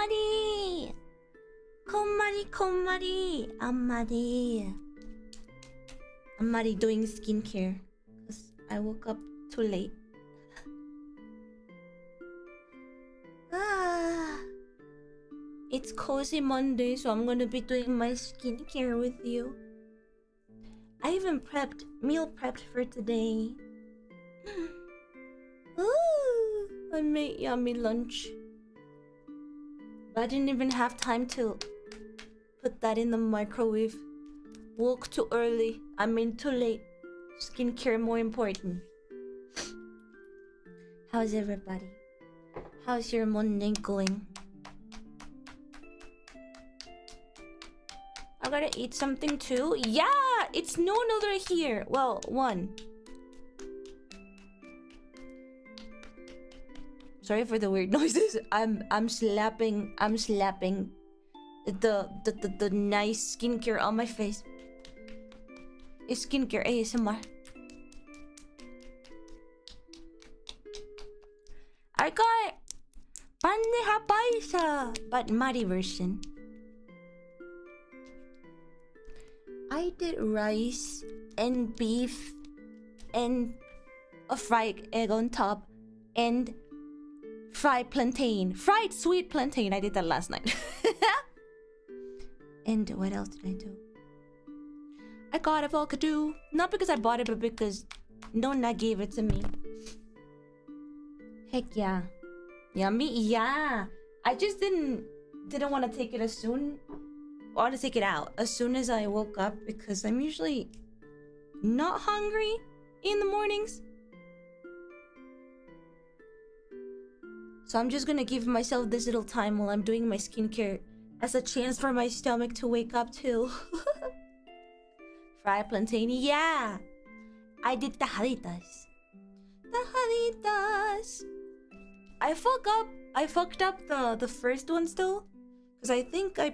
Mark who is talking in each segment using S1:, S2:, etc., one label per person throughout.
S1: Marie! Kon Marie! I'm Marie. I'm Marie doing skincare. Because I woke up too late. It's Cozy Monday, so I'm gonna be doing my skincare with you. I even meal prepped for today. Ooh, I made yummy lunch. But I didn't even have time to put that in the microwave. Woke too early. I mean too late. Skincare more important. How's everybody? How's your Monday going? I gotta eat something too. Yeah, it's no other here. Well, one. Sorry for the weird noises. I'm slapping the nice skincare on my face. It's skincare ASMR. I got bandeja paisa, but Mari version. I did rice and beef and a fried egg on top and fried plantain. Fried sweet plantain. I did that last night. And what else did I do? I got avocado. Not because I bought it, but because Nonna gave it to me. Heck yeah. Yummy? Yeah. I just didn't want to take it as soon. I want to take it out as soon as I woke up because I'm usually not hungry in the mornings. So I'm just gonna give myself this little time while I'm doing my skincare as a chance for my stomach to wake up too. Fried plantain, yeah. I did tajaditas. Tajaditas. I fucked up the first one still, because I think the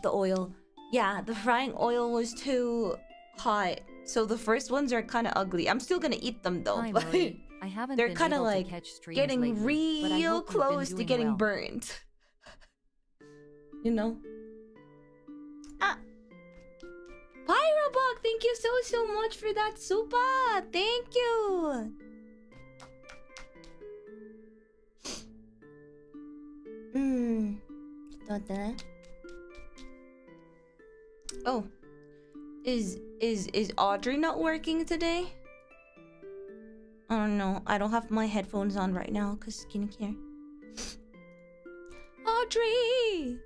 S1: oil. Yeah, the frying oil was too hot. So the first ones are kind of ugly. I'm still gonna eat them though.
S2: Hi,
S1: but
S2: Marie. I haven't
S1: they're
S2: been
S1: kind of
S2: able
S1: like
S2: to catch streams
S1: getting
S2: lately, but I
S1: real
S2: hope you've been
S1: close to
S2: doing
S1: getting
S2: well.
S1: burned. You know? Ah! Pyrobug, thank you so much for that super! Thank you! Oh. Is Audrey not working today? I don't know. I don't have my headphones on right now because skincare. Audrey!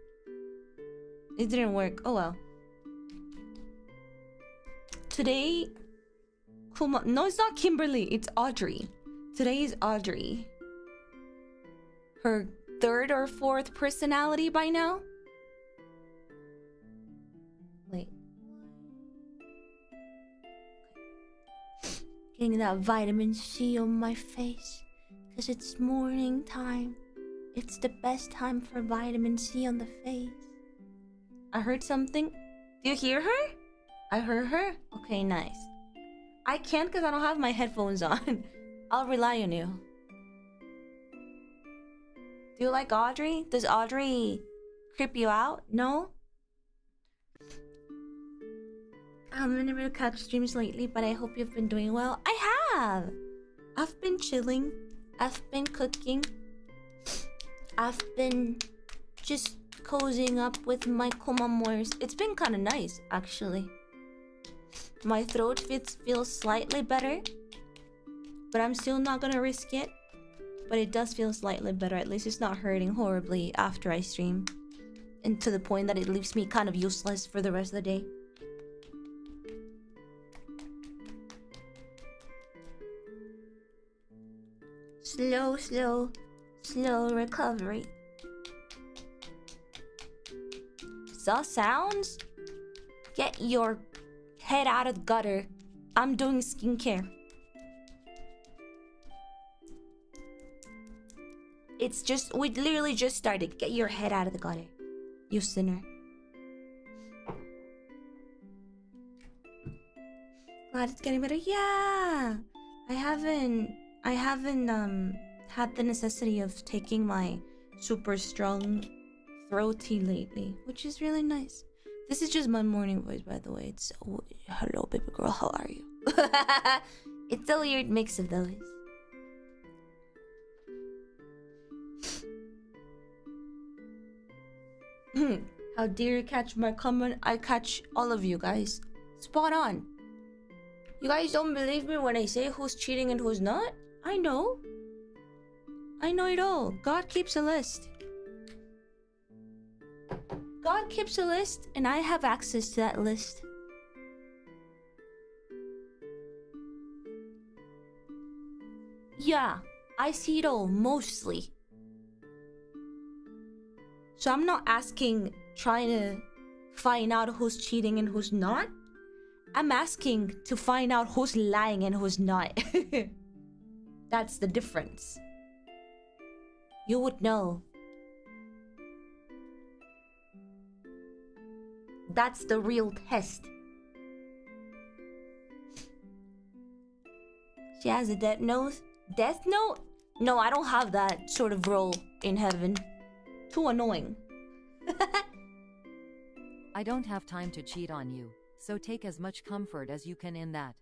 S1: It didn't work. Oh well. Today... No, it's not Kimberly. It's Audrey. Today is Audrey. Her third or fourth personality by now? Wait. Getting that vitamin C on my face. Because it's morning time. It's the best time for vitamin C on the face. I heard something. Do you hear her? I heard her? Okay, nice. I can't because I don't have my headphones on. I'll rely on you. Do you like Audrey? Does Audrey creep you out? No? I haven't been able to catch streams lately, but I hope you've been doing well. I have! I've been chilling. I've been cooking. I've been just cozying up with my komamores. It's been kind of nice, actually. My throat feels slightly better, but I'm still not gonna risk it. But it does feel slightly better. At least it's not hurting horribly after I stream. And to the point that it leaves me kind of useless for the rest of the day. Slow recovery. Saw sounds? Get your head out of the gutter. I'm doing skincare. It's just, we literally just started. Get your head out of the gutter, you sinner. Glad it's getting better. Yeah, I haven't had the necessity of taking my super strong, throaty lately, which is really nice. This is just my morning voice, by the way. It's hello, baby girl. How are you? It's a weird mix of those. How dare you catch my comment? I catch all of you guys. Spot on. You guys don't believe me when I say who's cheating and who's not? I know. I know it all. God keeps a list. God keeps a list, and I have access to that list. Yeah, I see it all, mostly. So I'm not trying to find out who's cheating and who's not. I'm asking to find out who's lying and who's not. That's the difference. You would know. That's the real test. She has a death note? Death note? No, I don't have that sort of role in heaven. Too annoying.
S2: I don't have time to cheat on you, so take as much comfort as you can in that.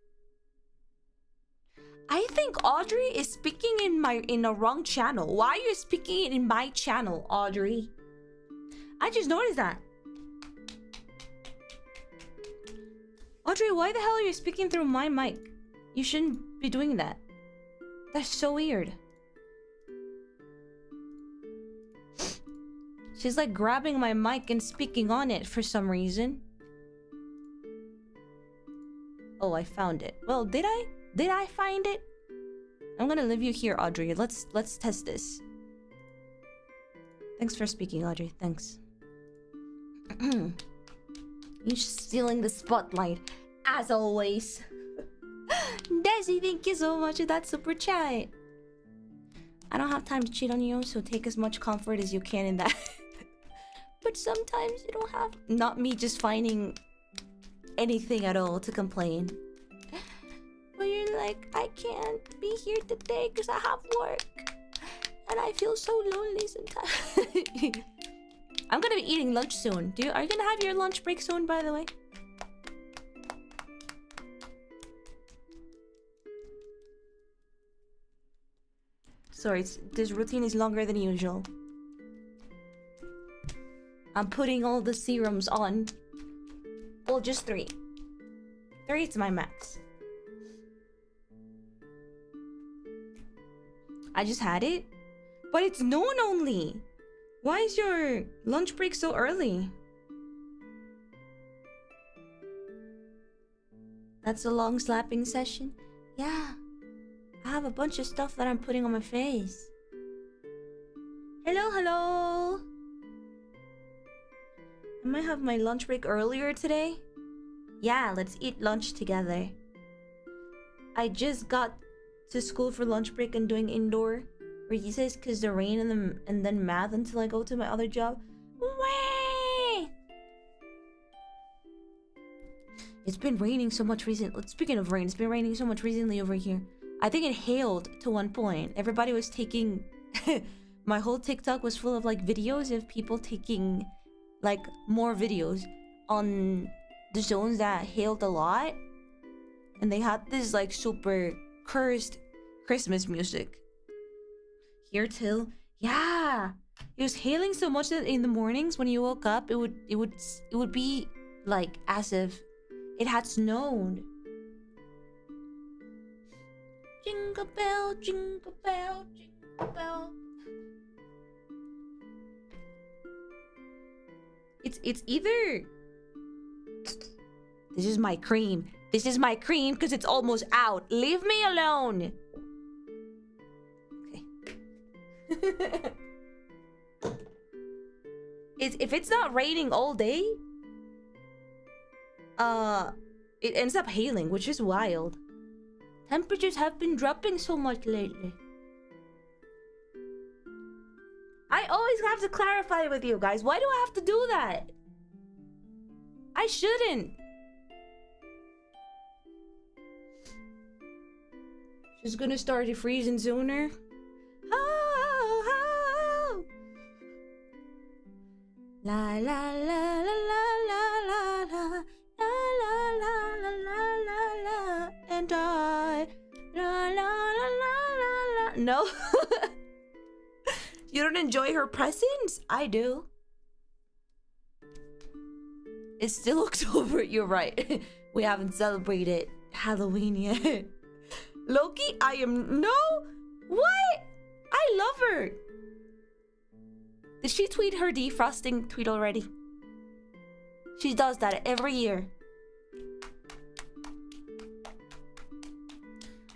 S1: I think Audrey is speaking in the wrong channel. Why are you speaking in my channel, Audrey? I just noticed that. Audrey, why the hell are you speaking through my mic? You shouldn't be doing that. That's so weird. She's like grabbing my mic and speaking on it for some reason. Oh, I found it. Well, did I? Did I find it? I'm gonna leave you here, Audrey. Let's test this. Thanks for speaking, Audrey. Thanks. You're stealing the spotlight, as always. Desi, thank you so much for that super chat. I don't have time to cheat on you, so take as much comfort as you can in that. But sometimes you don't have... Not me just finding anything at all to complain. But you're like, I can't be here today because I have work. And I feel so lonely sometimes. I'm gonna be eating lunch soon. Are you gonna have your lunch break soon, by the way? Sorry, this routine is longer than usual. I'm putting all the serums on. Well, just 3. 3 is my max. I just had it? But it's noon only! Why is your lunch break so early? That's a long slapping session? Yeah. I have a bunch of stuff that I'm putting on my face. Hello, hello! I might have my lunch break earlier today. Yeah, let's eat lunch together. I just got to school for lunch break and doing indoor recess because the rain and then math until I go to my other job. Way! It's been raining so much recently. Speaking of rain, it's been raining so much recently over here. I think it hailed to one point. Everybody was taking... My whole TikTok was full of like videos of people taking like more videos on the zones that hailed a lot. And they had this like super cursed Christmas music. Here too. Yeah. It was hailing so much that in the mornings when you woke up, it would be like as if it had snowed. Jingle bell, jingle bell, jingle bell. It's either... This is my cream. This is my cream because it's almost out. Leave me alone. Okay. If it's not raining all day, it ends up hailing, which is wild. Temperatures have been dropping so much lately. I always have to clarify with you guys. Why do I have to do that? I shouldn't. She's gonna start freezing sooner. Oh, oh. La la la la la la la la la la la la la la and I la la la la la la. No. You don't enjoy her presence? I do. It's still October, you're right. We haven't celebrated Halloween yet. Loki, I am... No! What? I love her. Did she tweet her defrosting tweet already? She does that every year.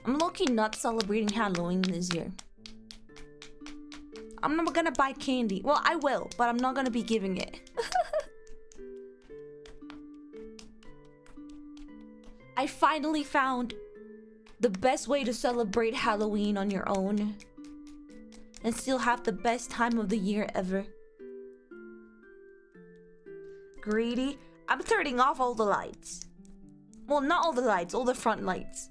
S1: I'm low-key not celebrating Halloween this year. I'm not gonna buy candy. Well, I will, but I'm not gonna be giving it. I finally found the best way to celebrate Halloween on your own and still have the best time of the year ever. Greedy. I'm turning off all the lights. Well, not all the lights, all the front lights.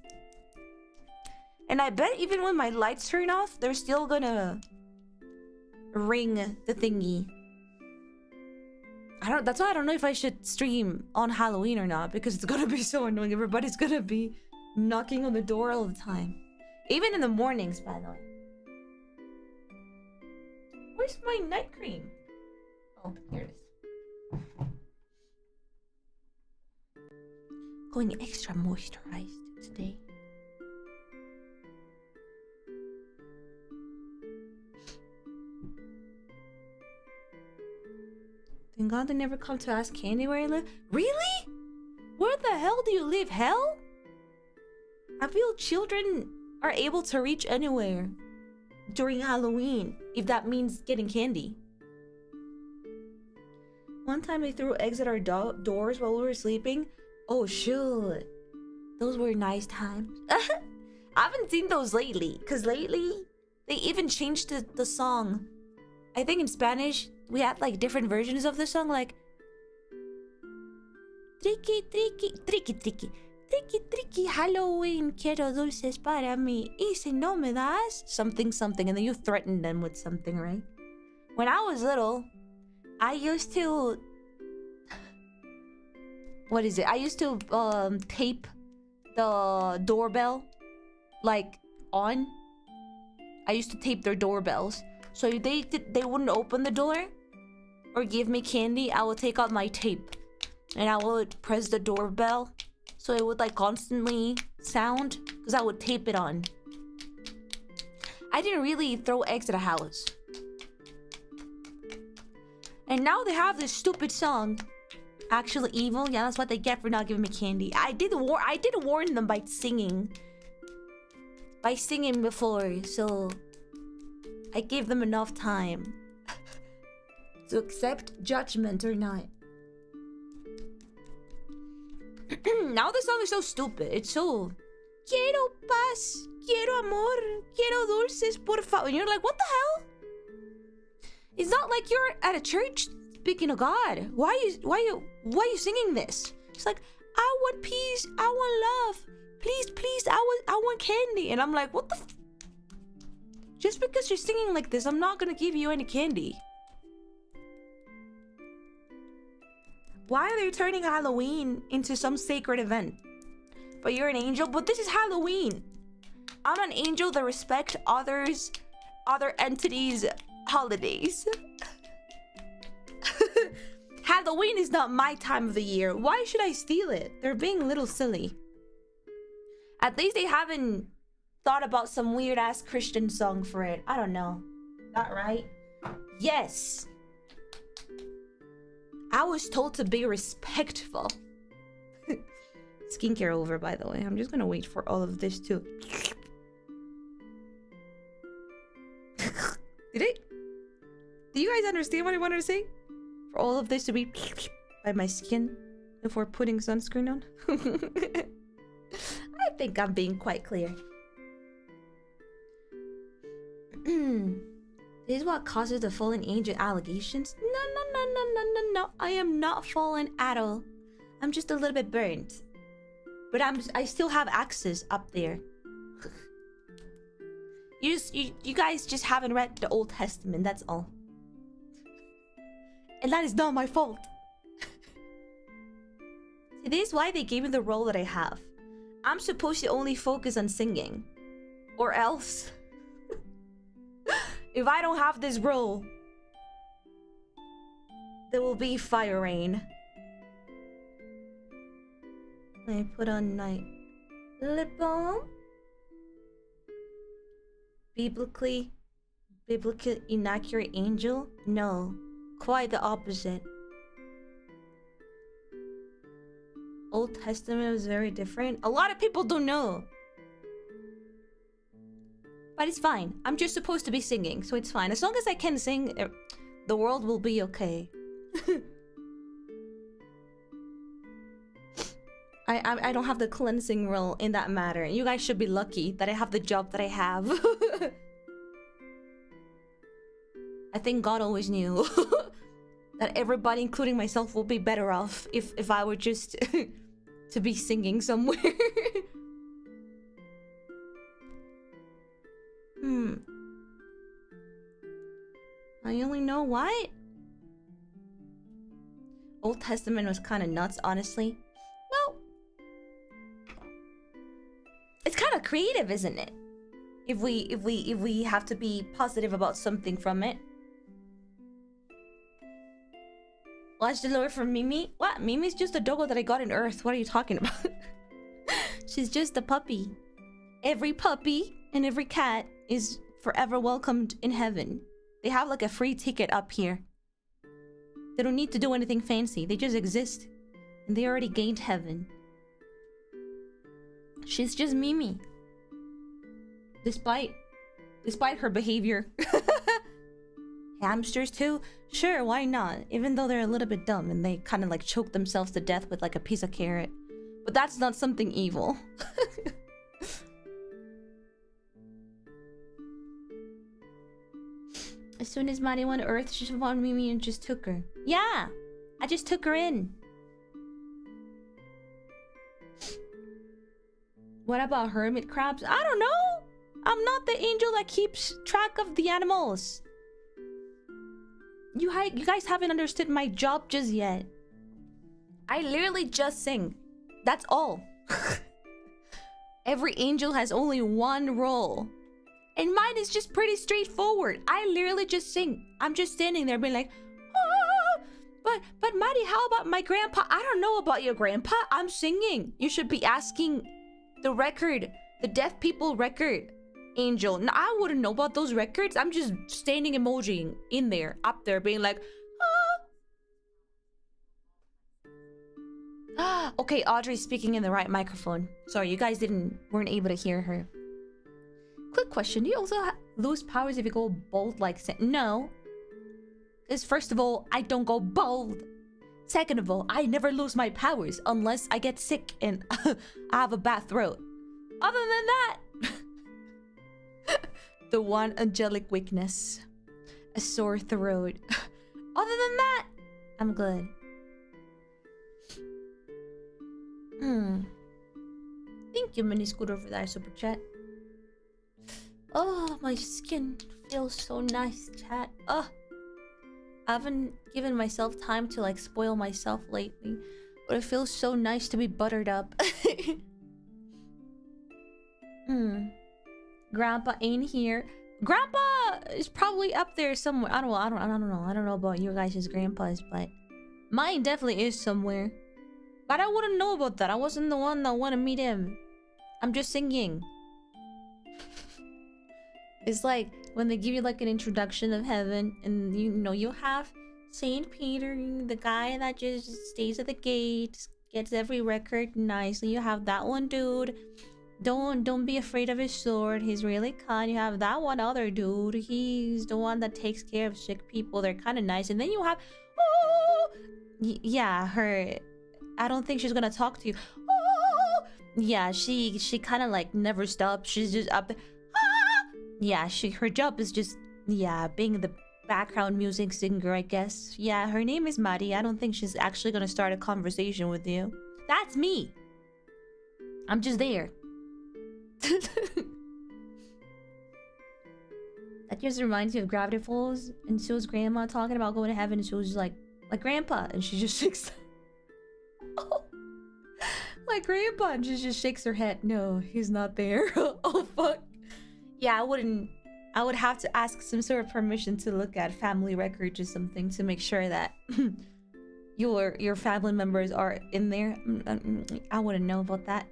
S1: And I bet even when my lights turn off, they're still gonna ring the thingy. That's why I don't know if I should stream on Halloween or not, because it's gonna be so annoying. Everybody's gonna be knocking on the door all the time. Even in the mornings, by the way. Where's my night cream? Oh, here it is. Going extra moisturized today. Thank God they never come to ask Candy where I live. Really? Where the hell do you live? Hell? I feel children are able to reach anywhere during Halloween, if that means getting candy. One time they threw eggs at our doors while we were sleeping. Oh shoot. Those were nice times. I haven't seen those lately, because lately they even changed the song. I think in Spanish we had like different versions of the song, like tricky tricky tricky tricky tricky tricky Halloween, quiero dulces para mí, y si no me das something something, and then you threaten them with something, right? When I was little, I used to I used to tape the doorbell like on. I used to tape their doorbells, so if they wouldn't open the door or give me candy, I would take out my tape and I would press the doorbell so it would like constantly sound, because I would tape it on. I didn't really throw eggs at a house. And now they have this stupid song, Actually Evil. Yeah, that's what they get for not giving me candy. I did warn them by singing before, so I gave them enough time to accept judgment or not. Now the song is so stupid. It's so quiero paz, quiero amor, quiero dulces, por favor. And you're like, what the hell? It's not like you're at a church speaking of God. Why are you singing this? It's like, I want peace, I want love. Please, please, I want candy. And I'm like, what the just because you're singing like this, I'm not gonna give you any candy. Why are they turning Halloween into some sacred event? But you're an angel? But this is Halloween. I'm an angel that respect other entities' holidays. Halloween is not my time of the year. Why should I steal it? They're being a little silly. At least they haven't thought about some weird ass Christian song for it. I don't know. Not right? Yes. I was told to be respectful. Skincare over, by the way. I'm just gonna wait for all of this to... Do you guys understand what I wanted to say? For all of this to be by my skin before putting sunscreen on? I think I'm being quite clear. This is what causes the fallen angel allegations? No. I am not fallen at all. I'm just a little bit burnt. But I still have access up there. You guys just haven't read the Old Testament, that's all. And that is not my fault. See, this is why they gave me the role that I have. I'm supposed to only focus on singing. Or else... if I don't have this role... there will be fire rain. I put on night lip balm. Biblically inaccurate angel? No, quite the opposite. Old Testament was very different. A lot of people don't know. But it's fine. I'm just supposed to be singing, so it's fine. As long as I can sing, the world will be okay. I don't have the cleansing role in that matter. You guys should be lucky that I have the job that I have. I think God always knew that everybody, including myself, will be better off if I were just to be singing somewhere. I only know what? Old Testament was kind of nuts, honestly. Well, it's kind of creative, isn't it? If we have to be positive about something from it. Watch the Lord from Mimi. What? Mimi's just a doggo that I got in Earth. What are you talking about? She's just a puppy. Every puppy and every cat is forever welcomed in heaven. They have like a free ticket up here. They don't need to do anything fancy. They just exist. And they already gained heaven. She's just Mimi. Despite her behavior. Hamsters too? Sure, why not? Even though they're a little bit dumb and they kind of like choke themselves to death with like a piece of carrot. But that's not something evil. As soon as Maddie went to Earth, she found Mimi and just took her. Yeah! I just took her in. What about hermit crabs? I don't know! I'm not the angel that keeps track of the animals. You guys haven't understood my job just yet. I literally just sing. That's all. Every angel has only one role. And mine is just pretty straightforward. I literally just sing. I'm just standing there being like, ah! But Maddie, how about my grandpa? I don't know about your grandpa. I'm singing. You should be asking the record, the deaf people record angel. No, I wouldn't know about those records. I'm just standing emojiing in there, up there, being like, ah. Okay, Audrey's speaking in the right microphone. Sorry, you guys weren't able to hear her. Quick question, do you also lose powers if you go bold like... No. Because first of all, I don't go bold. Second of all, I never lose my powers unless I get sick and I have a bad throat. Other than that... the one angelic weakness. A sore throat. Other than that, I'm good. Thank you, Mini Scooter, for that super chat. Oh, my skin feels so nice, chat. I haven't given myself time to like spoil myself lately, but it feels so nice to be buttered up. Grandpa ain't here. Grandpa is probably up there somewhere. I don't know. I don't know about your guys' grandpas, but mine definitely is somewhere. But I wouldn't know about that. I wasn't the one that wanted to meet him. I'm just singing. It's like when they give you like an introduction of heaven, and you know you have Saint Peter, the guy that just stays at the gate, gets every record nicely. You have that one dude. Don't be afraid of his sword. He's really kind. You have that one other dude. He's the one that takes care of sick people. They're kind of nice. And then you have yeah, her. I don't think she's gonna talk to you. Yeah, she kind of like never stops. She's just up there. Yeah, her job is just, yeah, being the background music singer, I guess. Yeah, her name is Marie. I don't think she's actually gonna start a conversation with you. That's me. I'm just there. That just reminds me of Gravity Falls and Sue's grandma talking about going to heaven, and she was just like, like grandpa, and she just shakes. Oh, like grandpa, and she just shakes her head. No, he's not there. Oh fuck. Yeah, I wouldn't. I would have to ask some sort of permission to look at family records or something to make sure that your family members are in there. I wouldn't know about that.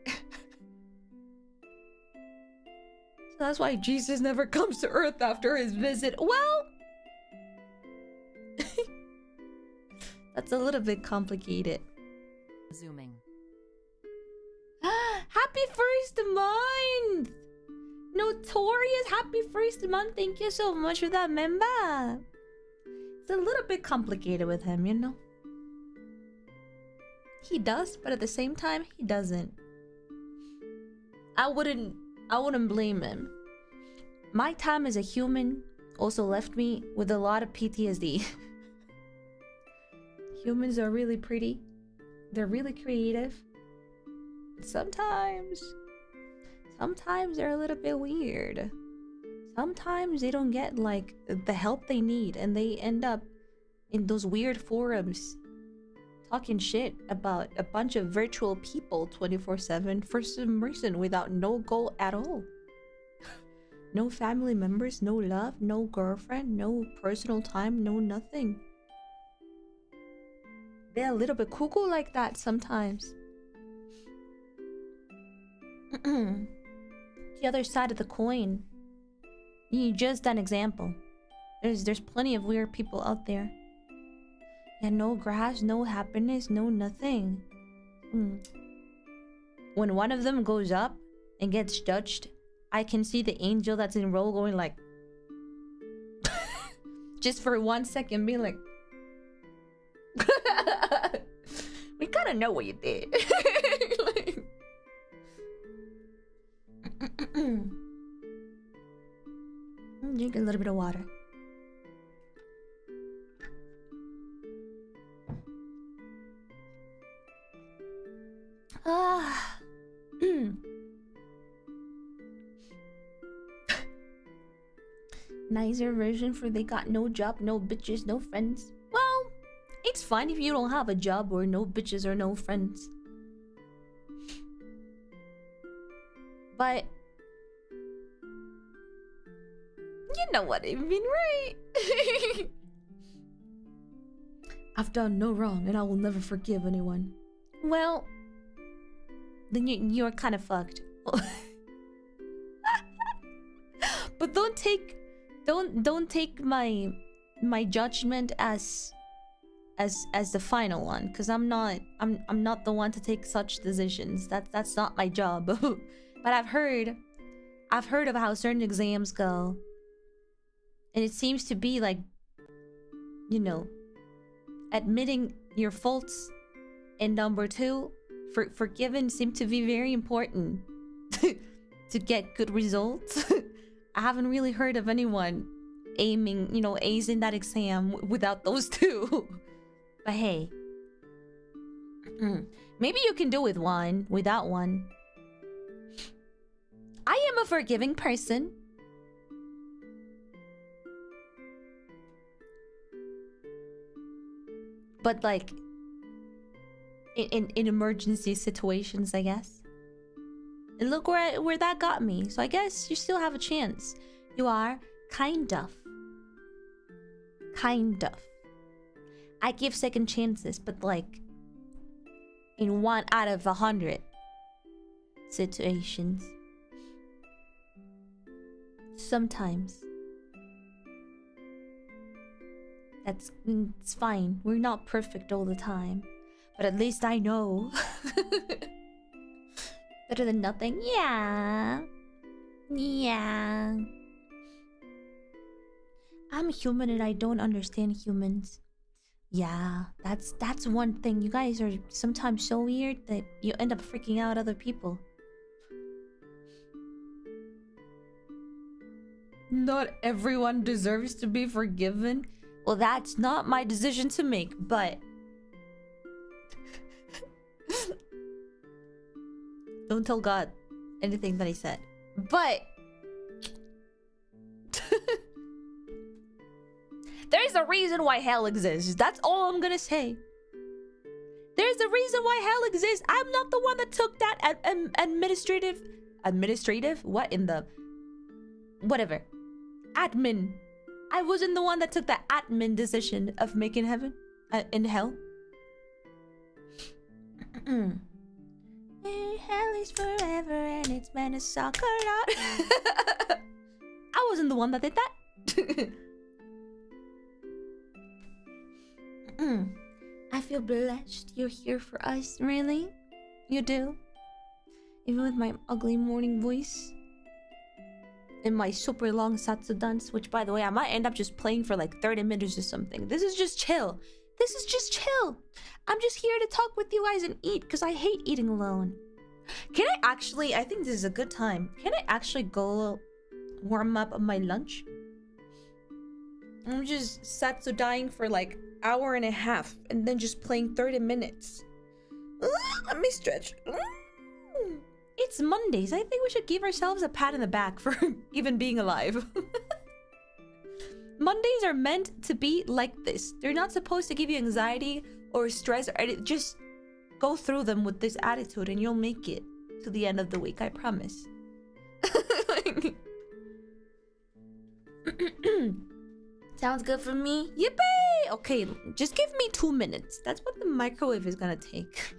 S1: So that's why Jesus never comes to Earth after his visit. Well, that's a little bit complicated.
S2: Zooming.
S1: Happy first month! Notorious, happy first month. Thank you so much for that, member. It's a little bit complicated with him, you know. He does, but at the same time, he doesn't. I wouldn't blame him. My time as a human also left me with a lot of PTSD. Humans are really pretty. They're really creative. Sometimes they're a little bit weird. Sometimes they don't get like the help they need, and they end up in those weird forums talking shit about a bunch of virtual people 24/7 for some reason without no goal at all. No family members, no love, no girlfriend, no personal time, no nothing. They're a little bit cuckoo like that sometimes. The other side of the coin. Just an example. There's plenty of weird people out there. Yeah, no grass, no happiness, no nothing. When one of them goes up and gets judged, I can see the angel that's in role going like just for 1 second being like we gotta know what you did. Like, drink a little bit of water. Nicer version for they got no job, no bitches, no friends. Well, it's fine if you don't have a job or no bitches or no friends. But you know what I mean, right? I've done no wrong and I will never forgive anyone. Well, then you're kind of fucked. But don't take my judgment as the final one, because I'm not the one to take such decisions. That's not my job. But I've heard of how certain exams go, and it seems to be like, you know, admitting your faults, and number two, forgiving seem to be very important to get good results. I haven't really heard of anyone aiming, you know, acing that exam without those two. But hey, maybe you can do with one without one. I am a forgiving person. But like in emergency situations, I guess. And look where that got me. So I guess you still have a chance. You are kind of. I give second chances, but like in 1 out of 100 situations. Sometimes. It's fine. We're not perfect all the time. But at least I know. Better than nothing. Yeah. I'm human and I don't understand humans. Yeah, that's one thing. You guys are sometimes so weird that you end up freaking out other people. Not everyone deserves to be forgiven. Well, that's not my decision to make, but don't tell God anything that he said. But there's There's a reason why hell exists. That's all I'm gonna say. There's a reason why hell exists. I'm not the one that took that administrative? What in the... Whatever. Admin. I wasn't the one that took the admin decision of making heaven. In hell. Hell is forever and it's meant to suck a lot. I wasn't the one that did that. I feel blessed you're here for us, really? You do? Even with my ugly morning voice? And my super long satsu dance, which by the way, I might end up just playing for like 30 minutes or something. This is just chill. This is just chill. I'm just here to talk with you guys and eat because I hate eating alone. Can I actually, I think this is a good time. Can I actually go warm up on my lunch? I'm just satsu dying for like hour and a half and then just playing 30 minutes. Let me stretch. It's Mondays. I think we should give ourselves a pat in the back for even being alive. Mondays are meant to be like this. They're not supposed to give you anxiety or stress or anything. Just go through them with this attitude and you'll make it to the end of the week. I promise. Sounds good for me. Yippee! Okay, just give me 2 minutes. That's what the microwave is gonna take.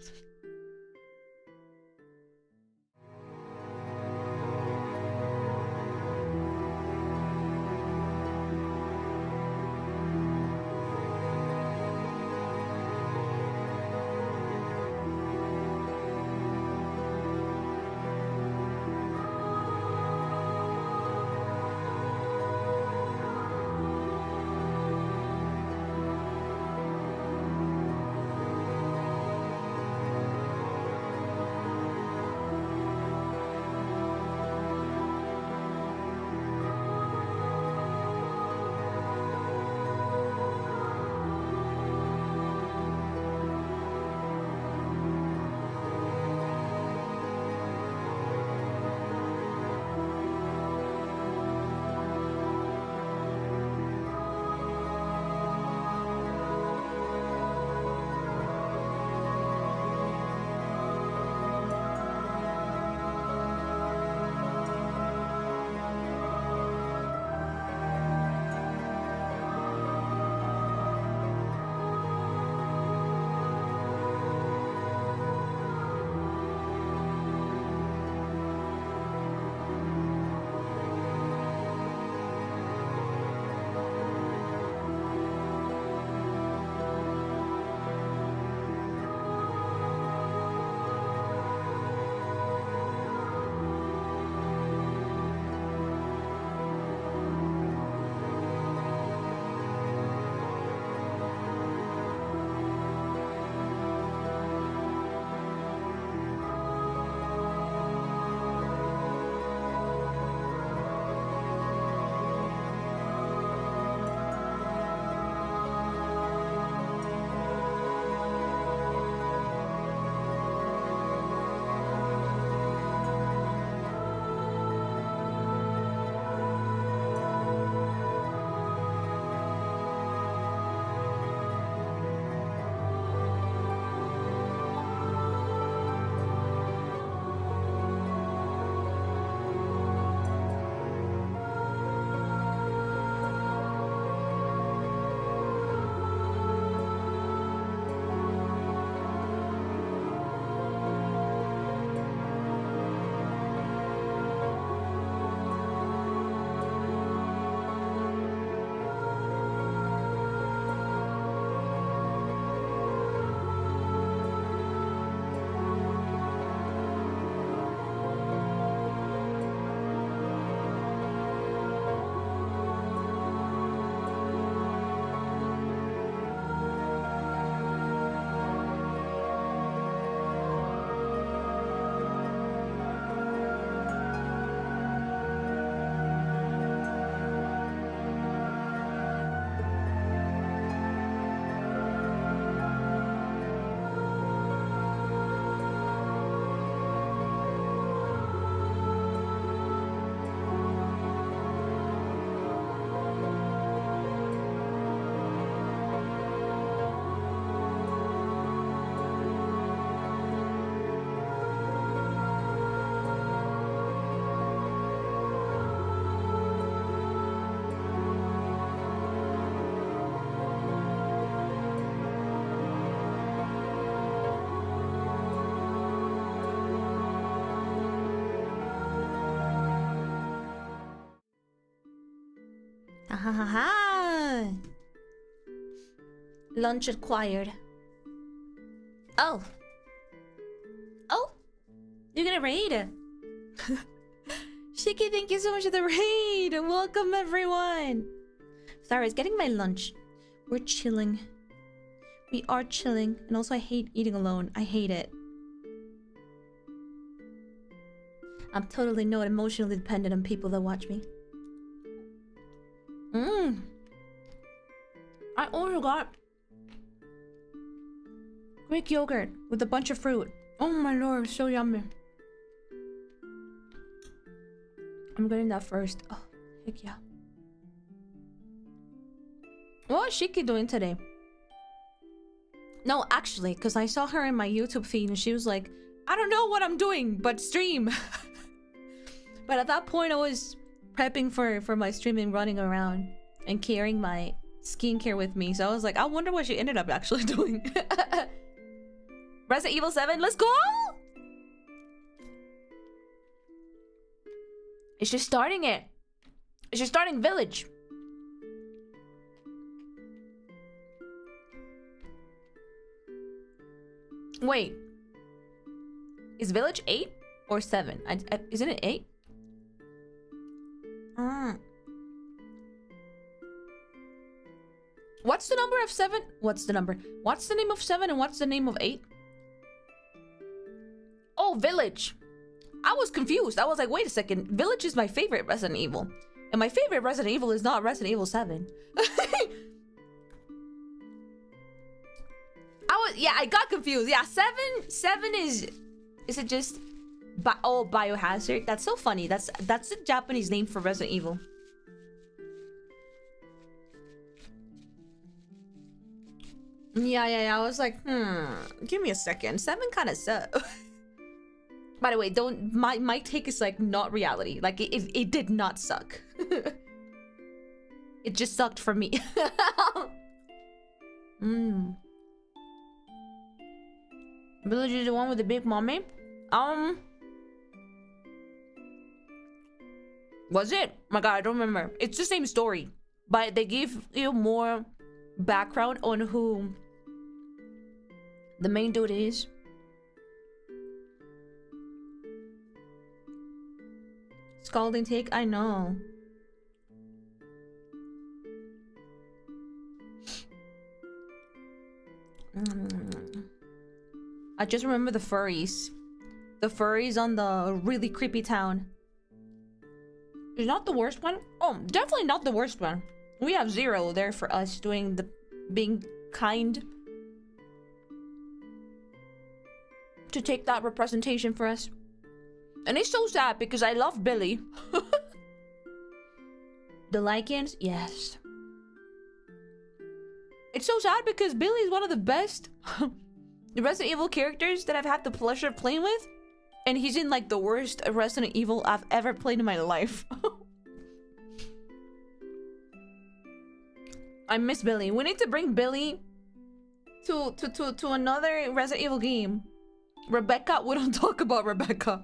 S1: Ha ha ha ha. Lunch acquired. Oh. Oh. You're gonna raid. Shiki, thank you so much for the raid. Welcome, everyone. Sorry, I was getting my lunch. We're chilling. We are chilling. And also, I hate eating alone. I hate it. I'm totally not emotionally dependent on people that watch me. I also got Greek yogurt with a bunch of fruit. Oh my lord, so yummy. I'm getting that first. Oh, heck yeah. What is Shiki doing today? No, actually, because I saw her in my YouTube feed and she was like, I don't know what I'm doing, but stream. But at that point, I was prepping for my streaming, running around and carrying my skincare with me. So I was like, I wonder what she ended up actually doing. Resident Evil 7, let's go! It's just starting it. It's just starting Village. Wait. Is Village 8 or 7? Isn't it 8? What's the number of 7? What's the number? What's the name of 7 and what's the name of 8? Oh, Village. I was confused. I was like, wait a second. Village is my favorite Resident Evil. And my favorite Resident Evil is not Resident Evil 7. Yeah, I got confused. Yeah, 7 is it just Biohazard? That's so funny. That's the Japanese name for Resident Evil. Yeah. I was like, give me a second. 7 kind of sucks. By the way, my take is like not reality. Like it did not suck. It just sucked for me. Village is the one with the big mommy? Was it? My god, I don't remember. It's the same story, but they give you more background on who the main dude is. Scalding take, I know. I just remember the furries. The furries on the really creepy town. It's not the worst one. Oh, definitely not the worst one. We have 0 there for us doing the being kind. To take that representation for us. And it's so sad because I love Billy. The Lycans? Yes. It's so sad because Billy is one of the best Resident Evil characters that I've had the pleasure of playing with. And he's in like the worst Resident Evil I've ever played in my life. I miss Billy. We need to bring Billy to another Resident Evil game. Rebecca, we don't talk about Rebecca.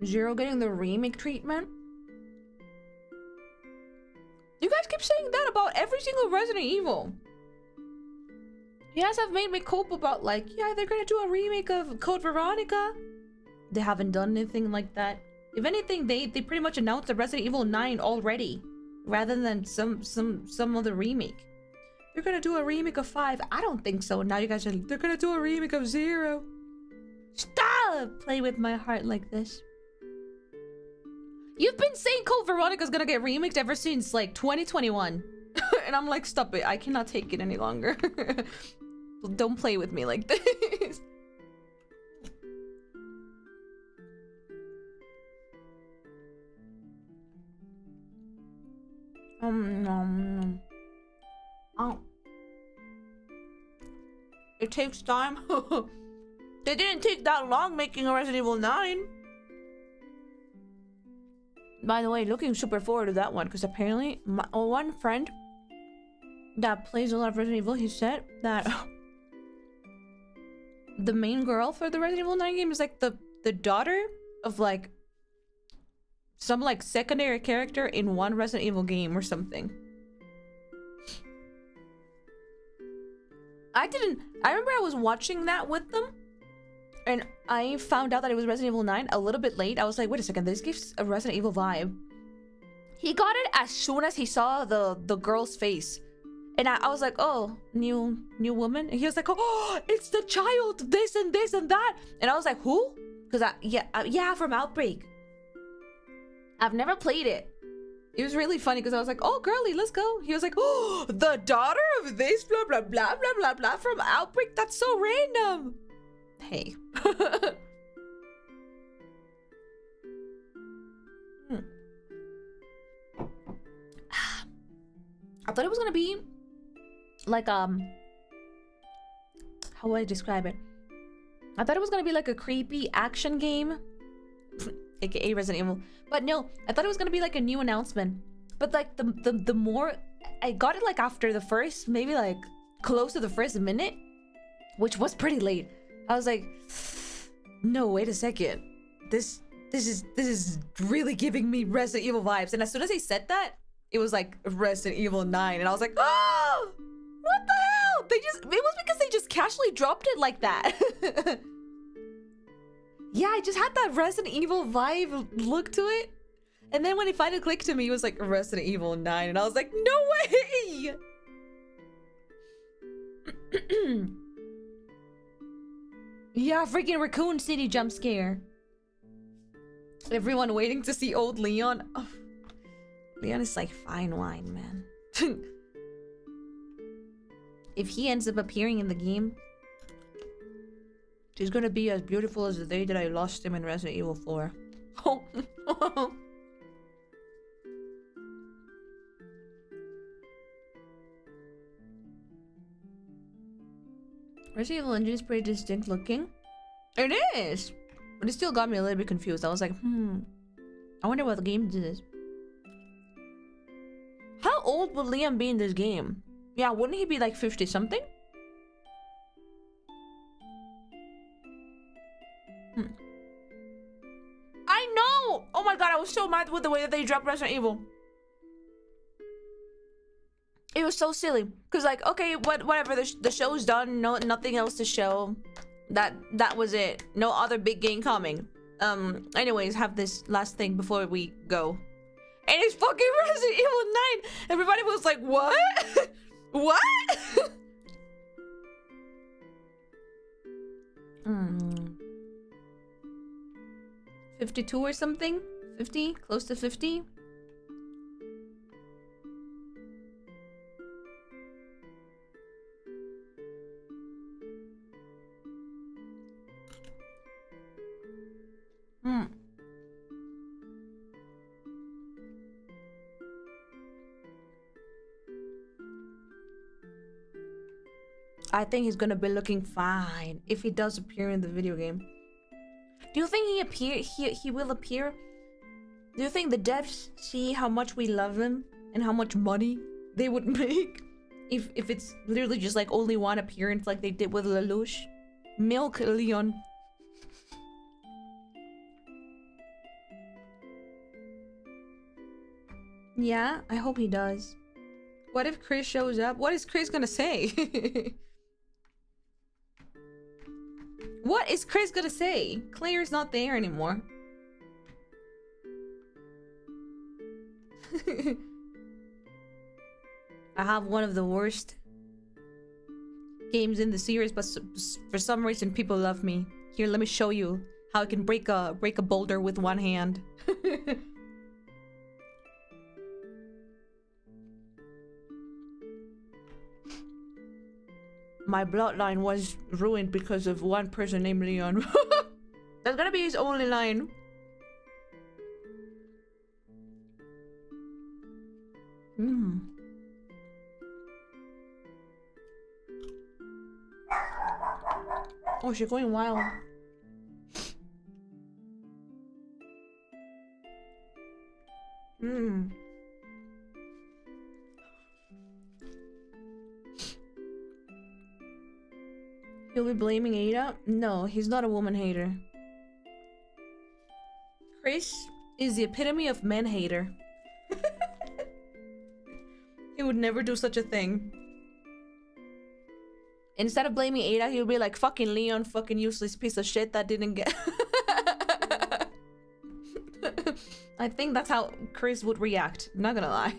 S1: Zero getting the remake treatment? You guys keep saying that about every single Resident Evil. You guys have made me cope about like, yeah, they're gonna do a remake of Code Veronica. They haven't done anything like that. If anything, they pretty much announced a Resident Evil 9 already, rather than some other remake. They're gonna do a remake of 5. I don't think so. Now you guys are, they're gonna do a remake of 0. Stop! Play with my heart like this. You've been saying Code Veronica's gonna get remixed ever since like 2021. And I'm like, stop it. I cannot take it any longer. Don't play with me like this. Oh. It takes time. They didn't take that long making a Resident Evil 9. By the way, looking super forward to that one because apparently my one friend that plays a lot of Resident Evil, he said that the main girl for the Resident Evil 9 game is like the daughter of like some like secondary character in one Resident Evil game or something. I remember I was watching that with them and I found out that it was Resident Evil 9 a little bit late. I was like, wait a second, this gives a Resident Evil vibe. He got it as soon as he saw the girl's face. And I was like, oh, new woman? And he was like, oh, it's the child, this and this and that. And I was like, who? Because yeah, from Outbreak. I've never played it. It was really funny because I was like, oh, girly, let's go. He was like, oh, the daughter of this, blah, blah, blah, blah, blah, blah, from Outbreak. That's so random. Hey. I thought it was gonna be like how would I describe it? I thought it was gonna be like a creepy action game, aka Resident Evil. But no, I thought it was gonna be like a new announcement. But like the more I got it, like after the first, maybe like close to the first minute, which was pretty late. I was like, no, wait a second. This is really giving me Resident Evil vibes. And as soon as they said that, it was like Resident Evil 9, and I was like, oh, what the hell? It was because they just casually dropped it like that. Yeah, I just had that Resident Evil vibe look to it. And then when it finally clicked to me, it was like Resident Evil 9, and I was like, no way! Yeah, freaking Raccoon City jump scare. Everyone waiting to see old Leon. Oh, Leon is like fine wine, man. If he ends up appearing in the game, he's gonna be as beautiful as the day that I lost him in Resident Evil 4. Oh. Resident Evil engine is pretty distinct looking. It is! But it still got me a little bit confused. I was like, I wonder what the game is. How old would Liam be in this game? Yeah, wouldn't he be like 50 something? I know! Oh my god, I was so mad with the way that they dropped Resident Evil. It was so silly. Cause like, okay, whatever, the show's done, nothing else to show. That was it. No other big game coming. Anyways, have this last thing before we go. And it's fucking Resident Evil 9! Everybody was like, what? What? 52 or something? 50? Close to 50? I think he's gonna be looking fine if he does appear in the video game. Do you think he will appear? Do you think the devs see how much we love him and how much money they would make if it's literally just like only one appearance like they did with Lelouch? Milk Leon. Yeah, I hope he does. What if Chris shows up? What is Chris gonna say? What is Chris gonna say? Claire's not there anymore. I have one of the worst games in the series, but for some reason people love me. Here, let me show you how I can break a boulder with one hand. My bloodline was ruined because of one person named Leon. That's gonna be his only line. Oh, she's going wild. He'll be blaming Ada? No, he's not a woman hater. Chris is the epitome of man hater. He would never do such a thing. Instead of blaming Ada, he would be like, fucking Leon, fucking useless piece of shit that didn't get... I think that's how Chris would react. Not gonna lie.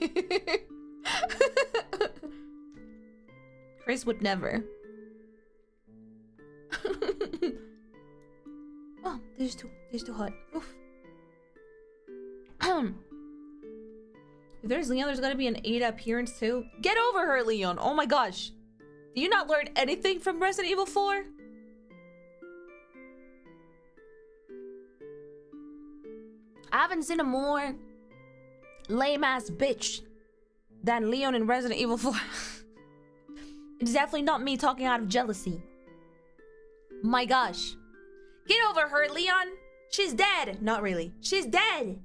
S1: Chris would never. Oh, this is too hot. Oof. If there's Leon, there's gotta be an Ada appearance too. Get over her, Leon. Oh my gosh. Do you not learn anything from Resident Evil 4? I haven't seen a more lame-ass bitch than Leon in Resident Evil 4. It's definitely not me talking out of jealousy. My gosh. Get over her, Leon. She's dead. Not really. She's dead.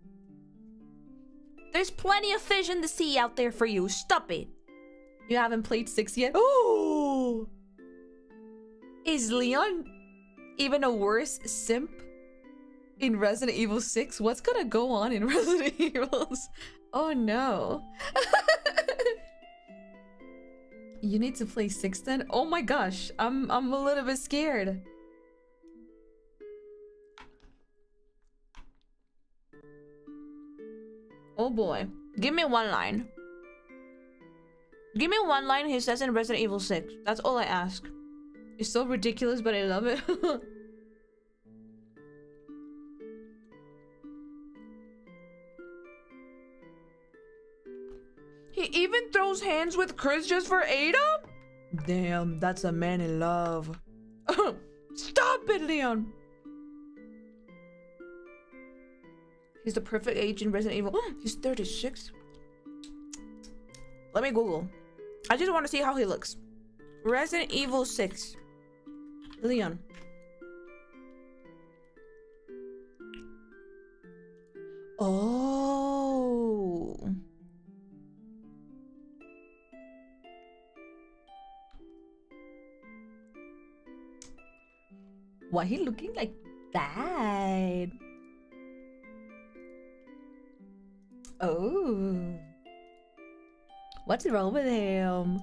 S1: There's plenty of fish in the sea out there for you. Stop it. You haven't played 6 yet? Oh! Is Leon even a worse simp in Resident Evil 6? What's gonna go on in Resident Evils? Oh no. You need to play 6 then? Oh my gosh, I'm a little bit scared. Oh boy. Give me one line. Give me one line he says in Resident Evil 6. That's all I ask. It's so ridiculous, but I love it. He even throws hands with Chris just for Ada? Damn, that's a man in love. Stop it, Leon. He's the perfect age in Resident Evil. He's 36. Let me Google. I just want to see how he looks. Resident Evil 6. Leon. Oh. Why he looking like that? Oh. What's wrong with him?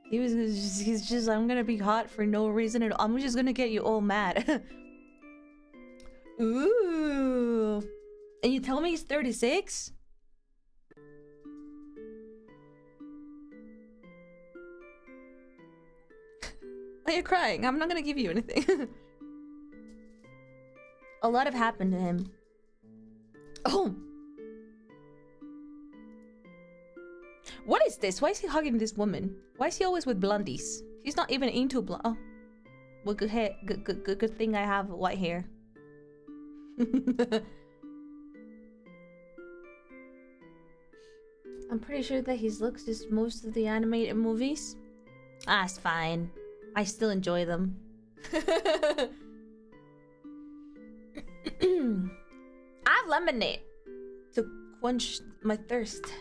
S1: He's just, I'm gonna be hot for no reason at all. I'm just gonna get you all mad. Ooh. And you tell me he's 36? Why are you crying? I'm not gonna give you anything. A lot have happened to him. Oh. What is this? Why is he hugging this woman? Why is he always with blondies? He's not even into blonde. Oh, well, good hair. Good thing I have white hair. I'm pretty sure that his looks is most of the animated movies. Ah, it's fine. I still enjoy them. I have lemonade to quench my thirst.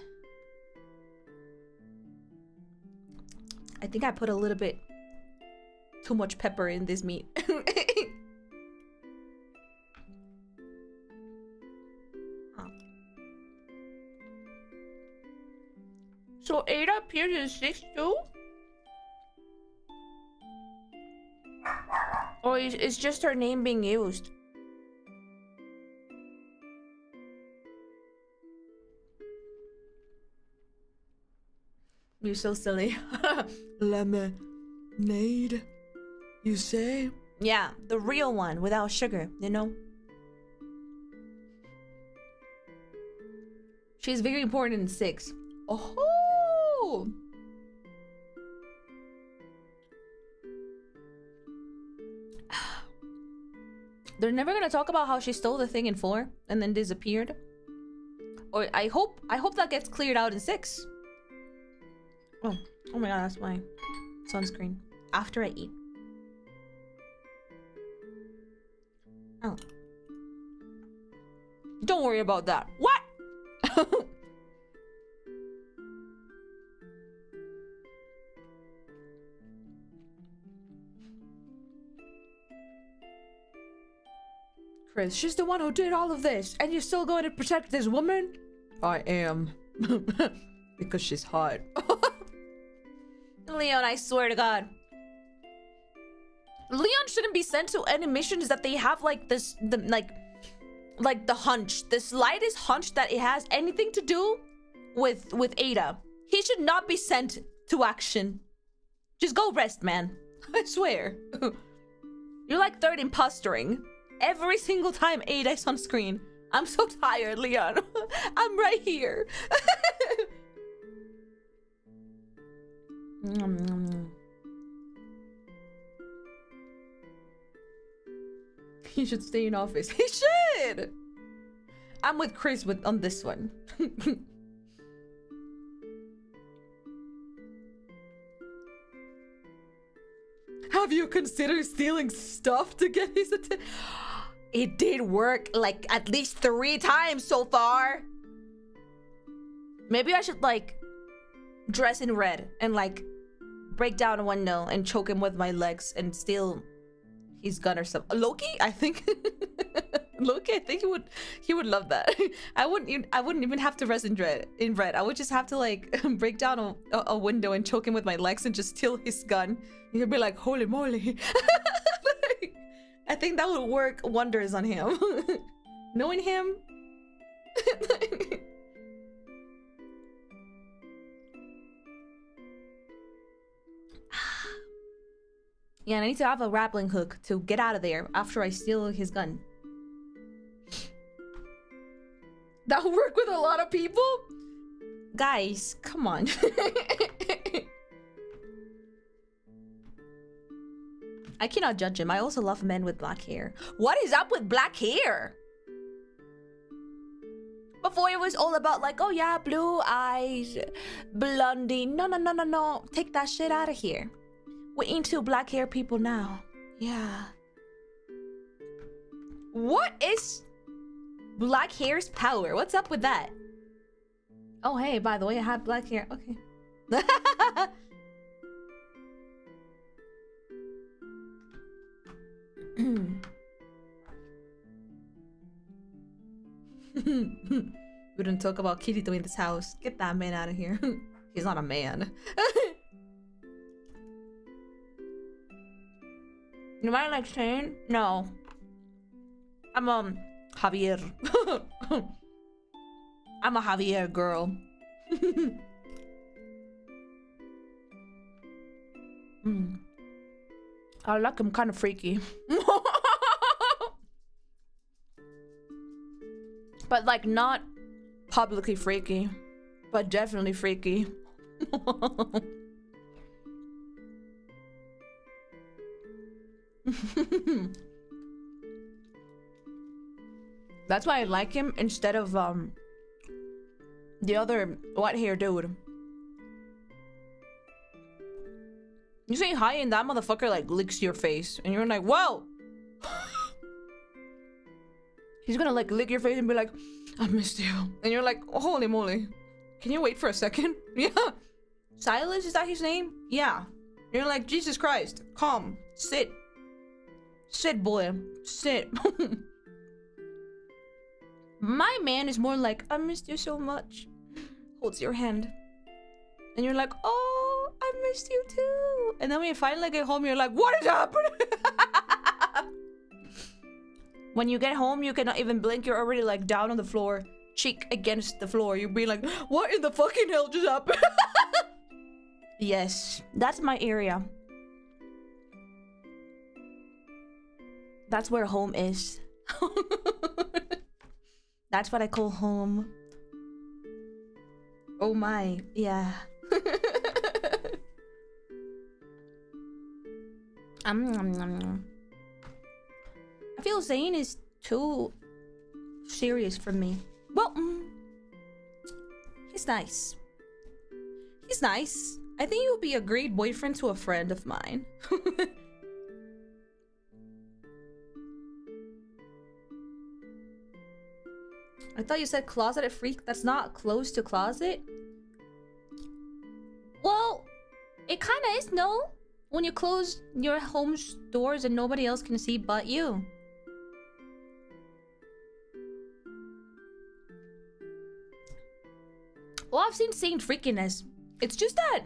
S1: I think I put a little bit too much pepper in this meat. Oh. So Ada appeared in 6 too? Or is just her name being used? You're so silly. Lemonade, you say? Yeah, the real one without sugar, you know? She's very important in 6. Oh! They're never gonna talk about how she stole the thing in 4 and then disappeared. Or I hope that gets cleared out in 6. Oh my god, that's my sunscreen. After I eat. Oh. Don't worry about that. What?
S3: Chris, she's the one who did all of this, and you're still going to protect this woman? I am. Because she's hot.
S1: Leon, I swear to God. Leon shouldn't be sent to any missions that they have like this, like the hunch, the slightest hunch that it has anything to do with Ada. He should not be sent to action. Just go rest, man. I swear. You're like third impostering. Every single time Ada's on screen. I'm so tired, Leon. I'm right here.
S3: He should stay in office. He should! I'm with Chris on this one. Have you considered stealing stuff to get his attention? It did work like at least 3 times so far.
S1: Maybe I should like dress in red and like break down a window and choke him with my legs and steal his gun or something. Loki, I think. Loki, I think he would love that. I wouldn't even have to dress in red. I would just have to like break down a window and choke him with my legs and just steal his gun. He'd be like, holy moly. I think that would work wonders on him. Knowing him. Yeah, and I need to have a grappling hook to get out of there after I steal his gun.
S3: That would work with a lot of people?
S1: Guys, come on. I cannot judge him. I also love men with black hair. What is up with black hair? Before it was all about like, oh yeah, blue eyes, blondie. No. Take that shit out of here. We're into black hair people now. Yeah. What is black hair's power? What's up with that? Oh, hey, by the way, I have black hair. Okay. We don't talk about Kirito in this house. Get that man out of here. He's not a man. You mind like saying? No. I'm Javier. I'm a Javier girl. I like him kind of freaky. But like not publicly freaky, but definitely freaky. That's why I like him instead of the other white hair dude. You say hi and that motherfucker like licks your face and you're like, whoa. He's gonna like lick your face and be like, I missed you. And you're like, oh, holy moly. Can you wait for a second? Yeah. Silas, is that his name? Yeah. You're like, Jesus Christ. Calm. Sit. Sit, boy. Sit. My man is more like, I missed you so much. Holds your hand. And you're like, oh, I missed you too. And then when you finally get home, you're like, what is happening? When you get home, you cannot even blink. You're already like down on the floor, cheek against the floor. You'll be like, what in the fucking hell just happened? Yes, that's my area. That's where home is. That's what I call home. Oh my, yeah. I feel Zane is too serious for me. Well, he's nice. He's nice. I think he would be a great boyfriend to a friend of mine. I thought you said closeted freak. That's not close to closet. Well, it kind of is, no? When you close your home's doors and nobody else can see but you.
S3: I've seen Saint freakiness. It's just that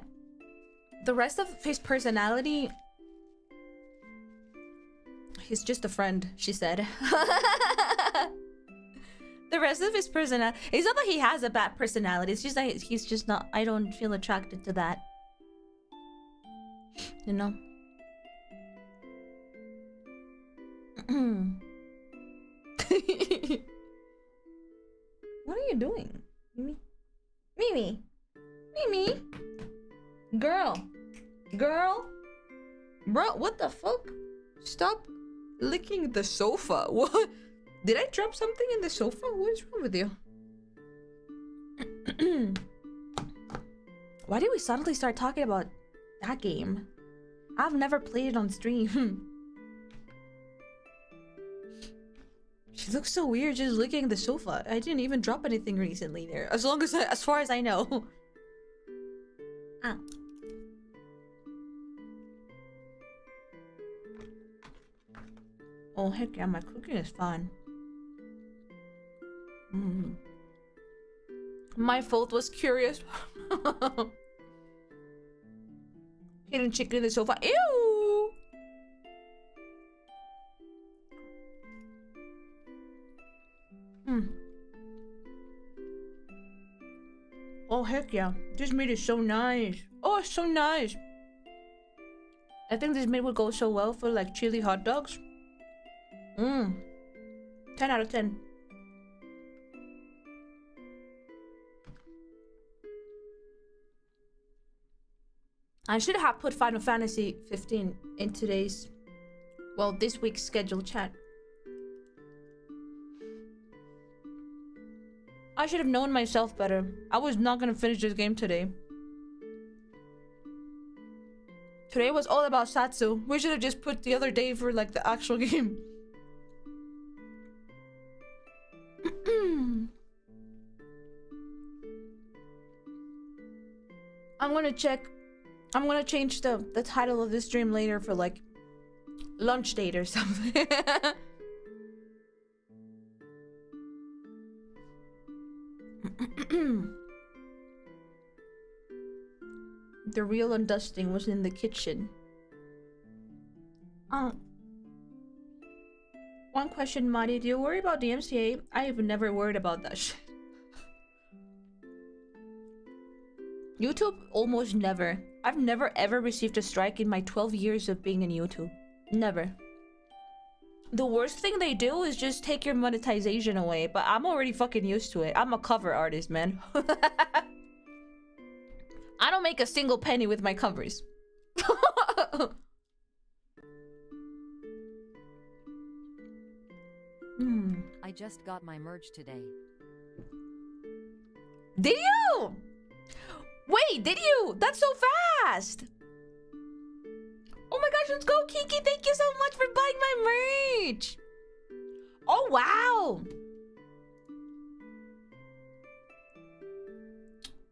S3: the rest of his personality, he's just a friend, she said. The rest of his personality, it's not that he has a bad personality, it's just that he's just not, I don't feel attracted to that. You know? What are you doing? Mimi? Mimi! Mimi! Girl! Girl! Bro, what the fuck? Stop licking the sofa. What? Did I drop something in the sofa? What is wrong with you? Why did we suddenly start talking about that game? I've never played it on stream. She looks so weird just licking the sofa. I didn't even drop anything recently there. As far as I know. Ah. Oh heck yeah, my cooking is fun. My fault, was curious. Hidden chicken in the sofa. Ew! Oh heck yeah, this meat is so nice. Oh, it's so nice. I think this meat would go so well for like chili hot dogs. 10 out of 10. I should have put Final Fantasy 15 in today's, well, this week's scheduled chat. I should have known myself better. I was not gonna finish this game today. Today was all about Satsu. We should have just put the other day for like the actual game. I'm gonna change the title of this stream later for like lunch date or something. The real undusting was in the kitchen. One question, Marie, do you worry about the MCA? I have never worried about that shit. YouTube? Almost never. I've never ever received a strike in my 12 years of being in YouTube. Never. The worst thing they do is just take your monetization away, but I'm already fucking used to it. I'm a cover artist, man. I don't make a single penny with my covers.
S2: I just got my merge today.
S3: Did you? Wait, did you? That's so fast! Oh my gosh, let's go, Kiki! Thank you so much for buying my merch! Oh, wow!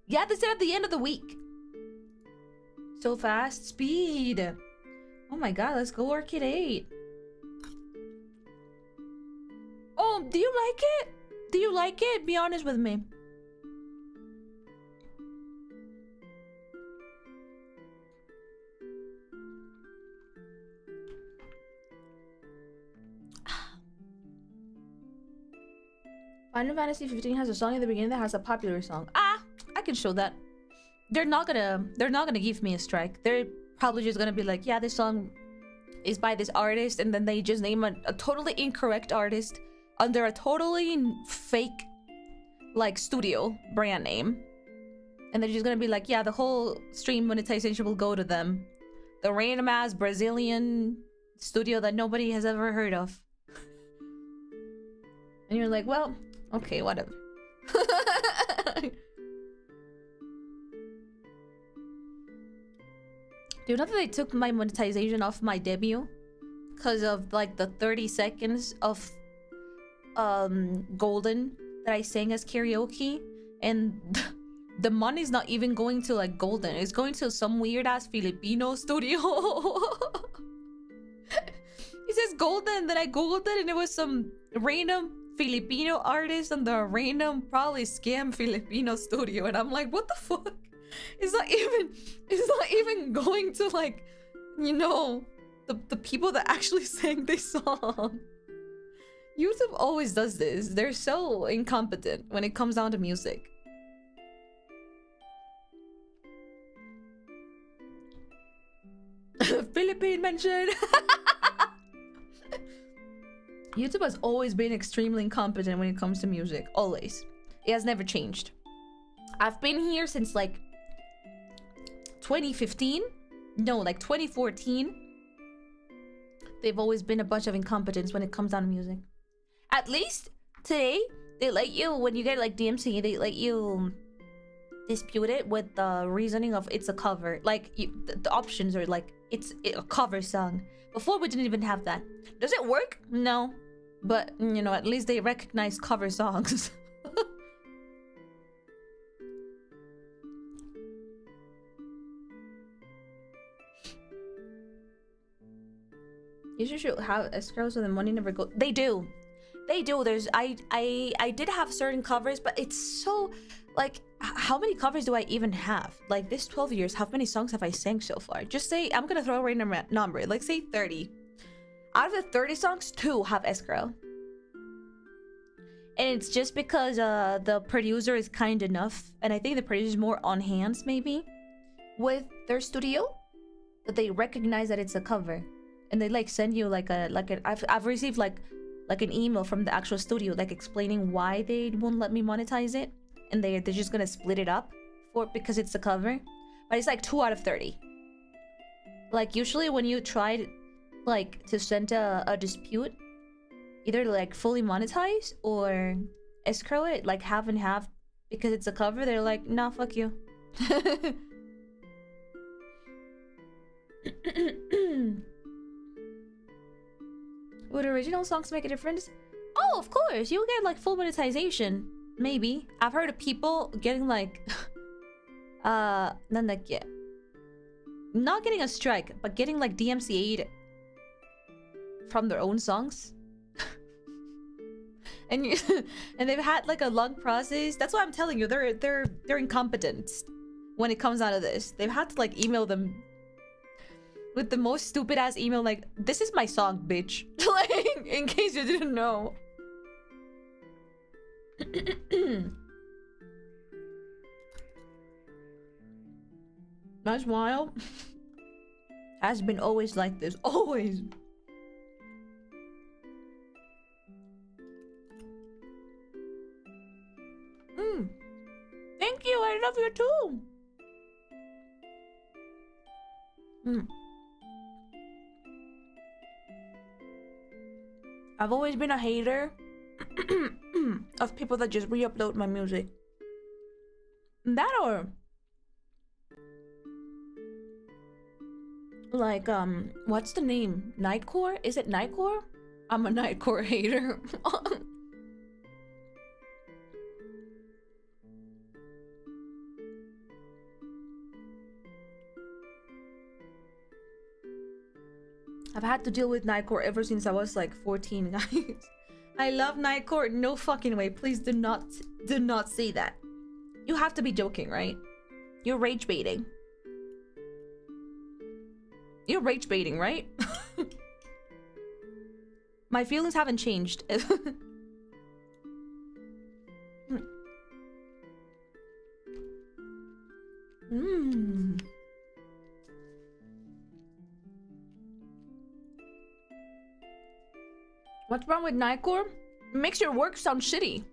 S3: Yeah, they said at the end of the week. So fast. Speed. Oh my god, let's go Orchid 8. Oh, do you like it? Do you like it? Be honest with me. Final Fantasy 15 has a song in the beginning that has a popular song. Ah, I can show that. They're not gonna give me a strike. They're probably just gonna be like, yeah, this song is by this artist, and then they just name a totally incorrect artist under a totally fake like studio brand name. And they're just gonna be like, yeah, the whole stream monetization will go to them. The random ass Brazilian studio that nobody has ever heard of. And you're like, well, okay, whatever. Do you know that they took my monetization off my debut? Because of like the 30 seconds of Golden that I sang as karaoke. And the money's not even going to like Golden. It's going to some weird ass Filipino studio. It says Golden, then I googled it and it was some random Filipino artist on the random probably scam Filipino studio, and I'm like, what the fuck? It's not even going to, like, you know, the people that actually sang this song. YouTube always does this. They're so incompetent when it comes down to music. Philippine mention. YouTube has always been extremely incompetent when it comes to music. Always. It has never changed. I've been here since like 2015. No, like 2014. They've always been a bunch of incompetence when it comes down to music. At least today, they let you, when you get like DMC, they let you dispute it with the reasoning of it's a cover. Like the options are like, it's a cover song. Before we didn't even have that. Does it work? No. But, you know, at least they recognize cover songs. You should have escrow so the money never goes. They do. They do. There's I did have certain covers, but it's so like how many covers do I even have? Like this 12 years, how many songs have I sang so far? Just say I'm gonna throw a random number, like say 30. Out of the 30 songs, 2 have escrow. And it's just because the producer is kind enough, and I think the producer is more on hands maybe with their studio, that they recognize that it's a cover. And they like send you like I've received like an email from the actual studio like explaining why they won't let me monetize it, and they're just gonna split it up because it's a cover. But it's like 2 out of 30. Like usually when you try like to send a dispute, either like fully monetize or escrow it like half and half because it's a cover, they're like, nah, fuck you. Would original songs make a difference? Oh, of course. You'll get like full monetization. Maybe. I've heard of people getting like not getting a strike, but getting like DMCA'd from their own songs. and they've had like a long process. That's why I'm telling you, they're incompetent when it comes out of this. They've had to like email them with the most stupid ass email like, this is my song, bitch. Like, in case you didn't know. That's wild. Has been always like this. Always. Thank you. I love you too. I've always been a hater of people that just re-upload my music. That or like what's the name? Nightcore? Is it Nightcore? I'm a Nightcore hater. I've had to deal with Nightcore ever since I was like 14, guys. I love Nightcore. No fucking way. Please do not say that. You have to be joking, right? You're rage baiting. You're rage baiting, right? My feelings haven't changed. What's wrong with Nightcore? It makes your work sound shitty.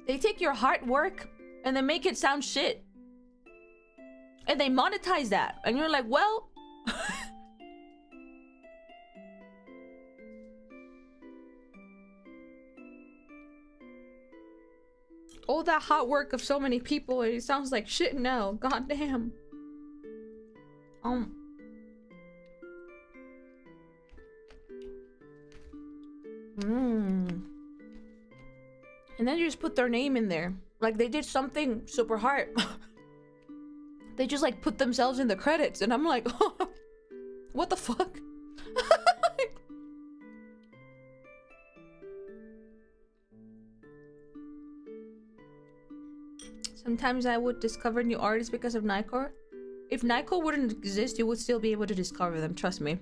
S3: They take your hard work and they make it sound shit. And they monetize that. And you're like, well... all that hard work of so many people, it sounds like shit now. God damn. And then you just put their name in there. Like they did something super hard. They just like put themselves in the credits. And I'm like, oh, what the fuck? Sometimes I would discover new artists because of Nightcore. If Nightcore wouldn't exist, you would still be able to discover them, trust me.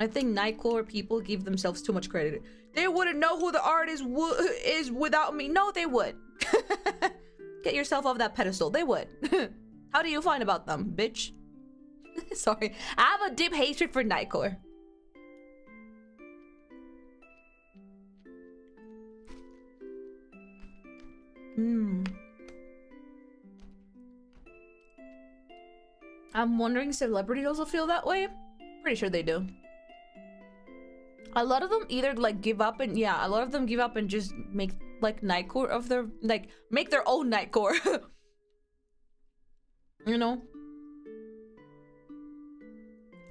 S3: I think Nightcore people give themselves too much credit. They wouldn't know who the artist is without me. No, they would. Get yourself off that pedestal. They would. How do you find about them, bitch? Sorry. I have a deep hatred for Nightcore. I'm wondering celebrities also feel that way. Pretty sure they do. A lot of them either like give up and a lot of them give up and just make like Nightcore of their like make their own Nightcore. You know?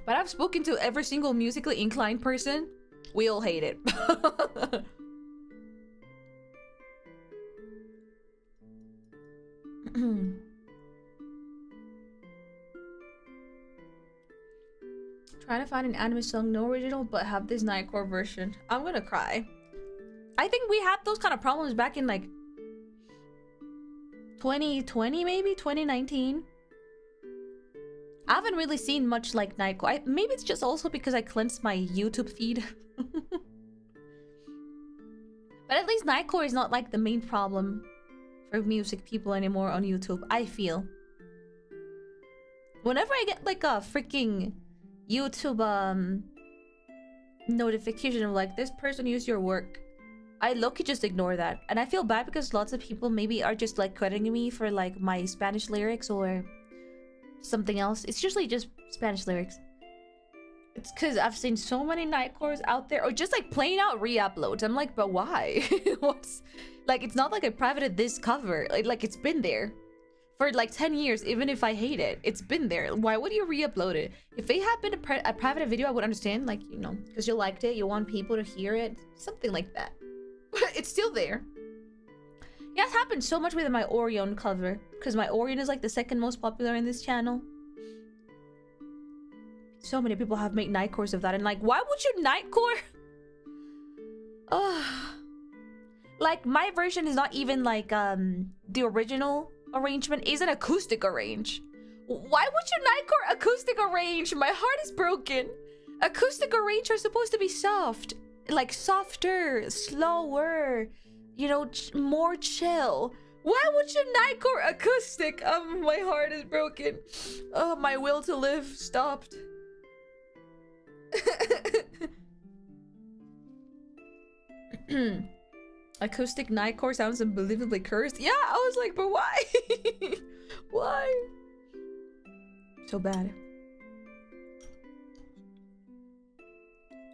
S3: But I've spoken to every single musically inclined person. We all hate it. Trying to find an anime song, no original, but have this Nightcore version. I'm gonna cry. I think we had those kind of problems back in like 2020, maybe 2019. I haven't really seen much like Nightcore. Maybe it's just also because I cleansed my YouTube feed. But at least Nightcore is not like the main problem for music people anymore on YouTube, I feel. Whenever I get like a freaking YouTube notification of like this person used your work, I low-key just ignore that. And I feel bad because lots of people maybe are just like crediting me for like my Spanish lyrics or something else. It's usually just Spanish lyrics. It's because I've seen so many Nightcores out there, or just like plain out re-uploads. I'm like, but why? What's like, it's not like I privated this cover. Like it's been there for like 10 years, even if I hate it. It's been there. Why would you re-upload it? If it had been a private video, I would understand, like, you know, because you liked it, you want people to hear it, something like that. It's still there. Yeah, it's happened so much with my Orion cover, because my Orion is like the second most popular in this channel. So many people have made Nightcores of that, and like, why would you Nightcore? Like, my version is not even like the original arrangement is an acoustic arrange. Why would you Nightcore acoustic arrange? My heart is broken. Acoustic arrange are supposed to be soft, like softer, slower, you know, more chill. Why would you Nightcore acoustic? My heart is broken. My will to live stopped. Acoustic Nightcore sounds unbelievably cursed. Yeah, I was like, but why? Why? So bad.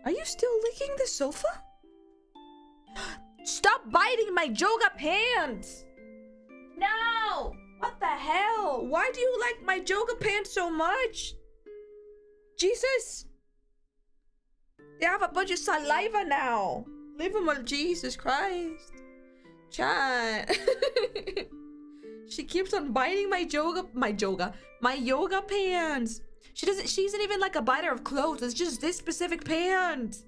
S3: Are you still licking the sofa? Stop biting my joga pants! No! What the hell? Why do you like my joga pants so much? Jesus! They have a bunch of saliva now. Leave them alone, Jesus Christ. Chat. She keeps on biting my yoga pants. She isn't even like a biter of clothes. It's just this specific pant.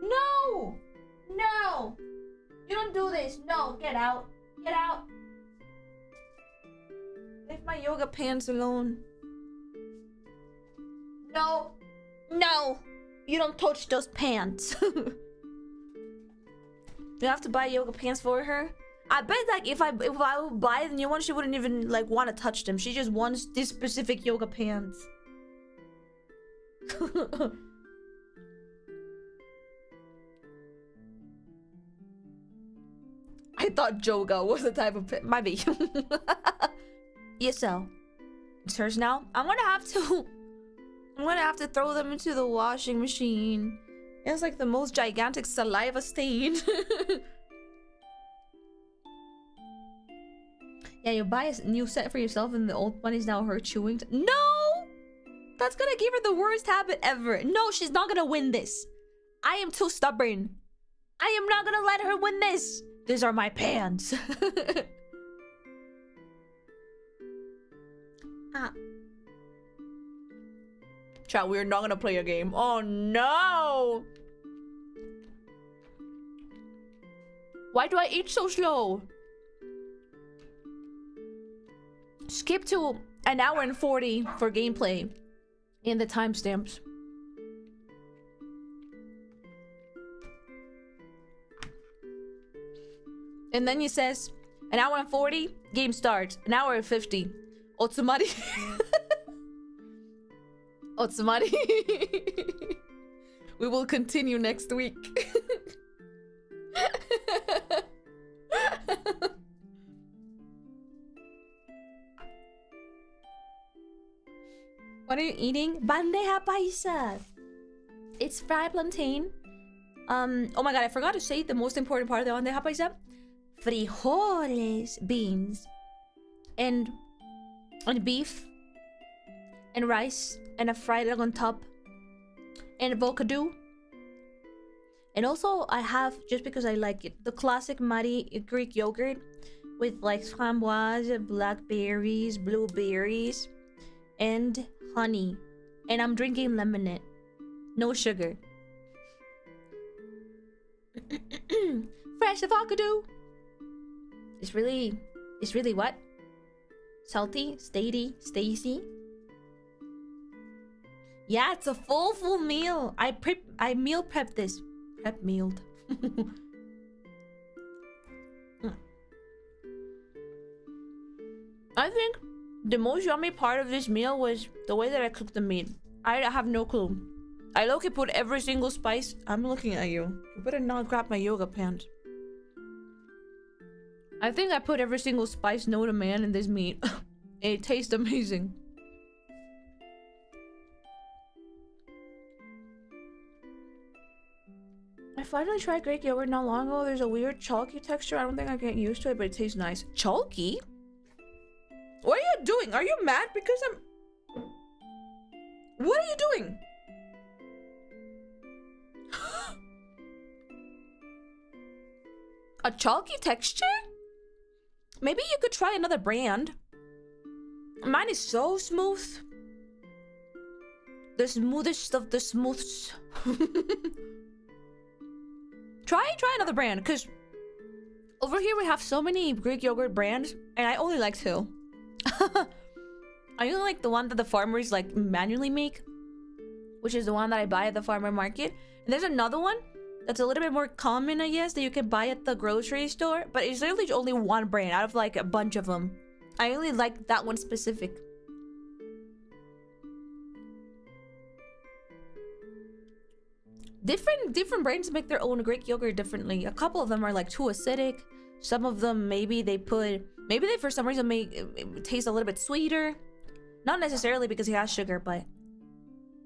S3: No! No! You don't do this. No, get out. Get out. Leave my yoga pants alone. No. No. You don't touch those pants. You have to buy yoga pants for her. I bet like if I would buy the new one, she wouldn't even like want to touch them. She just wants this specific yoga pants. I thought yoga was a type of might be. Yes, so it's hers now. I'm gonna have to throw them into the washing machine. It's like the most gigantic saliva stain. Yeah, you buy a new set for yourself and the old one is now her chewing. No! That's gonna give her the worst habit ever. No, she's not gonna win this. I am too stubborn. I am not gonna let her win this. These are my pants. Chat, we're not gonna play a game. Oh no! Why do I eat so slow? Skip to an hour and 40 for gameplay in the timestamps. And then it says an hour and 40, game starts. An hour and 50. Otsumari. Otsumari. We will continue next week. What are you eating? Bandeja paisa. It's fried plantain. Oh my god, I forgot to say the most important part of the bandeja paisa. Frijoles, beans, and beef, and rice, and a fried egg on top, and avocado. And also, I have, just because I like it, the classic Marie Greek yogurt with like framboise, blackberries, blueberries, and honey. And I'm drinking lemonade. No sugar. Fresh avocado. It's really what? Salty, Stacy. Yeah, it's a full meal. I meal prep this. Prep mealed. I think the most yummy part of this meal was the way that I cooked the meat. I have no clue. I low-key put every single spice. I'm looking at you. You better not grab my yoga pants. I think I put every single spice known to man in this meat. It tastes amazing. I finally tried Greek yogurt not long ago. There's a weird chalky texture. I don't think I get used to it, but it tastes nice. Chalky? What are you doing? Are you mad because I'm... What are you doing? A chalky texture? Maybe you could try another brand. Mine is so smooth. The smoothest of the smooths. Try another brand, because over here we have so many Greek yogurt brands, and I only like two. I only like the one that the farmers like manually make, which is the one that I buy at the farmer market. And there's another one that's a little bit more common, I guess, that you can buy at the grocery store, but it's literally only one brand out of like a bunch of them. I only like that one specific. Different brands make their own Greek yogurt differently. A couple of them are like too acidic. Some of them maybe they for some reason make it taste a little bit sweeter. Not necessarily because it has sugar, but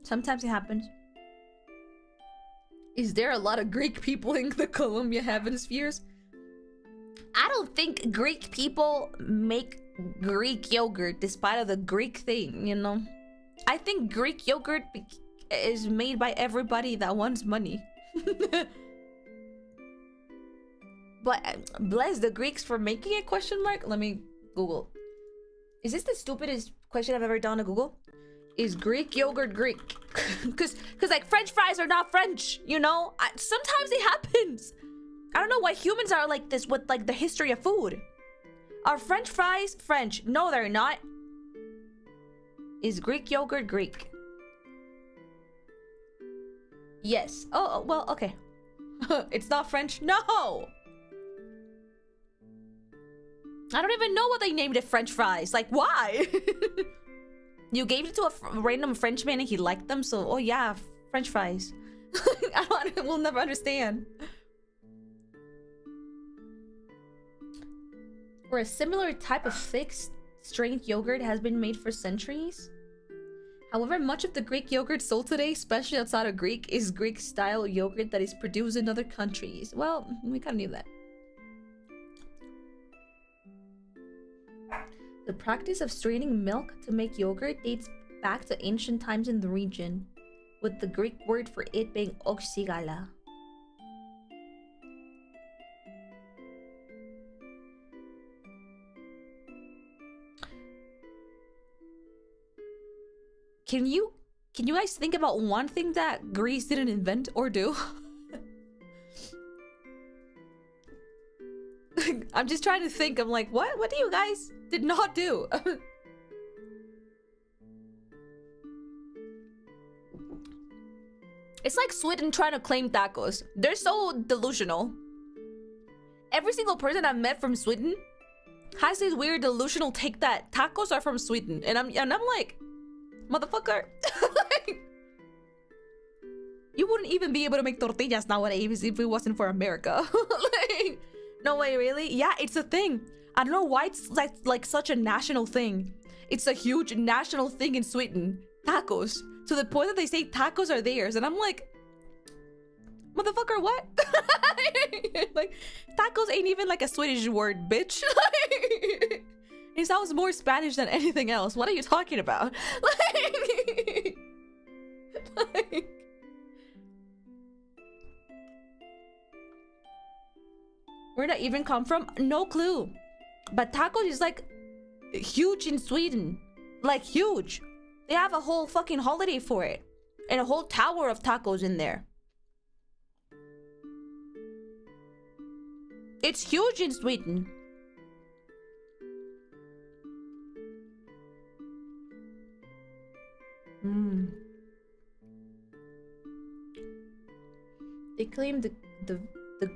S3: sometimes it happens. Is there a lot of Greek people in the Columbia Hemispheres? I don't think Greek people make Greek yogurt despite of the Greek thing, you know? I think Greek yogurt is made by everybody that wants money. But bless the Greeks for making it, question mark? Let me Google. Is this the stupidest question I've ever done to Google? Is Greek yogurt Greek? Cause like French fries are not French, you know? Sometimes it happens. I don't know why humans are like this with like the history of food. Are French fries French? No, they're not. Is Greek yogurt Greek? Yes. Oh, well, okay. It's not French? No! I don't even know what they named it French fries. Like, why? You gave it to a random Frenchman and he liked them, so, oh yeah, French fries. We'll never understand. Or a similar type of fixed strength yogurt has been made for centuries. However, much of the Greek yogurt sold today, especially outside of Greek, is Greek-style yogurt that is produced in other countries. Well, we kind of knew that. The practice of straining milk to make yogurt dates back to ancient times in the region, with the Greek word for it being oxygala. Can you guys think about one thing that Greece didn't invent or do? I'm just trying to think. I'm like, what do you guys did not do? It's like Sweden trying to claim tacos. They're so delusional. Every single person I've met from Sweden has this weird delusional take that tacos are from Sweden. And I'm like, motherfucker. Like, you wouldn't even be able to make tortillas nowadays if it wasn't for America. Like, no way, really? Yeah, it's a thing. I don't know why it's like such a national thing. It's a huge national thing in Sweden. Tacos. To the point that they say tacos are theirs. And I'm like, motherfucker, what? Like, tacos ain't even like a Swedish word, bitch. Like, it sounds more Spanish than anything else. What are you talking about? Like, where'd that even come from? No clue. But tacos is like huge in Sweden. Like huge. They have a whole fucking holiday for it. And a whole tower of tacos in there. It's huge in Sweden. They claim the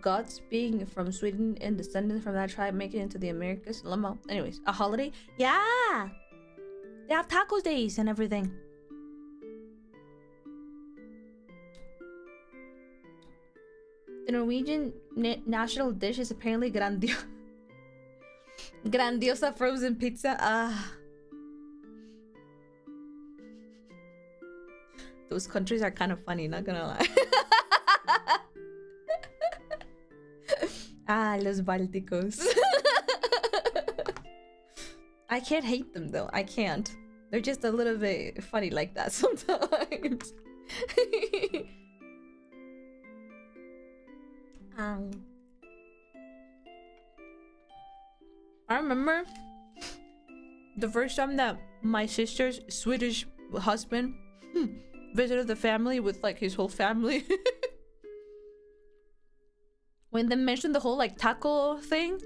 S3: gods being from Sweden and descendants from that tribe make it into the Americas. Anyways, a holiday? Yeah! They have tacos days and everything. The Norwegian national dish is apparently grandiosa frozen pizza. Ah. Those countries are kind of funny, not gonna lie. Los Bálticos. I can't hate them though. I can't. They're just a little bit funny like that sometimes. I remember the first time that my sister's Swedish husband visited the family with like his whole family. When they mentioned the whole like taco thing,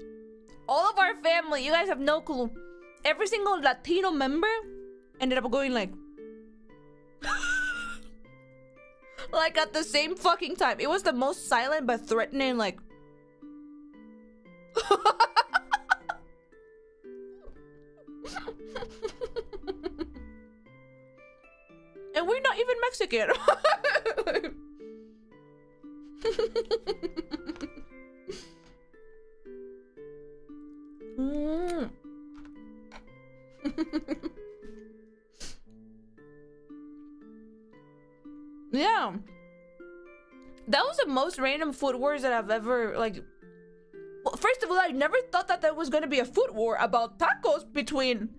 S3: all of our family, you guys have no clue. Every single Latino member ended up going like like at the same fucking time. It was the most silent but threatening like and we're not even Mexican. Yeah, that was the most random food wars that I've ever like. Well, first of all, I never thought that there was going to be a food war about tacos between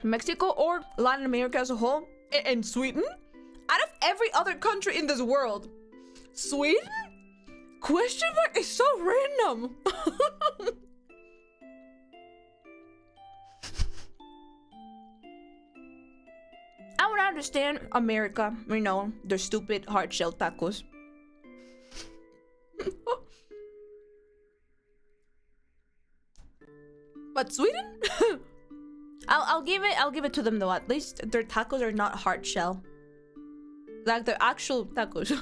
S3: Mexico or Latin America as a whole and Sweden. Out of every other country in this world, Sweden? Question mark is so random. I would understand America, you know, their stupid hard-shell tacos. But Sweden? I'll give it to them though. At least their tacos are not hard-shell. Like they're actual tacos.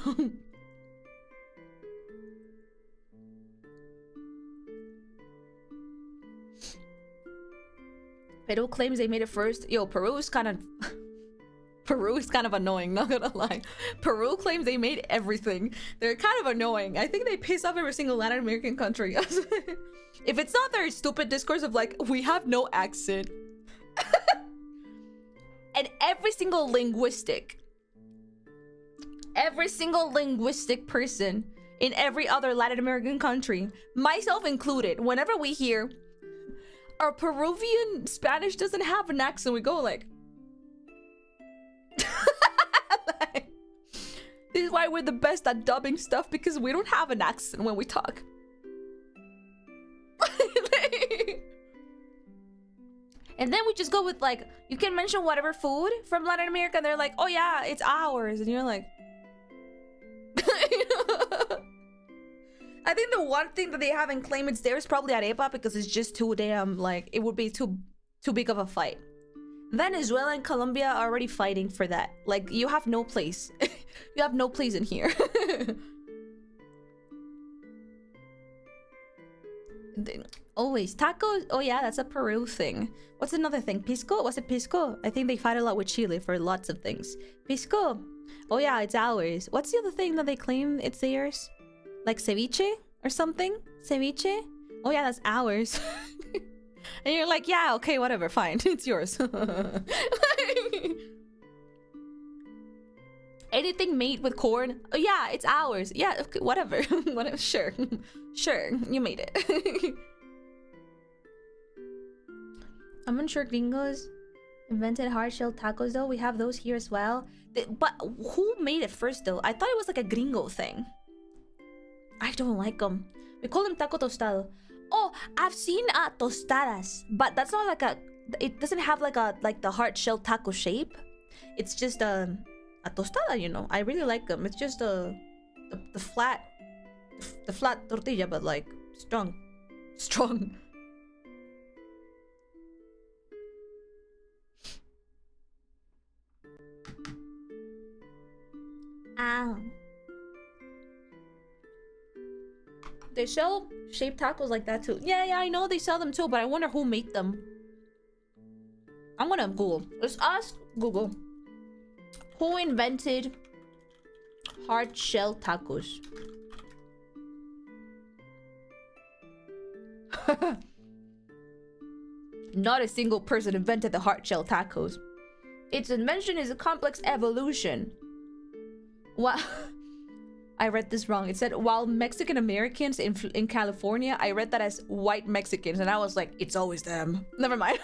S3: Peru claims they made it first. Yo, Peru is kind of annoying, not gonna lie. Peru claims they made everything. They're kind of annoying. I think they piss off every single Latin American country. If it's not their stupid discourse of like, we have no accent. And every single linguistic person in every other Latin American country, myself included, whenever we hear our Peruvian Spanish doesn't have an accent, we go like, like, this is why we're the best at dubbing stuff, because we don't have an accent when we talk. And then we just go with like, you can mention whatever food from Latin America and they're like, oh yeah, it's ours. And you're like, I think the one thing that they haven't claimed it's there is probably arepa because it's just too damn, like, it would be too big of a fight. Venezuela and Colombia are already fighting for that. Like, you have no place. You have no place in here. Always tacos. Oh yeah, that's a Peru thing. What's another thing? Pisco? Was it pisco? I think they fight a lot with Chile for lots of things. Pisco. Oh yeah, it's ours. What's the other thing that they claim it's theirs? Like ceviche or something? Ceviche? Oh yeah, that's ours. And you're like, yeah, okay, whatever, fine. It's yours. Anything made with corn? Oh yeah, it's ours. Yeah, okay, whatever. Whatever. Sure. Sure, you made it. I'm unsure gringos invented hard-shell tacos though. We have those here as well. But who made it first though? I thought it was like a gringo thing. I don't like them. We call them taco tostado. Oh, I've seen tostadas, but that's not like a. It doesn't have like the hard shell taco shape. It's just a tostada, you know. I really like them. It's just the flat tortilla, but like strong. Ow. They sell shaped tacos like that too. Yeah, I know they sell them too, but I wonder who made them. I'm gonna Google. Let's ask Google. Who invented hard shell tacos? Not a single person invented the hard shell tacos. Its invention is a complex evolution. What? I read this wrong. It said, while Mexican Americans in California, I read that as white Mexicans, and I was like, it's always them. Never mind.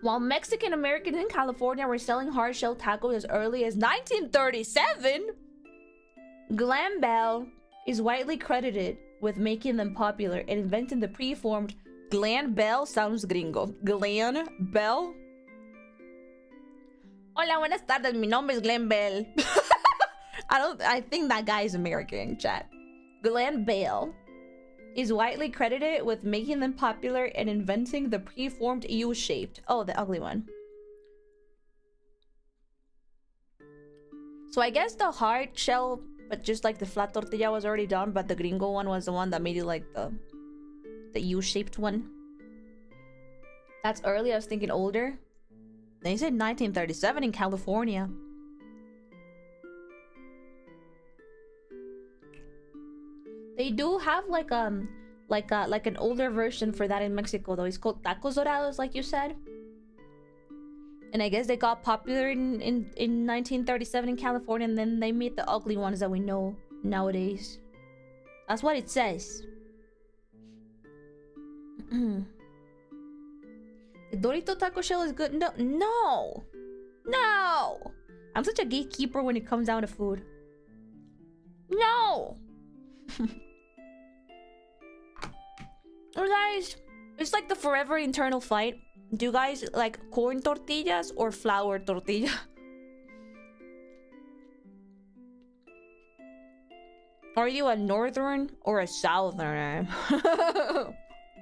S3: While Mexican Americans in California were selling hard shell tacos as early as 1937, Glam Bell is widely credited with making them popular and inventing the preformed Glam Bell. Sounds gringo. Glam Bell. Hola, buenas tardes. Mi nombre es Glenn Bell. I think that guy is American, chat. Glenn Bell is widely credited with making them popular and inventing the preformed U-shaped. Oh, the ugly one. So I guess the hard shell, but just like the flat tortilla was already done, but the gringo one was the one that made it like the U-shaped one. That's early. I was thinking older. They said 1937 in California. They do have like an older version for that in Mexico though. It's called tacos dorados, like you said. And I guess they got popular in 1937 in California, and then they made the ugly ones that we know nowadays. That's what it says. The Dorito taco shell is good. No. I'm such a gatekeeper when it comes down to food. No. Oh, guys, it's like the forever eternal fight. Do you guys like corn tortillas or flour tortilla? Are you a northern or a southern?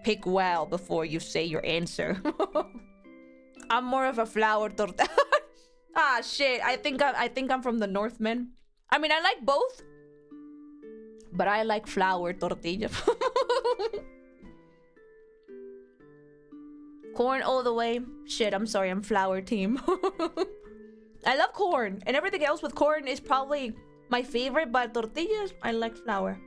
S3: Pick well before you say your answer. I'm more of a flour tortilla. Ah, shit. I think I'm from the Northmen. I mean, I like both, but I like flour tortilla. Corn all the way. Shit, I'm sorry. I'm flour team. I love corn, and everything else with corn is probably my favorite, but tortillas, I like flour.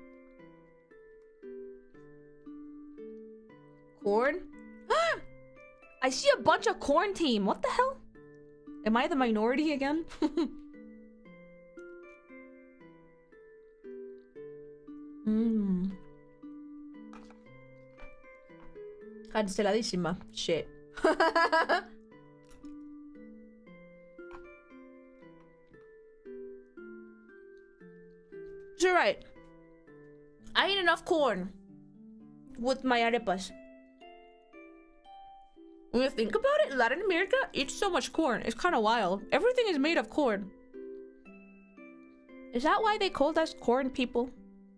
S3: Corn? I see a bunch of corn team. What the hell? Am I the minority again? Canceladísima. Shit. You're right. I eat enough corn with my arepas. When you think about it, Latin America eats so much corn. It's kind of wild. Everything is made of corn. Is that why they called us corn people?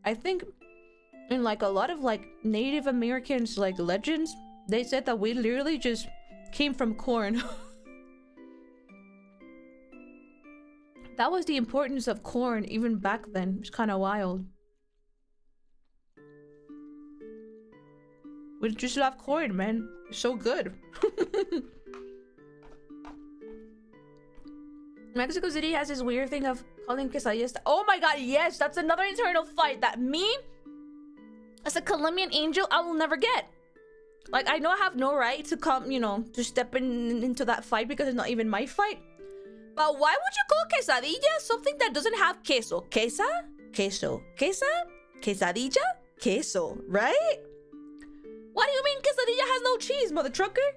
S3: I think in like a lot of like Native Americans like legends, they said that we literally just came from corn. That was the importance of corn even back then. It's kind of wild. We just love corn, man. It's so good. Mexico City has this weird thing of calling quesadillas. Oh my god, yes! That's another internal fight that me, as a Colombian angel, I will never get. Like, I know I have no right to come, you know, to step into that fight because it's not even my fight. But why would you call quesadilla something that doesn't have queso? Quesa? Queso. Quesa? Quesadilla? Queso, right? What do you mean quesadilla has no cheese, mother trucker?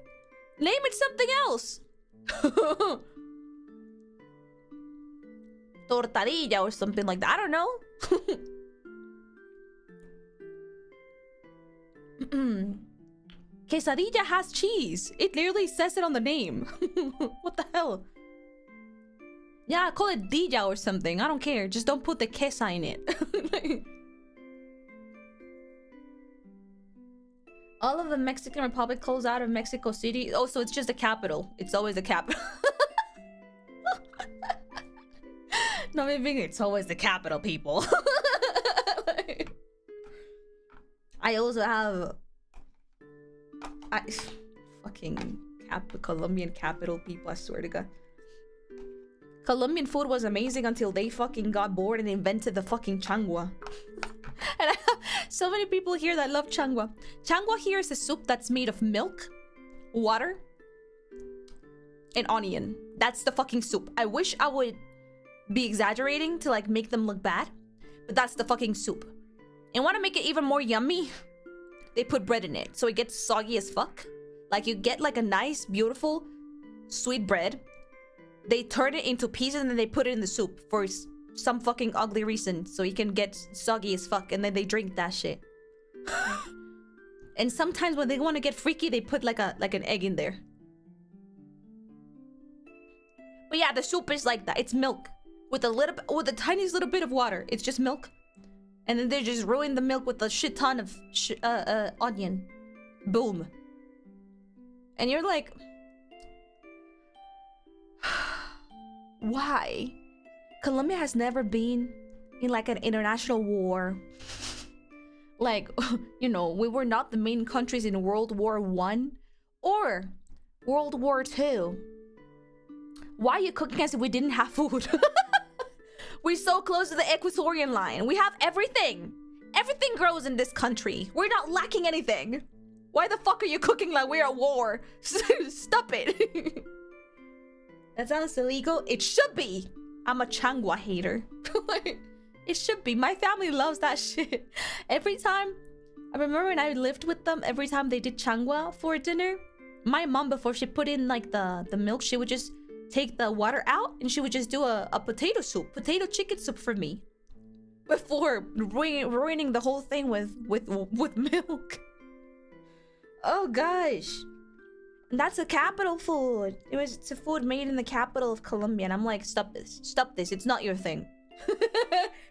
S3: Name it something else. Tortadilla or something like that. I don't know. Quesadilla has cheese. It literally says it on the name. What the hell? Yeah, call it dilla or something. I don't care. Just don't put the quesa in it. All of the Mexican Republic calls out of Mexico City. Oh, so it's just the capital. It's always the capital. No, maybe it's always the capital, people. I also have... fucking Colombian capital people, I swear to God. Colombian food was amazing until they fucking got bored and invented the fucking changua. And I have so many people here that love changua. Changua here is a soup that's made of milk, water, and onion. That's the fucking soup. I wish I would be exaggerating to like make them look bad, but that's the fucking soup. And want to make it even more yummy? They put bread in it, so it gets soggy as fuck. Like, you get like a nice, beautiful, sweet bread. They turn it into pieces and then they put it in the soup for some fucking ugly reason, so you can get soggy as fuck, and then they drink that shit. And sometimes when they want to get freaky, they put like an egg in there. But yeah, the soup is like that. It's milk with the tiniest little bit of water. It's just milk. And then they just ruin the milk with a shit ton of onion. Boom. And you're like, why? Colombia has never been in like an international war. Like, you know, we were not the main countries in World War I or World War II. Why are you cooking as if we didn't have food? We're so close to the Equatorial line. We have everything. Everything grows in this country. We're not lacking anything. Why the fuck are you cooking like we're at war? Stop it. That sounds illegal. It should be. I'm a changua hater. It should be. My family loves that shit. Every time, I remember when I lived with them, every time they did changua for dinner, my mom, before she put in like the milk, she would just take the water out and she would just do a potato soup, potato chicken soup for me, before ruining the whole thing with milk. Oh gosh, that's a capital food. It's a food made in the capital of Colombia, and I'm like, stop this, it's not your thing.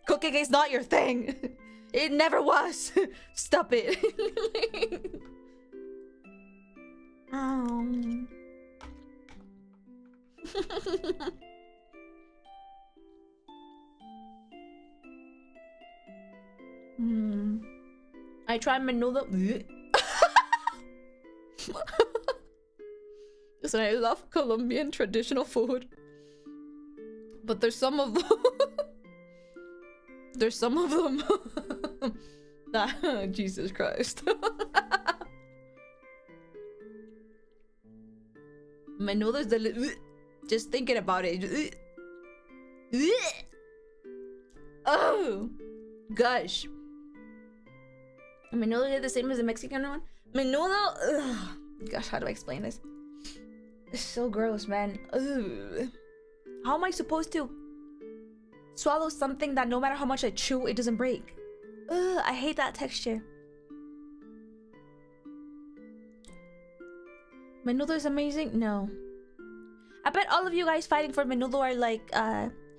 S3: Cooking is not your thing. It never was. Stop it. I tried menudo. Listen, I love Colombian traditional food, but there's some of them. There's some of them that Jesus Christ. Menudo is delicious. Just thinking about it. Oh gosh. Menudo is the same as the Mexican one. Menudo. Ugh. Gosh, how do I explain this? It's so gross, man. Ugh. How am I supposed to swallow something that no matter how much I chew, it doesn't break? Ugh, I hate that texture. Menudo is amazing? No. I bet all of you guys fighting for menudo are like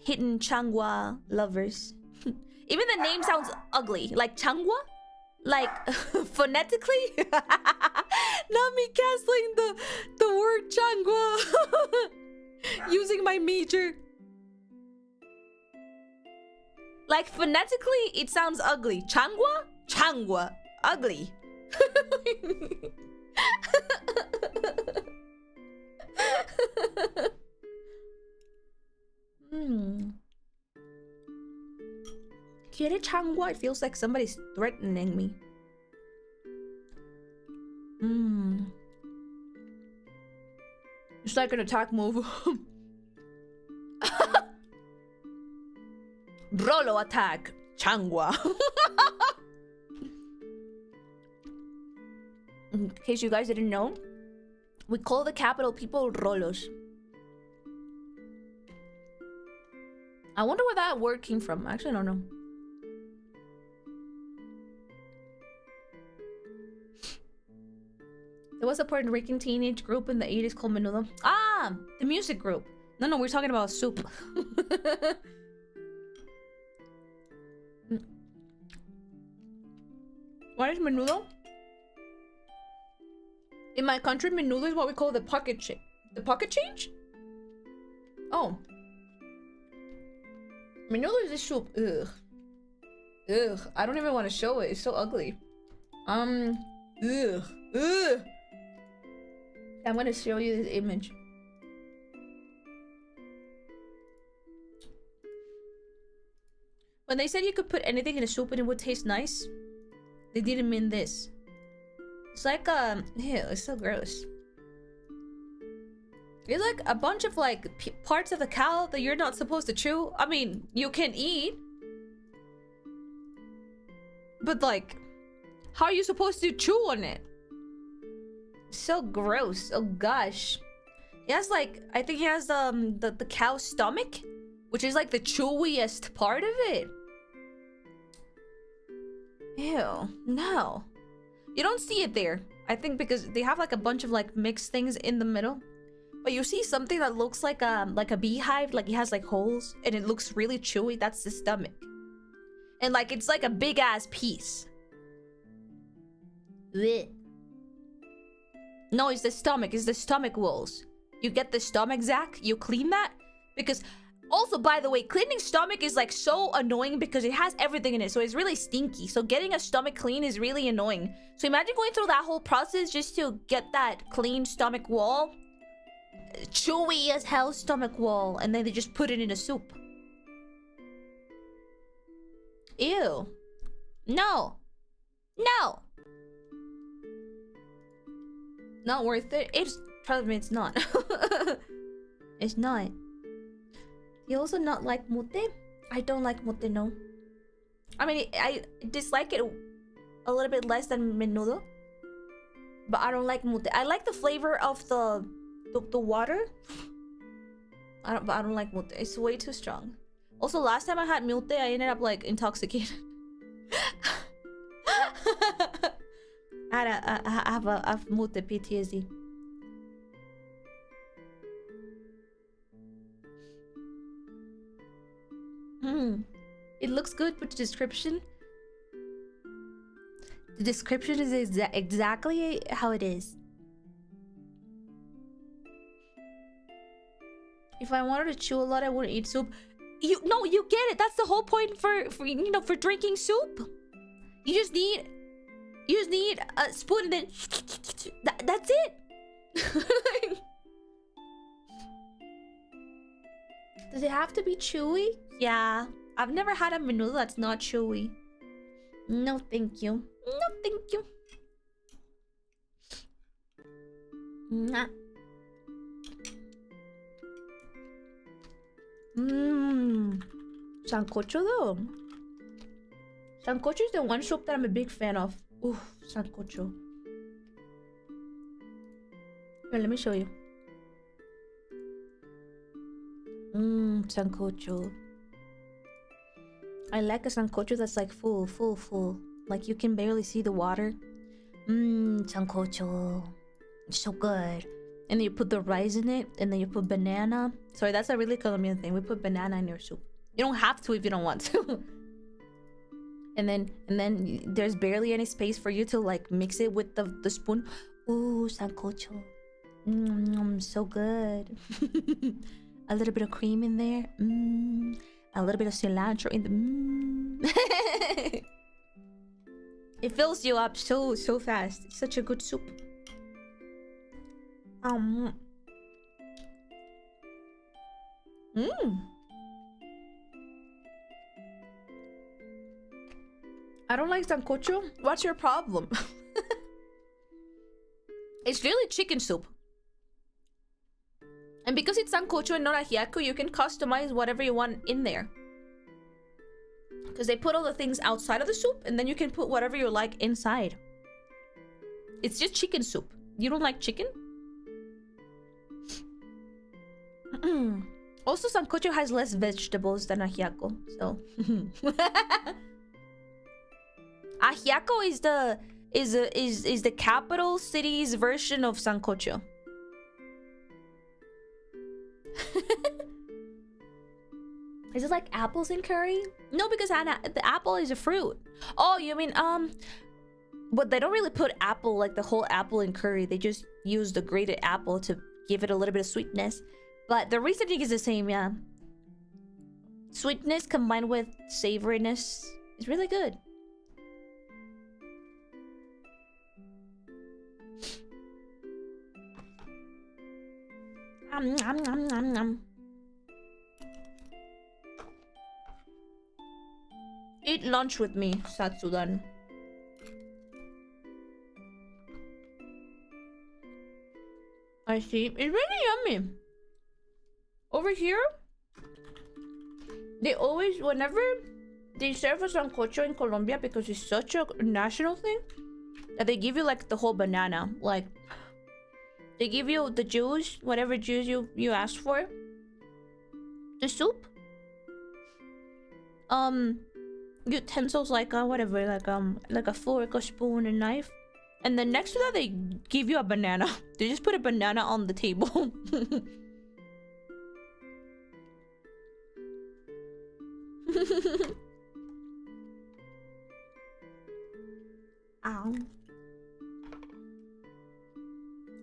S3: hidden Changwa lovers. Even the name sounds ugly. Like Changwa? Like phonetically? Not me canceling the word Changwa. Using my major. Like phonetically, it sounds ugly. Changwa? Changwa. Ugly. Get it, Changwa? It feels like somebody's threatening me. It's like an attack move. Rolo attack, Changwa. In case you guys didn't know, we call the capital people Rolos. I wonder where that word came from. Actually, I don't know. There was a Puerto Rican teenage group in the 80s called Menudo. Ah, the music group. No, we're talking about soup. What is Menudo? In my country, Menudo is what we call the pocket change. The pocket change? Oh. Menudo is this soup. Ugh. Ugh. I don't even want to show it. It's so ugly. Ugh. Ugh. I'm gonna show you this image. When they said you could put anything in a soup and it would taste nice, they didn't mean this. It's like ew, it's so gross. It's like a bunch of like parts of the cow that you're not supposed to chew. I mean, you can eat, but like, how are you supposed to chew on it? So gross. Oh gosh. He has like, I think he has the cow's stomach, which is like the chewiest part of it. Ew, no. You don't see it there. I think because they have like a bunch of like mixed things in the middle. But you see something that looks like a beehive, like it has like holes and it looks really chewy. That's the stomach. And like it's like a big ass piece. Blech. No, it's the stomach. It's the stomach walls. You get the stomach, Zach? You clean that? Because also, by the way, cleaning stomach is like so annoying because it has everything in it. So it's really stinky. So getting a stomach clean is really annoying. So imagine going through that whole process just to get that clean stomach wall. Chewy as hell stomach wall. And then they just put it in a soup. Ew. No. No. Not worth it. It's, trust me, it's not. It's not. You also not like mote? I don't like mote, no. I mean, I dislike it a little bit less than menudo. But I don't like mote. I like the flavor of the water. But I don't like mote. It's way too strong. Also, last time I had mote, I ended up like intoxicated. I have mote PTSD. It looks good, but the description is exactly how it is. If I wanted to chew a lot, I wouldn't eat soup. You get it. That's the whole point for drinking soup. You just need a spoon and then that's it. Does it have to be chewy? Yeah. I've never had a menudo that's not chewy. No, thank you. No, thank you. Nah. Sancocho though. Sancocho is the one soup that I'm a big fan of. Ooh, sancocho. Here, let me show you. Sancocho. I like a sancocho that's like full. Like you can barely see the water. Sancocho. It's so good. and then you put the rice in it, and then you put banana. Sorry, that's a really Colombian thing. We put banana in your soup. You don't have to if you don't want to. and then there's barely any space for you to like mix it with the spoon. Ooh, sancocho. So good. A little bit of cream in there. A little bit of cilantro in the. It fills you up so fast. It's such a good soup. I don't like sancocho. What's your problem? It's really chicken soup. And because it's sancocho and not ajiaco, you can customize whatever you want in there. Because they put all the things outside of the soup, and then you can put whatever you like inside. It's just chicken soup. You don't like chicken? Also, sancocho has less vegetables than ajiaco, so. Ajiaco is the capital city's version of sancocho. Is it like apples in curry? No, because the apple is a fruit. Oh, you mean but they don't really put apple, like the whole apple in curry. They just use the grated apple to give it a little bit of sweetness. But the reasoning is the same, yeah. Sweetness combined with savoriness is really good. Eat lunch with me, Satsudan. I see. It's really yummy. Over here, they always, whenever they serve a sancocho in Colombia, because it's such a national thing, that they give you like the whole banana. Like, they give you the juice, whatever juice you ask for. The soup. Utensils like whatever, like a fork, a spoon, a knife. And then next to that, they give you a banana. They just put a banana on the table. Ow.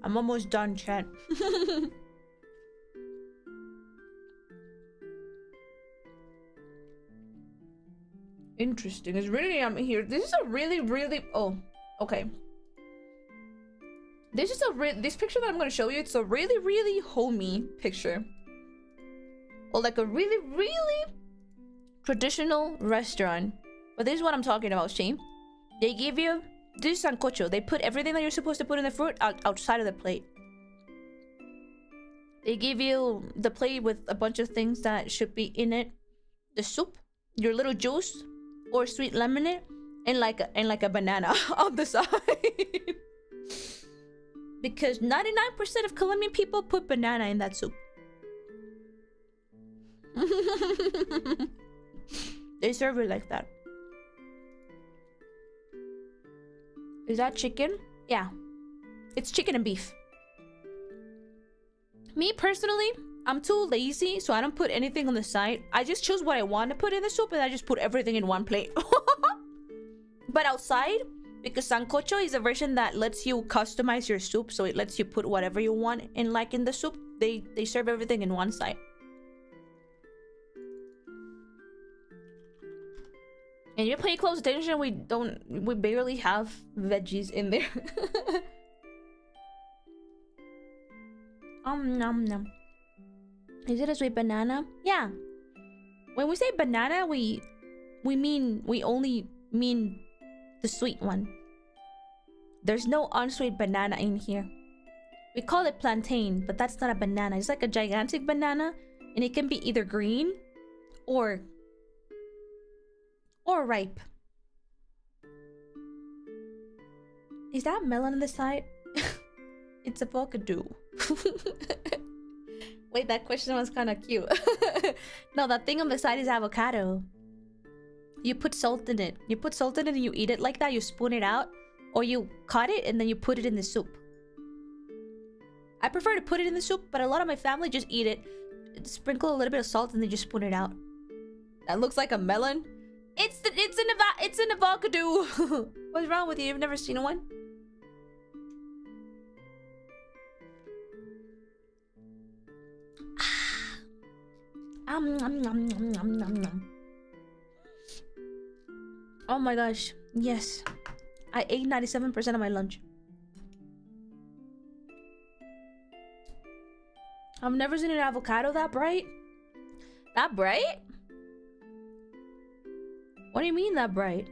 S3: I'm almost done, chat. Interesting. It's really yummy here. This is a really oh, okay. This is this picture that I'm gonna show you. It's a really homey picture, or like a really traditional restaurant. But this is what I'm talking about, Shane. They give you this sancocho. They put everything that you're supposed to put in the fruit outside of the plate. They give you the plate with a bunch of things that should be in it. The soup, your little juice, or sweet lemonade, and like a banana on the side. Because 99% of Colombian people put banana in that soup. They serve it like that. Is that chicken? Yeah. It's chicken and beef. Me personally, I'm too lazy, so I don't put anything on the side. I just choose what I want to put in the soup, and I just put everything in one plate. But outside, because sancocho is a version that lets you customize your soup, so it lets you put whatever you want in, like in the soup. They serve everything in one side. And you pay close attention, we barely have veggies in there. Nom nom. Is it a sweet banana? Yeah. When we say banana, we only mean the sweet one. There's no unsweet banana in here. We call it plantain, but that's not a banana. It's like a gigantic banana, and it can be either green or ripe. Is that melon on the side? It's a avocado. Wait, that question was kind of cute. No, that thing on the side is avocado. You put salt in it. You put salt in it and you eat it like that. You spoon it out, or you cut it and then you put it in the soup. I prefer to put it in the soup, but a lot of my family just eat it. Sprinkle a little bit of salt and then just spoon it out. That looks like a melon. It's an avocado. What's wrong with you? You've never seen one? Oh my gosh. Yes. I ate 97% of my lunch. I've never seen an avocado that bright. That bright? What do you mean that bright?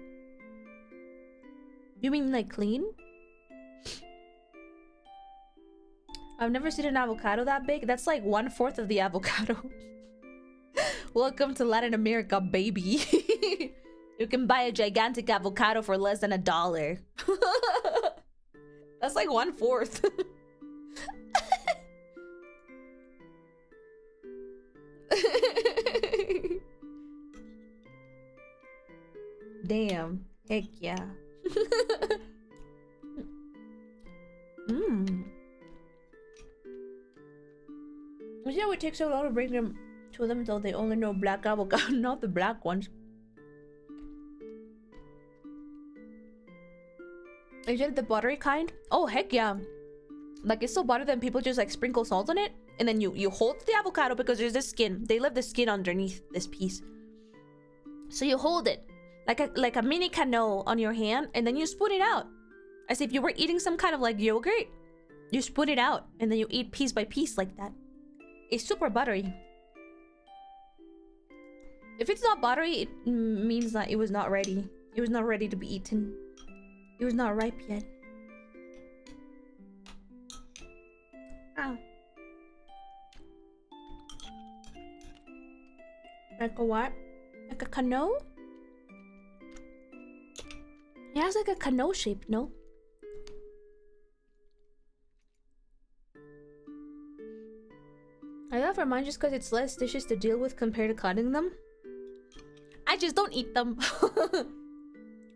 S3: You mean like clean? I've never seen an avocado that big. That's like 1/4 of the avocado. Welcome to Latin America, baby. You can buy a gigantic avocado for less than $1. That's like 1/4. Damn. Heck yeah. You know it takes so long to bring them to them until they only know black avocado, not the black ones. Is it the buttery kind? Oh heck yeah. Like it's so buttery that people just like sprinkle salt on it and then you hold the avocado because there's this skin. They leave the skin underneath this piece. So you hold it like a mini cano on your hand and then you spoon it out. As if you were eating some kind of like yogurt. You spoon it out and then you eat piece by piece like that. It's super buttery. If it's not buttery, it means that it was not ready. It was not ready to be eaten. It was not ripe yet. Ow. Like a what? Like a canoe? It has like a canoe shape, no? I love for mine just because it's less dishes to deal with compared to cutting them. I just don't eat them.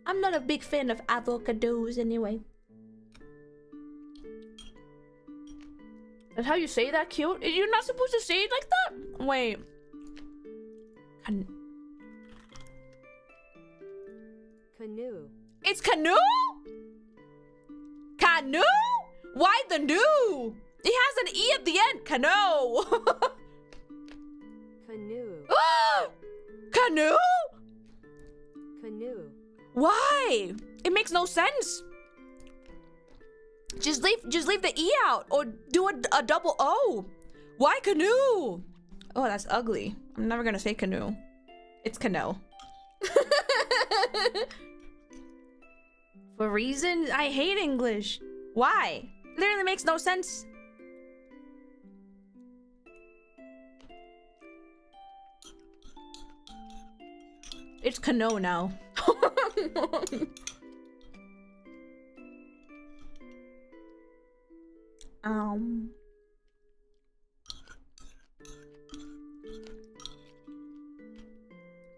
S3: I'm not a big fan of avocados anyway. That's how you say that, cute? You're not supposed to say it like that? Wait.
S2: Canoe.
S3: It's canoe? Canoe? Why the new? It has an E at the end. Canoe.
S2: Canoe.
S3: Canoe?
S2: Canoe.
S3: Why? It makes no sense. Just leave the E out or do a double O. Why canoe? Oh, that's ugly. I'm never gonna say canoe. It's canoe. For reasons I hate English. Why? Literally makes no sense. It's canoe now.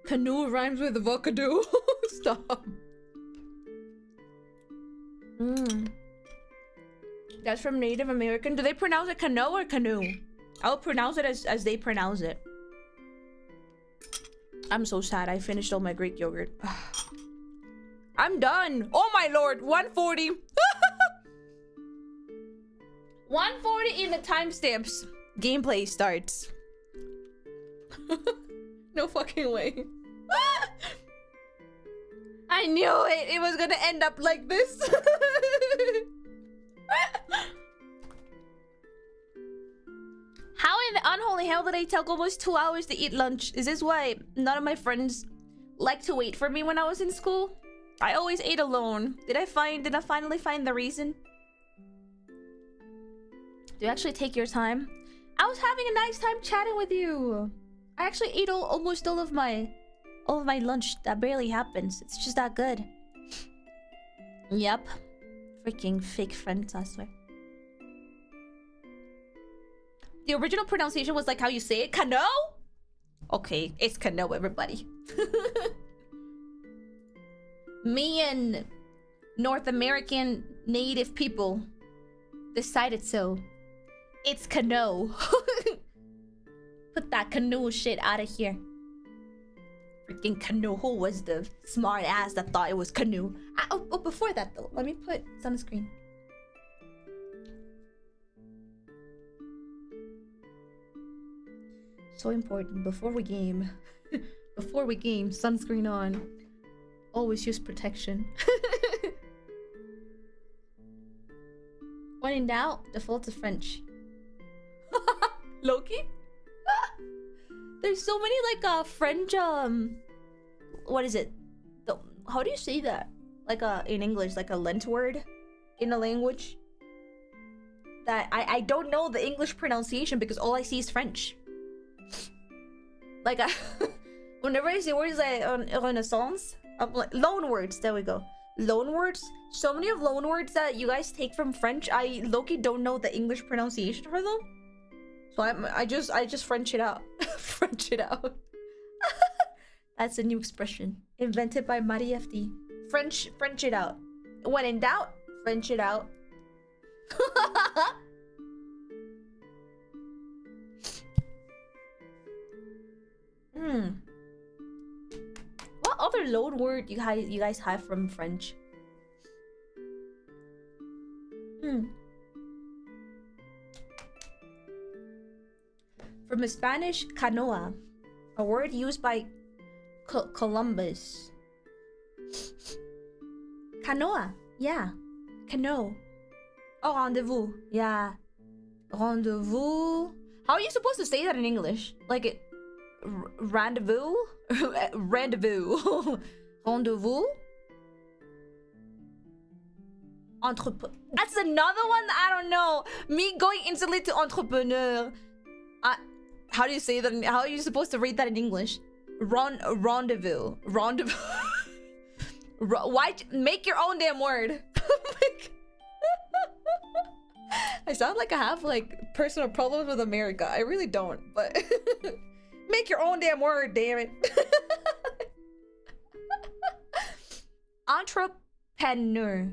S3: Canoe rhymes with avocado. Stop. That's from Native American. Do they pronounce it canoe or canoe? I'll pronounce it as they pronounce it. I'm so sad. I finished all my Greek yogurt. I'm done. Oh my lord. 140. 140 in the timestamps. Gameplay starts. No fucking way. I knew it. It was gonna end up like this. How in the unholy hell did I take almost 2 hours to eat lunch? Is this why none of my friends liked to wait for me when I was in school? I always ate alone. Did I finally find the reason? Do you actually take your time? I was having a nice time chatting with you. I actually ate almost all of my lunch. That barely happens. It's just that good. Yep. Freaking fake friends, I swear. The original pronunciation was like how you say it. Canoe? Okay, it's canoe, everybody. Me and North American native people decided so. It's canoe. Put that canoe shit out of here. Freaking canoe. Who was the smart ass that thought it was canoe? Oh, before that though, let me put sunscreen. So important. Before we game, sunscreen on. Always use protection. When in doubt, default to French. Loki? There's so many like French what is it? How do you say that? Like in English, like a Lent word in a language that I don't know the English pronunciation because all I see is French. Like whenever I see words like Renaissance, I'm like loan words. There we go. Loan words. So many of loan words that you guys take from French. I low-key don't know the English pronunciation for them. So I just French it out. French it out. That's a new expression invented by MariiefD. French it out. When in doubt, French it out. What other loan word you guys have from French? From Spanish, canoa, a word used by Columbus. Canoa, yeah, canoe. Oh, rendezvous, yeah, rendezvous. How are you supposed to say that in English? Like it, rendezvous, rendezvous, rendezvous. That's another one that I don't know. Me going instantly to entrepreneur. How do you say that? How are you supposed to read that in English? Rendezvous. Rendezvous. Why make your own damn word? I sound like I have like personal problems with America. I really don't, but make your own damn word, damn it. Entrepreneur.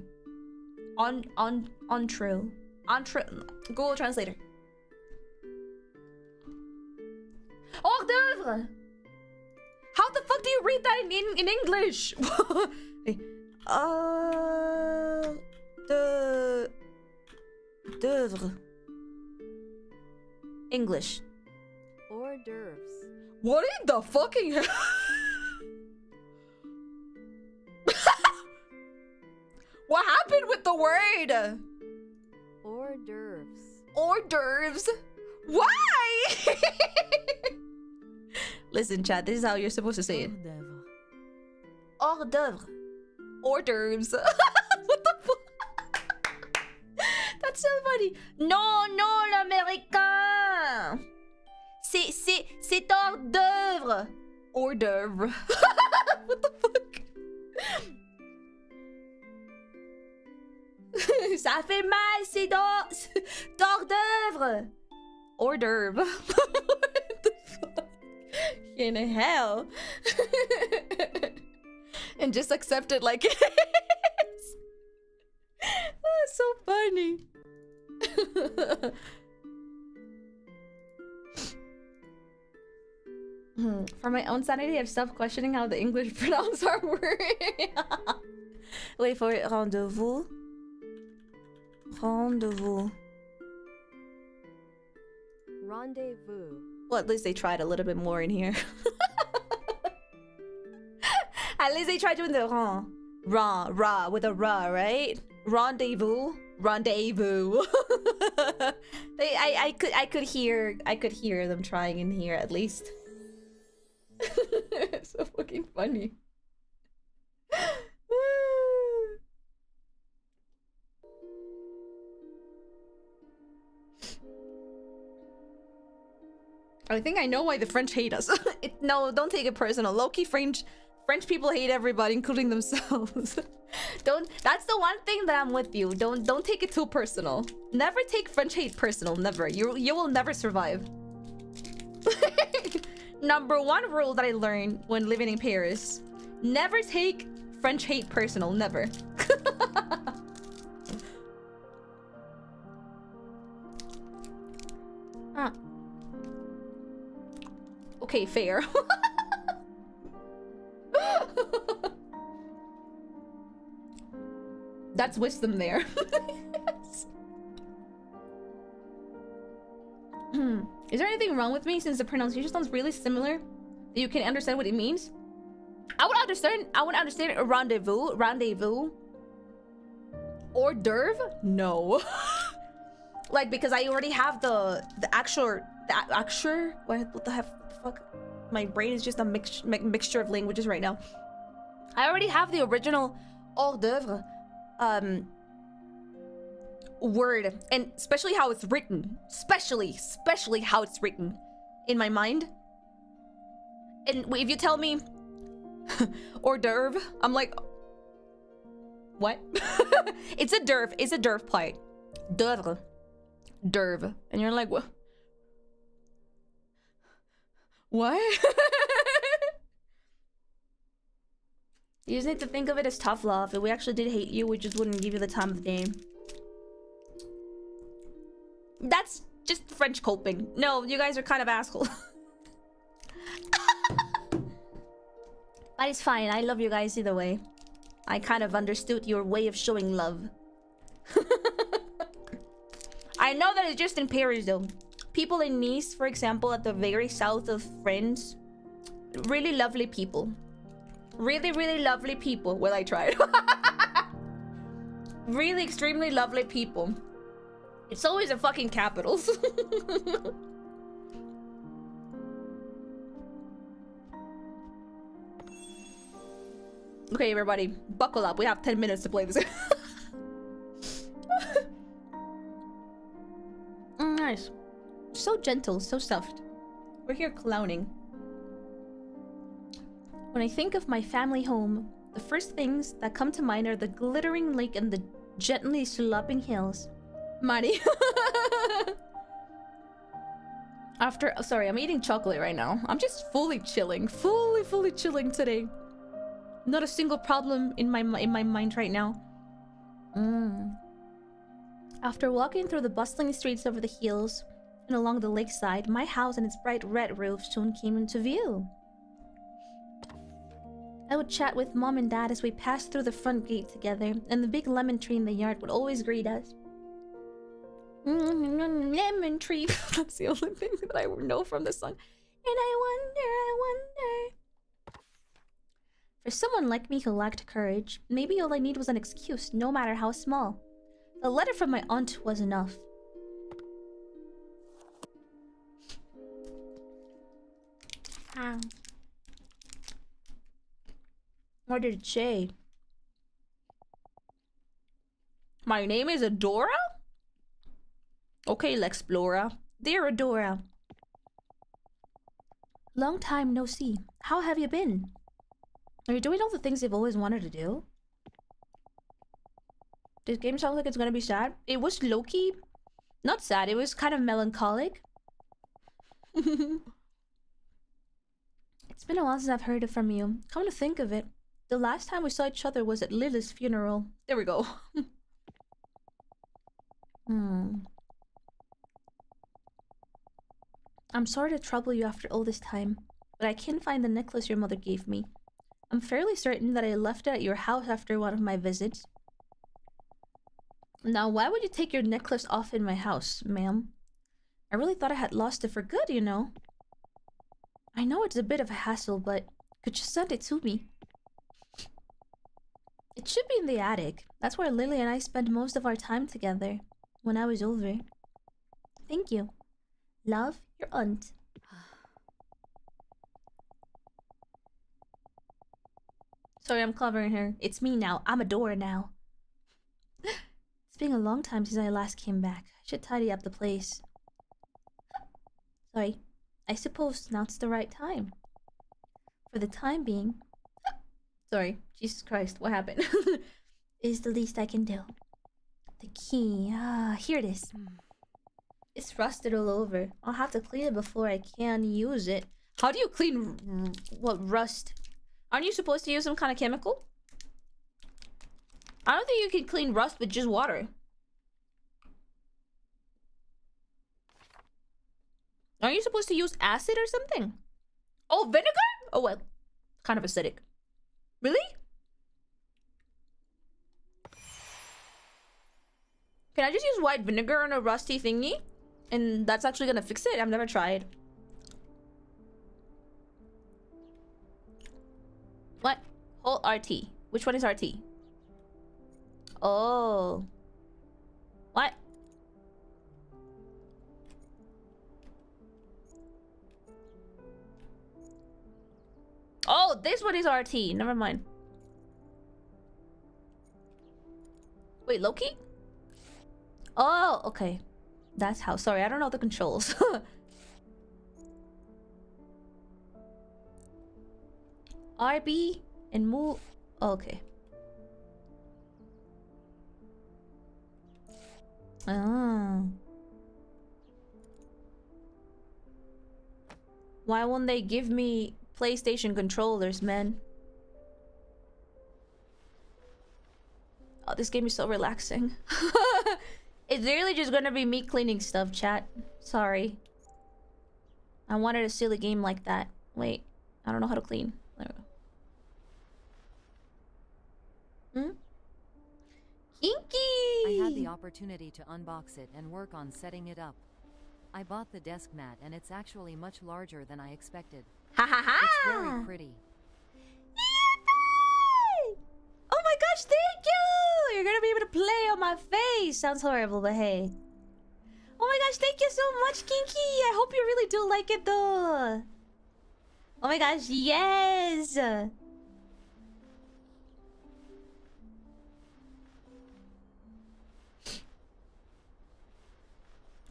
S3: Google Translator. Hors d'oeuvre. How the fuck do you read that in English? D'oeuvre. English.
S2: Hors d'oeuvres.
S3: What in the fucking hell? What happened with the word?
S2: Hors d'oeuvres.
S3: Hors d'oeuvres? Why? Listen, chat, this is how you're supposed to say it. Hors d'oeuvre. Hors d'oeuvres. What the fuck? That's so funny. Non, l'américain. C'est hors d'oeuvre. Hors d'oeuvre. What the fuck? Ça fait mal, c'est d'hors d'oeuvre. Hors d'oeuvre. What the fuck? In hell. And just accept it like it is. That's so funny. For my own sanity, I've stopped questioning how the English pronounce our word. Wait for it. Rendezvous. Rendezvous.
S2: Rendezvous.
S3: Well, at least they tried a little bit more in here. At least they tried doing the ra with a ra, right? Rendezvous. Rendezvous. I could hear them trying in here at least. It's so fucking funny. I think I know why the French hate us. No, don't take it personal. Low-key French people hate everybody, including themselves. That's the one thing that I'm with you. Don't take it too personal. Never take French hate personal. Never. You will never survive. Number one rule that I learned when living in Paris: never take French hate personal. Never. Okay, fair. That's wisdom there. Is there anything wrong with me since the pronunciation sounds really similar that you can understand what it means? I would understand a rendezvous. Hors d'oeuvre? No. Like, because I already have the actual what the fuck? My brain is just a mixture of languages right now. I already have the original hors d'oeuvre word, and especially how it's written, especially how it's written in my mind. And if you tell me hors d'oeuvre, I'm like, what? It's a d'oeuvre play. D'oeuvre. And you're like, what? You just need to think of it as tough love. If we actually did hate you, we just wouldn't give you the time of day. That's just French coping. No, you guys are kind of assholes. But it's fine. I love you guys either way. I kind of understood your way of showing love. I know that it's just in Paris though. People in Nice, for example, at the very south of France, really lovely people. Really, really lovely people. Well, I tried. Really extremely lovely people. It's always the fucking capitals. Okay, everybody, buckle up. We have 10 minutes to play this. Nice. So gentle, so soft. We're here clowning. When I think of my family home, the first things that come to mind are the glittering lake and the gently sloping hills. Marie. Sorry, I'm eating chocolate right now. I'm just fully chilling. Fully chilling today. Not a single problem in my mind right now. After walking through the bustling streets over the hills and along the lakeside, my house and its bright red roof soon came into view. I would chat with Mom and Dad as we passed through the front gate together, and the big lemon tree in the yard would always greet us. Lemon tree. That's the only thing that I know from this song. And I wonder. For someone like me who lacked courage, maybe all I need was an excuse, no matter how small. A letter from my aunt was enough. What did it say? My name is Adora? Okay, Lexplora. Dear Adora. Long time no see. How have you been? Are you doing all the things you've always wanted to do? This game sounds like it's gonna be sad. It was low-key. Not sad, it was kind of melancholic. It's been a while since I've heard it from you. Come to think of it, the last time we saw each other was at Lily's funeral. There we go. I'm sorry to trouble you after all this time, but I can't find the necklace your mother gave me. I'm fairly certain that I left it at your house after one of my visits. Now, why would you take your necklace off in my house, ma'am? I really thought I had lost it for good, you know. I know it's a bit of a hassle, but could you send it to me? It should be in the attic. That's where Lily and I spent most of our time together when I was over. Thank you. Love, your aunt. Sorry, I'm covering her. It's me now. I'm Adora now. It's been a long time since I last came back. I should tidy up the place. Sorry. I suppose now's the right time. For the time being... Sorry. Jesus Christ. What happened? Is the least I can do. The key. Here it is. It's rusted all over. I'll have to clean it before I can use it. How do you clean... what, rust? Aren't you supposed to use some kind of chemical? I don't think you can clean rust with just water. Aren't you supposed to use acid or something? Oh, vinegar? Oh, well. Kind of acidic. Really? Can I just use white vinegar on a rusty thingy? And that's actually gonna fix it? I've never tried. What? Whole RT. Which one is RT? Oh. What? Oh, this one is RT. Never mind. Wait, Loki? Oh, okay. That's how. Sorry, I don't know the controls. RB and move. Oh, okay. Ah. Why won't they give me PlayStation controllers, man? Oh, this game is so relaxing. It's really just gonna be me cleaning stuff, chat. Sorry. I wanted a silly game like that. Wait, I don't know how to clean. There we go. Hmm? Kinky!
S2: I had the opportunity to unbox it and work on setting it up. I bought the desk mat and it's actually much larger than I expected.
S3: Ha ha ha!
S2: It's very pretty.
S3: Yippee! Oh my gosh, thank you! You're gonna be able to play on my face. Sounds horrible, but hey. Oh my gosh, thank you so much, Kinky! I hope you really do like it though. Oh my gosh, yes!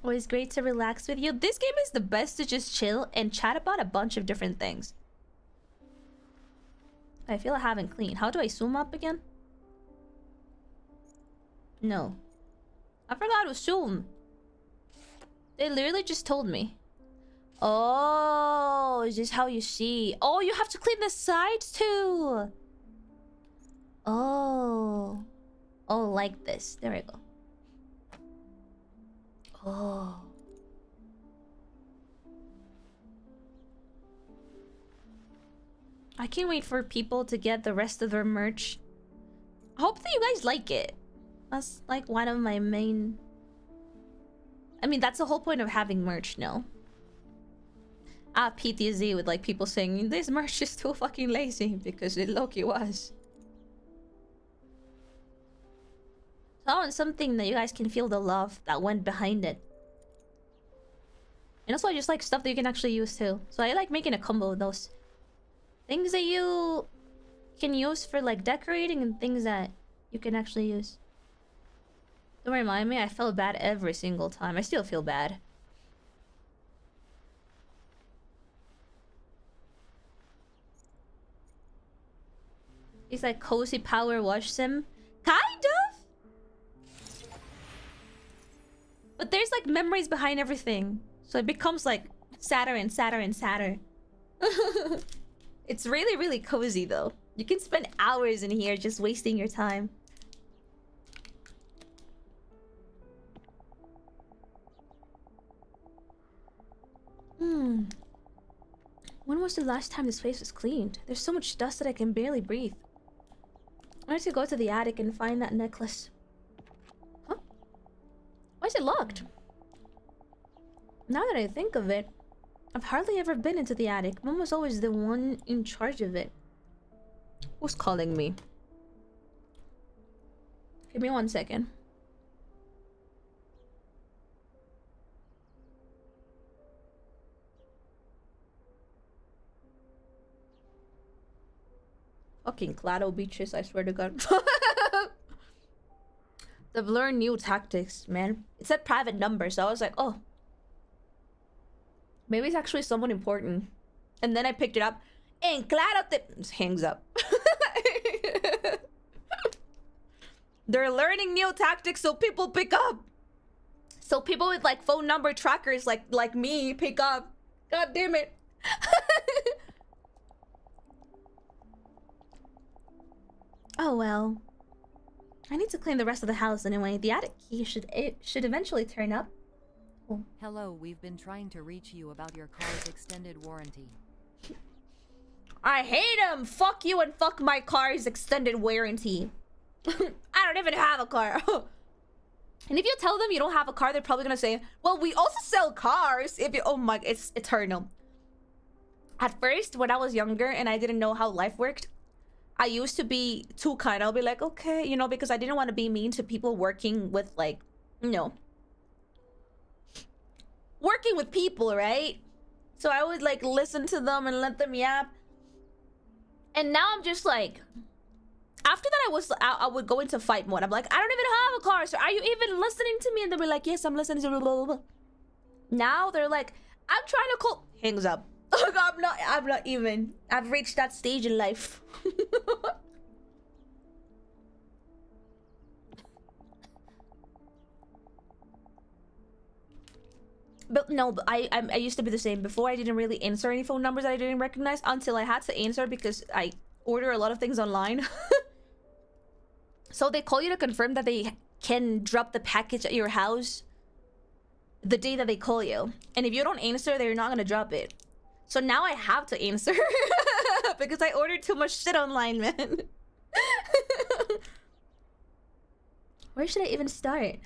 S3: Always great to relax with you. This game is the best to just chill and chat about a bunch of different things. I feel I haven't cleaned. How do I zoom up again? No. I forgot to zoom. They literally just told me. Oh, is this how you see? Oh, you have to clean the sides too. Oh. Oh, like this. There we go. Oh. I can't wait for people to get the rest of their merch. I hope that you guys like it. That's like one of my main... I mean, that's the whole point of having merch, no? I have PTSD with like people saying, this merch is too fucking lazy, because it low-key was. So I want something that you guys can feel the love that went behind it. And also I just like stuff that you can actually use too. So I like making a combo of those. Things that you can use for like decorating and things that you can actually use. Don't remind me, I felt bad every single time. I still feel bad. It's like cozy power wash sim. Kind of! But there's like memories behind everything. So it becomes like sadder and sadder and sadder. It's really, really cozy though. You can spend hours in here just wasting your time. When was the last time this place was cleaned? There's so much dust that I can barely breathe. I need to go to the attic and find that necklace. Huh? Why is it locked? Now that I think of it, I've hardly ever been into the attic. Mom was always the one in charge of it. Who's calling me? Give me 1 second. Fucking Clado beaches, I swear to God. They've learned new tactics, man. It said private number, so I was like, oh. Maybe it's actually someone important. And then I picked it up. And Claro hangs up. They're learning new tactics so people pick up. So people with like phone number trackers like me pick up. God damn it. Oh well. I need to clean the rest of the house anyway. The attic key should eventually turn up. Oh.
S2: Hello, we've been trying to reach you about your car's extended warranty.
S3: I hate them. Fuck you and fuck my car's extended warranty. I don't even have a car. And if you tell them you don't have a car, they're probably gonna say, well, we also sell cars. If you, oh my, it's eternal. At first, when I was younger and I didn't know how life worked, I used to be too kind. I'll be like, okay, you know, because I didn't want to be mean to people working with, like, you know, working with people, right? So I would, like, listen to them and let them yap. And now I'm just like, after that, I would go into fight mode. I'm like, I don't even have a car, so are you even listening to me? And they'll be like, yes, I'm listening to blah, blah, blah. Now they're like, I'm trying to call. Hangs up. I'm not even. I've reached that stage in life. But no, but I used to be the same. Before, I didn't really answer any phone numbers that I didn't recognize until I had to answer because I order a lot of things online. So they call you to confirm that they can drop the package at your house the day that they call you. And if you don't answer, they're not gonna drop it. So now I have to answer because I ordered too much shit online, man. Where should I even start?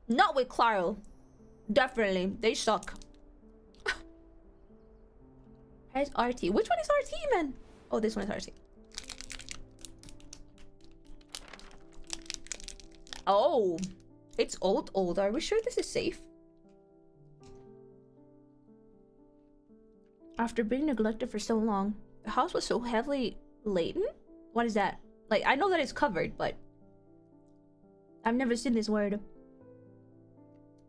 S3: Not with Claro. Definitely. They suck. Here's RT. Which one is RT, man? Oh, this one is RT. Oh. It's old. Are we sure this is safe? After being neglected for so long, the house was so heavily laden? What is that? Like, I know that it's covered, but I've never seen this word.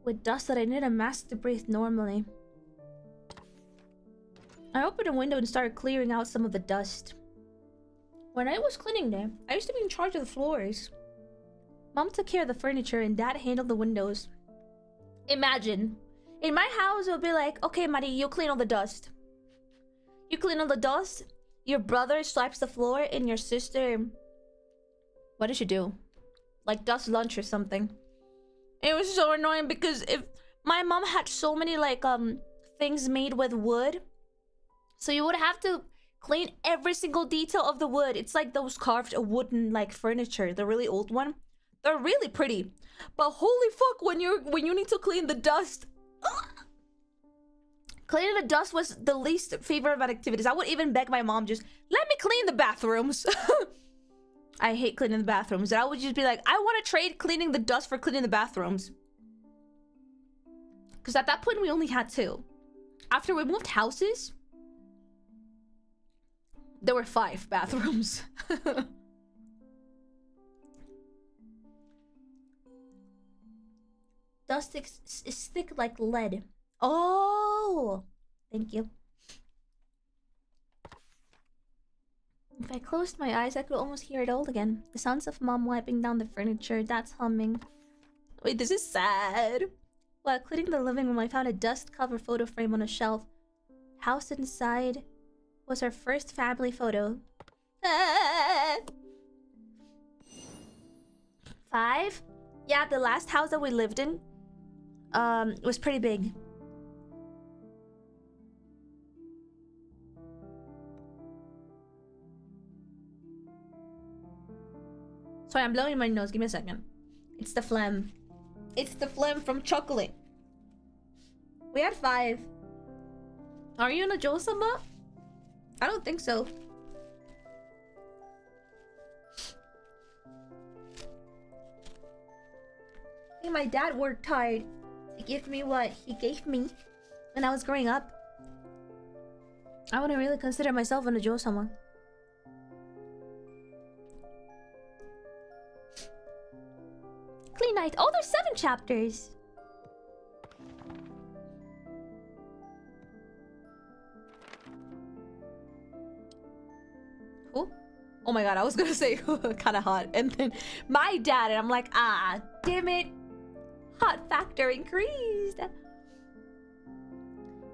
S3: With dust that I need a mask to breathe normally. I opened a window and started clearing out some of the dust. When I was cleaning there, I used to be in charge of the floors. Mom took care of the furniture and Dad handled the windows. Imagine. In my house, it would be like, okay, Marie, you clean all the dust. You clean all the dust, your brother swipes the floor, and your sister... What did she do? Like, dust lunch or something. It was so annoying because if my mom had so many, like, things made with wood. So you would have to clean every single detail of the wood. It's like those carved wooden, like, furniture. The really old one. They're really pretty. But holy fuck, when you need to clean the dust... Cleaning the dust was the least favorite of activities. I would even beg my mom, just let me clean the bathrooms. I hate cleaning the bathrooms. And I would just be like, I want to trade cleaning the dust for cleaning the bathrooms. Because at that point, we only had 2. After we moved houses, there were 5 bathrooms. Dust is thick like lead. Oh, thank you. If I closed my eyes, I could almost hear it all again. The sounds of Mom wiping down the furniture, Dad's humming. Wait, this is sad. While cleaning the living room, I found a dust-covered photo frame on a shelf. House inside was our first family photo. 5? Yeah, the last house that we lived in was pretty big. Sorry, I'm blowing my nose. Give me a second. It's the phlegm. It's the phlegm from chocolate. We had 5. Are you in a Jo-sama? I don't think so. Hey, my dad worked hard to give me what he gave me when I was growing up. I wouldn't really consider myself in a Jo-sama. Clean night. Oh, there's 7 chapters. Who? Oh my god, I was gonna say kind of hot. And then my dad, and I'm like, ah, damn it. Hot factor increased.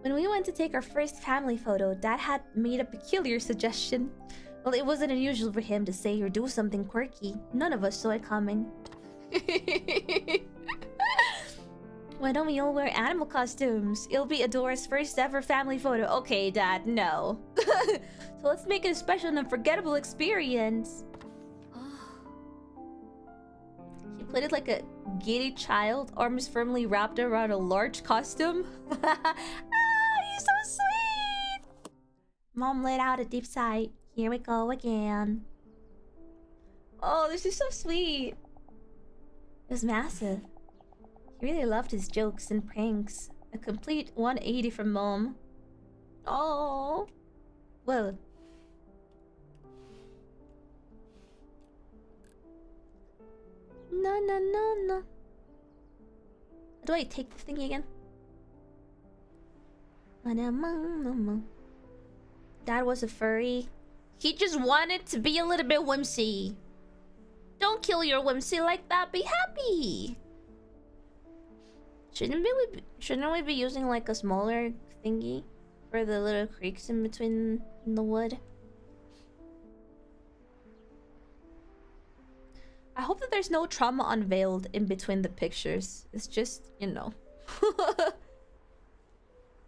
S3: When we went to take our first family photo, Dad had made a peculiar suggestion. Well, it wasn't unusual for him to say or do something quirky. None of us saw it coming. Why don't we all wear animal costumes? It'll be Adora's first ever family photo. Okay, Dad, no. So let's make it a special and unforgettable experience. He played it like a giddy child, arms firmly wrapped around a large costume. Ah, he's so sweet! Mom let out a deep sigh. Here we go again. Oh, this is so sweet. It was massive. He really loved his jokes and pranks. A complete 180 from Mom. Oh. Whoa. No, no, no, no. How do I take this thingy again? Dad was a furry. He just wanted to be a little bit whimsy. Don't kill your whimsy like that. Be happy. Shouldn't we be using like a smaller thingy for the little creeks in between the wood? I hope that there's no trauma unveiled in between the pictures. It's just, you know.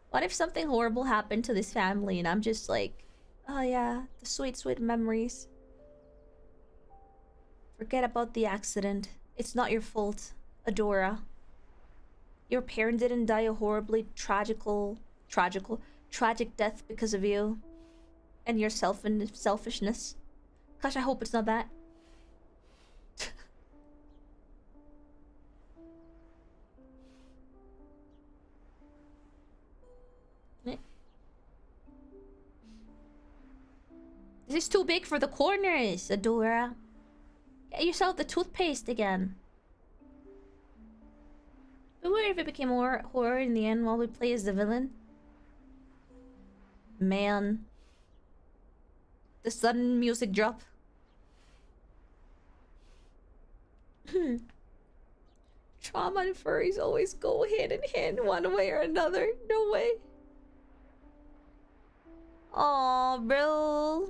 S3: What if something horrible happened to this family and I'm just like, oh yeah, the sweet, sweet memories. Forget about the accident. It's not your fault, Adora. Your parent didn't die a horribly tragic death because of you. And your selfishness. Gosh, I hope it's not that. This is too big for the corners, Adora. Get yourself the toothpaste again. But what if it became more horror in the end while we play as the villain? Man. The sudden music drop. Trauma and furries always go hand in hand one way or another. No way. Aw, bro.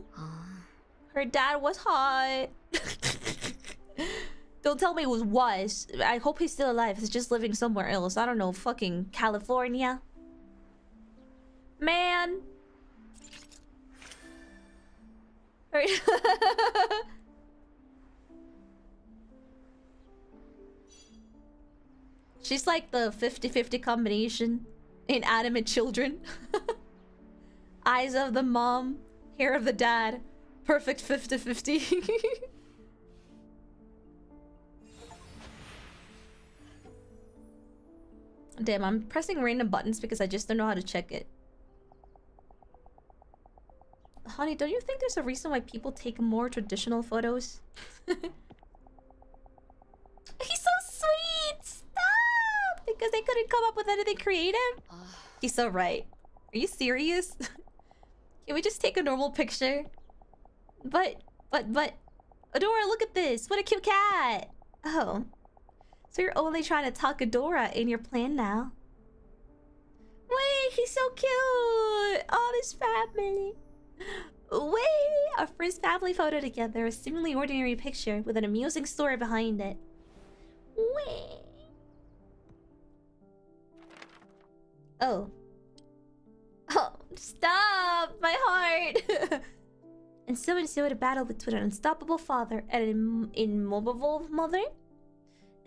S3: Her dad was hot. Don't tell me it was. I hope he's still alive. He's just living somewhere else. I don't know, fucking California. Man. She's like the 50-50 combination in animate children. Eyes of the mom, hair of the dad. Perfect 50-50. Damn, I'm pressing random buttons because I just don't know how to check it. Honey, don't you think there's a reason why people take more traditional photos? He's so sweet! Stop! Because they couldn't come up with anything creative? He's so right. Are you serious? Can we just take a normal picture? But... Adora, look at this! What a cute cat! Oh. So you're only trying to talk Adora in your plan now. Wait, he's so cute! Oh, this family. Wait! Our first family photo together. A seemingly ordinary picture with an amusing story behind it. Wait. Oh. Oh, stop! My heart! And so ensued a battle between an unstoppable father and an immovable mother.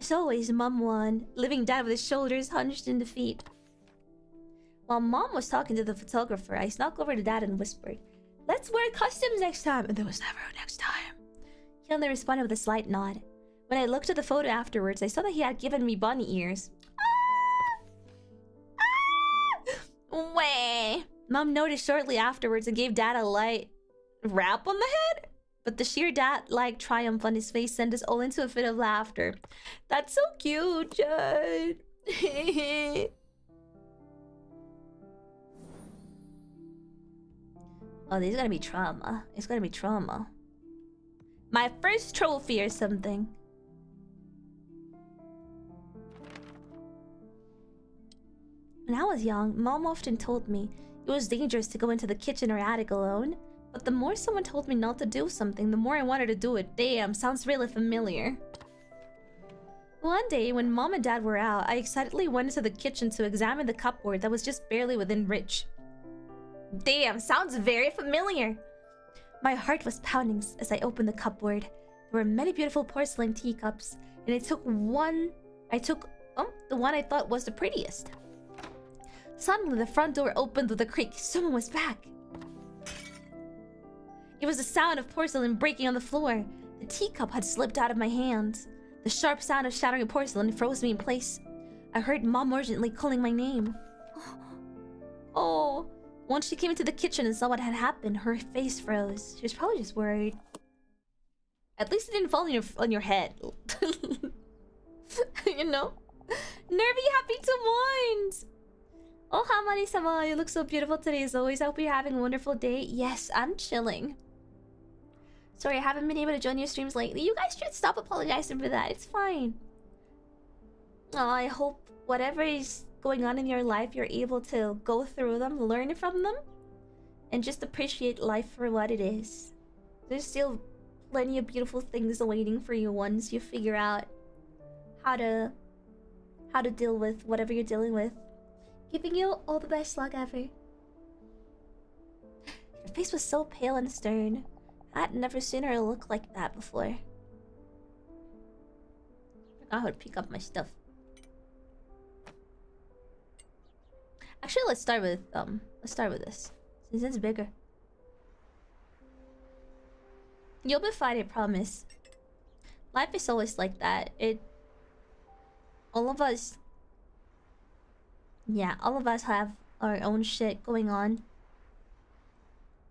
S3: As always, Mom won, leaving Dad with his shoulders hunched in defeat. While Mom was talking to the photographer, I snuck over to Dad and whispered, "Let's wear costumes next time!" And there was never a next time. He only responded with a slight nod. When I looked at the photo afterwards, I saw that he had given me bunny ears. Way. Mom noticed shortly afterwards and gave Dad a light rap on the head. But the sheer dad-like triumph on his face sent us all into a fit of laughter. That's so cute, Judd. Oh, this is gonna be trauma. It's gonna be trauma. My first trophy or something. When I was young, Mom often told me it was dangerous to go into the kitchen or attic alone. But the more someone told me not to do something, the more I wanted to do it. Damn, sounds really familiar. One day, when Mom and Dad were out, I excitedly went into the kitchen to examine the cupboard that was just barely within reach. Damn, sounds very familiar. My heart was pounding as I opened the cupboard. There were many beautiful porcelain teacups, and I took the one I thought was the prettiest. Suddenly, the front door opened with a creak. Someone was back. It was the sound of porcelain breaking on the floor. The teacup had slipped out of my hands. The sharp sound of shattering porcelain froze me in place. I heard Mom urgently calling my name. Oh. Once she came into the kitchen and saw what had happened, her face froze. She was probably just worried. At least it didn't fall on your head. You know? Nervy happy to wines! Oh, Hamari-sama, you look so beautiful today as always. I hope you're having a wonderful day. Yes, I'm chilling. Sorry, I haven't been able to join your streams lately. You guys should stop apologizing for that. It's fine. Oh, I hope whatever is going on in your life, you're able to go through them, learn from them, and just appreciate life for what it is. There's still plenty of beautiful things awaiting for you once you figure out how to deal with whatever you're dealing with. Giving you all the best luck ever. Your face was so pale and stern. I'd never seen her look like that before. I forgot how to pick up my stuff. Actually, let's start with this, since it's bigger. You'll be fine, I promise. Life is always like that. All of us have our own shit going on.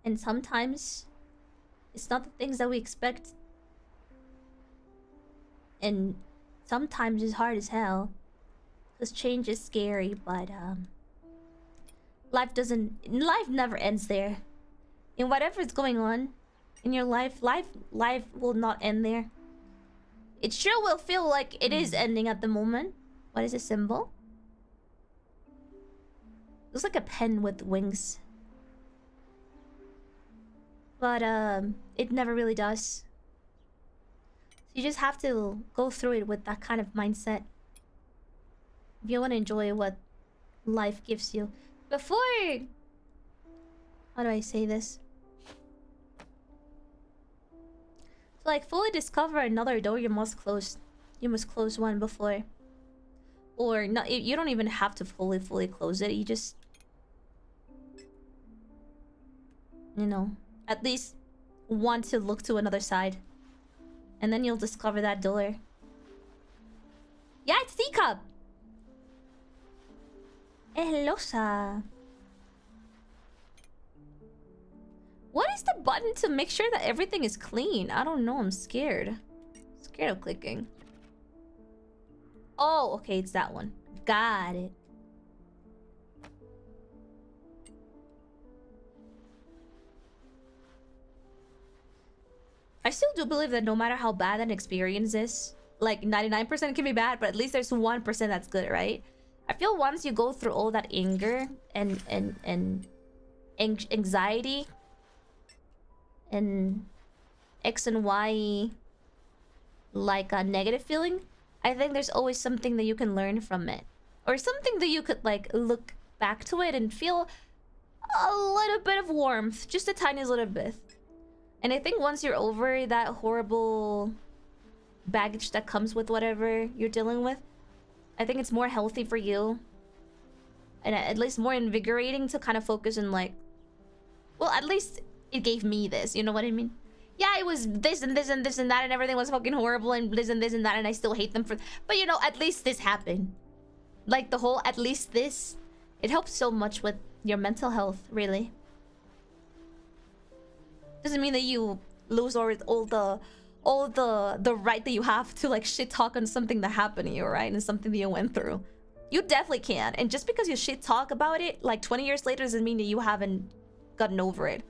S3: And sometimes it's not the things that we expect. And sometimes it's hard as hell. Because change is scary, but life never ends there. And whatever's going on in your life will not end there. It sure will feel like it is ending at the moment. What is a symbol? Looks like a pen with wings. But it never really does. You just have to go through it with that kind of mindset. If you want to enjoy what life gives you. Before... How do I say this? To like fully discover another door, you must close one before. Or not, you don't even have to fully close it. You just, you know, at least want to look to another side. And then you'll discover that door. Yeah, it's teacup! Hello, sir. What is the button to make sure that everything is clean? I don't know, I'm scared. Scared of clicking. Oh, okay, it's that one. Got it. I still do believe that no matter how bad an experience is, like 99% can be bad, but at least there's 1% that's good, right? I feel once you go through all that anger and anxiety and X and Y, like a negative feeling, I think there's always something that you can learn from it. Or something that you could like look back to it and feel a little bit of warmth. Just a tiny little bit. And I think once you're over that horrible baggage that comes with whatever you're dealing with, I think it's more healthy for you. And at least more invigorating to kind of focus on like... Well, at least it gave me this, you know what I mean? Yeah, it was this and this and this and that and everything was fucking horrible and this and that and I still hate them for... But you know, at least this happened. Like the whole at least this, it helps so much with your mental health, really. Doesn't mean that you lose all the right that you have to like shit talk on something that happened to you, right? And something that you went through. You definitely can. And just because you shit talk about it like 20 years later doesn't mean that you haven't gotten over it.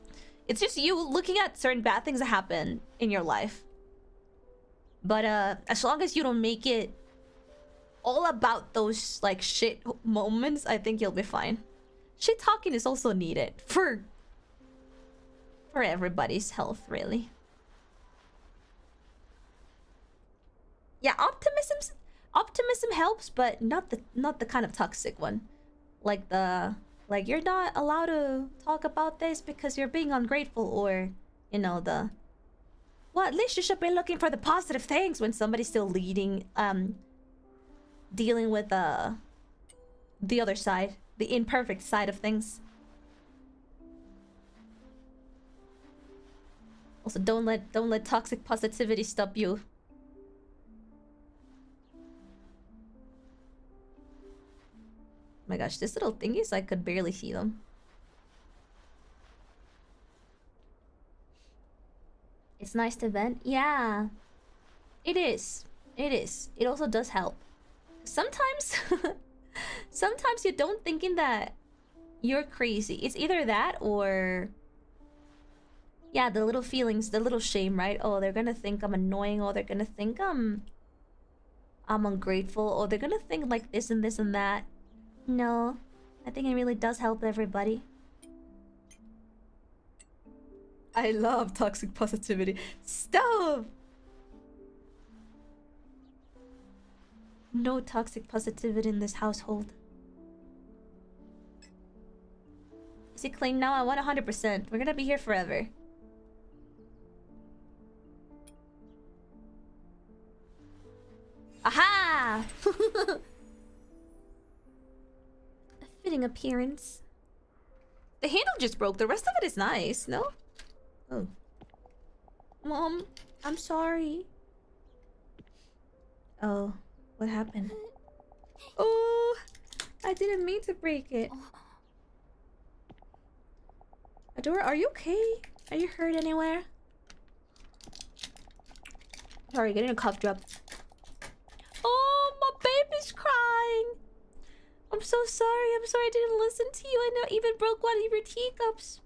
S3: It's just you looking at certain bad things that happen in your life. But as long as you don't make it all about those like shit moments, I think you'll be fine. Shit talking is also needed for everybody's health, really. Yeah, optimism. Optimism helps, but not the kind of toxic one. Like you're not allowed to talk about this because you're being ungrateful, or you know, well, at least you should be looking for the positive things when somebody's still dealing with the other side, the imperfect side of things. Also, don't let toxic positivity stop you. Oh my gosh, this little thingies, I could barely see them. It's nice to vent. Yeah, it is. It is. It also does help. Sometimes, sometimes you don't thinking that you're crazy. It's either that or, yeah, the little feelings, the little shame, right? Oh, they're gonna think I'm annoying. Oh, they're gonna think I'm ungrateful. Oh, they're gonna think like this and this and that. No, I think it really does help everybody. I love toxic positivity. Stop! No toxic positivity in this household. Is it clean now? I want 100%. We're gonna be here forever. Aha! A fitting appearance. The handle just broke. The rest of it is nice, no? Oh. Mom, I'm sorry. Oh, what happened? Oh, I didn't mean to break it. Adora, are you okay? Are you hurt anywhere? Sorry, getting a cough drop. Oh, my baby's crying. I'm so sorry. I'm sorry I didn't listen to you. I even broke one of your teacups.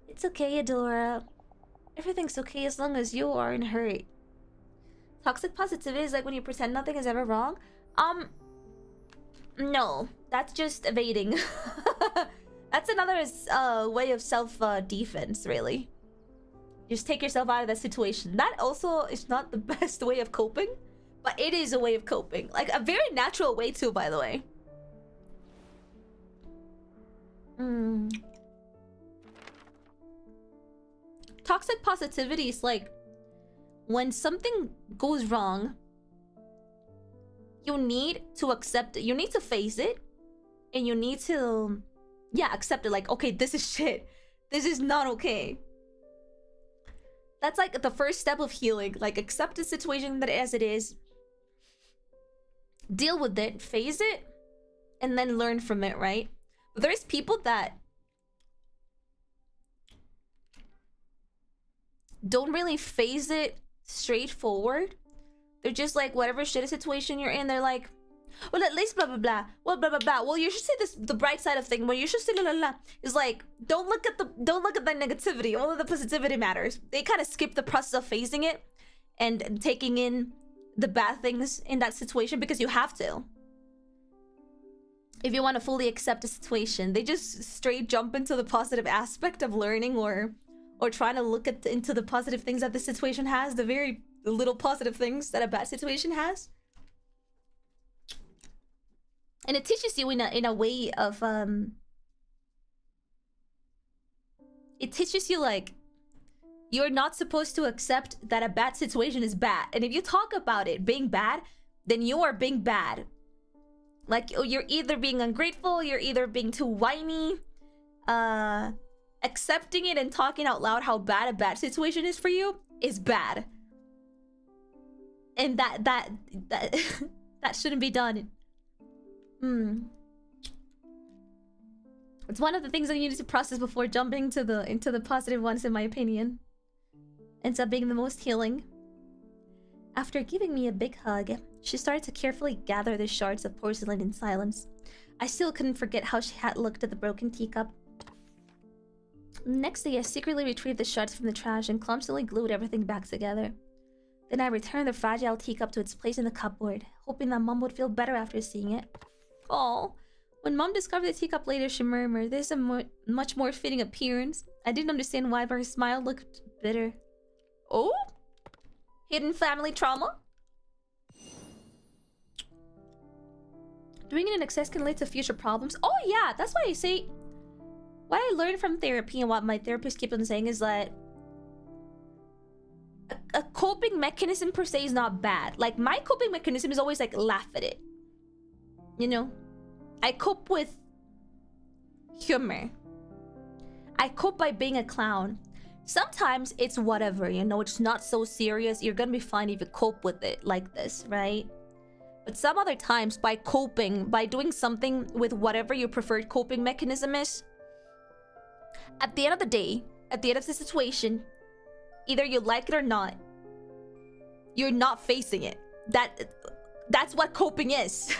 S3: It's okay, Adora. Everything's okay as long as you aren't hurt. Toxic positivity is like when you pretend nothing is ever wrong. No. That's just evading. That's another way of self-defense, really. Just take yourself out of that situation. That also is not the best way of coping, but it is a way of coping. Like, a very natural way too, by the way. Toxic positivity is like when something goes wrong, you need to accept it. You need to face it, and you need to, yeah, accept it. Like, okay, this is shit. This is not okay. That's like the first step of healing. Like, accept the situation that as it is, deal with it, face it, and then learn from it, right? But there's people that don't really face it straightforward. They're just like, whatever shitty situation you're in, they're like, well, at least blah blah blah, well blah blah blah, well, you should see this, the bright side of thing, well, you should see la la la. It's like, don't look at the negativity, only the positivity matters. They kind of skip the process of facing it and taking in the bad things in that situation, because you have to if you want to fully accept a situation. They just straight jump into the positive aspect of learning, or trying to look into the positive things that the situation has, the very little positive things that a bad situation has. And it teaches you in a way of it teaches you, like, you're not supposed to accept that a bad situation is bad. And if you talk about it being bad, then you are being bad. Like, you're either being ungrateful, you're either being too whiny. Accepting it and talking out loud how bad a bad situation is for you is bad. And that shouldn't be done. It's one of the things that you need to process before jumping into the positive ones, in my opinion. Ends up being the most healing. After giving me a big hug, she started to carefully gather the shards of porcelain in silence. I still couldn't forget how she had looked at the broken teacup. Next day, I secretly retrieved the shards from the trash and clumsily glued everything back together. Then I returned the fragile teacup to its place in the cupboard, hoping that Mom would feel better after seeing it. Oh, when Mom discovered the teacup later, she murmured, "This is a much more fitting appearance." I didn't understand why, but her smile looked bitter. Oh? Hidden family trauma? Doing it in excess can lead to future problems. Oh yeah, that's why I say... What I learned from therapy and what my therapist keeps on saying is that a coping mechanism per se is not bad. Like, my coping mechanism is always like laugh at it. You know? I cope with humor. I cope by being a clown. Sometimes it's whatever, you know? It's not so serious. You're gonna be fine if you cope with it like this, right? But some other times, by coping, by doing something with whatever your preferred coping mechanism is, at the end of the day, at the end of the situation, either you like it or not, you're not facing it. That's what coping is.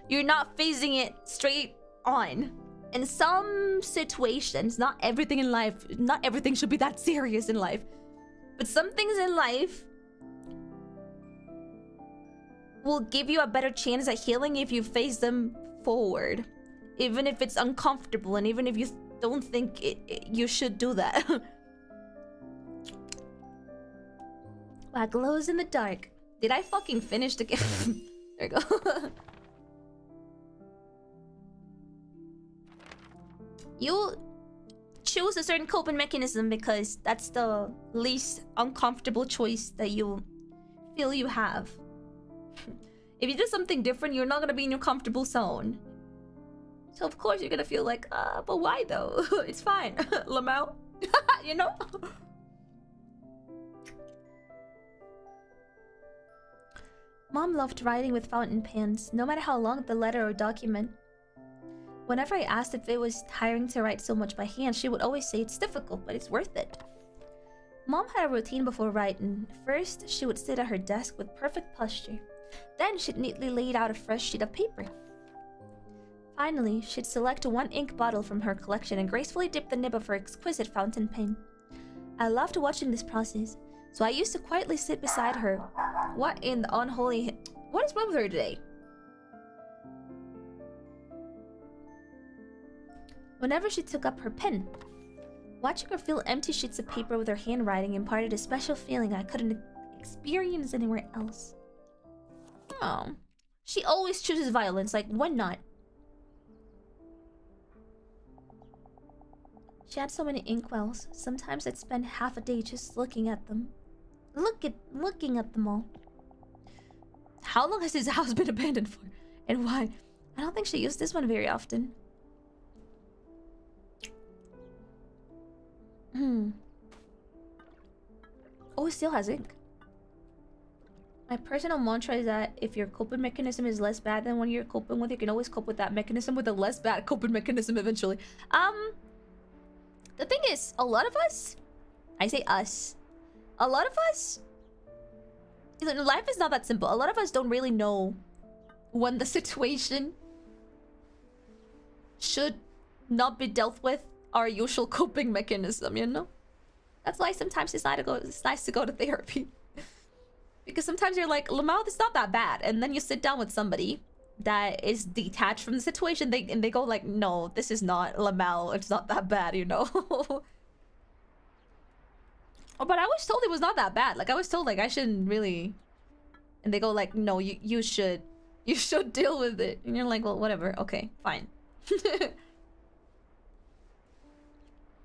S3: You're not facing it straight on. In some situations, not everything in life, not everything should be that serious in life, but some things in life will give you a better chance at healing if you face them forward, even if it's uncomfortable and even if you don't think you should do that. Wow, glows in the dark. Did I fucking finish the game? There you go. You choose a certain coping mechanism because that's the least uncomfortable choice that you feel you have. If you do something different, you're not gonna be in your comfortable zone. So of course you're gonna feel like, but why though? It's fine. Lamau. You know? Mom loved writing with fountain pens, no matter how long the letter or document. Whenever I asked if it was tiring to write so much by hand, she would always say it's difficult, but it's worth it. Mom had a routine before writing. First, she would sit at her desk with perfect posture. Then she'd neatly lay out a fresh sheet of paper. Finally, she'd select one ink bottle from her collection and gracefully dip the nib of her exquisite fountain pen. I loved watching this process, so I used to quietly sit beside her. What in the unholy... What is wrong with her today? Whenever she took up her pen, watching her fill empty sheets of paper with her handwriting imparted a special feeling I couldn't experience anywhere else. Oh, she always chooses violence, like, when not? She had so many inkwells. Sometimes I'd spend half a day just looking at them. Looking at them all. How long has this house been abandoned for? And why? I don't think she used this one very often. Oh, it still has ink. My personal mantra is that if your coping mechanism is less bad than one you're coping with, you can always cope with that mechanism with a less bad coping mechanism eventually. The thing is, a lot of us, I say us, a lot of us, life is not that simple. A lot of us don't really know when the situation should not be dealt with our usual coping mechanism, you know? That's why sometimes it's nice to go to therapy. Because sometimes you're like, Lamau, it's not that bad. And then you sit down with somebody that is detached from the situation, and they go like, no, this is not Lamau, it's not that bad, you know? Oh, but I was told it was not that bad. Like, I was told, like, I shouldn't really... And they go like, no, you should deal with it. And you're like, well, whatever, okay, fine.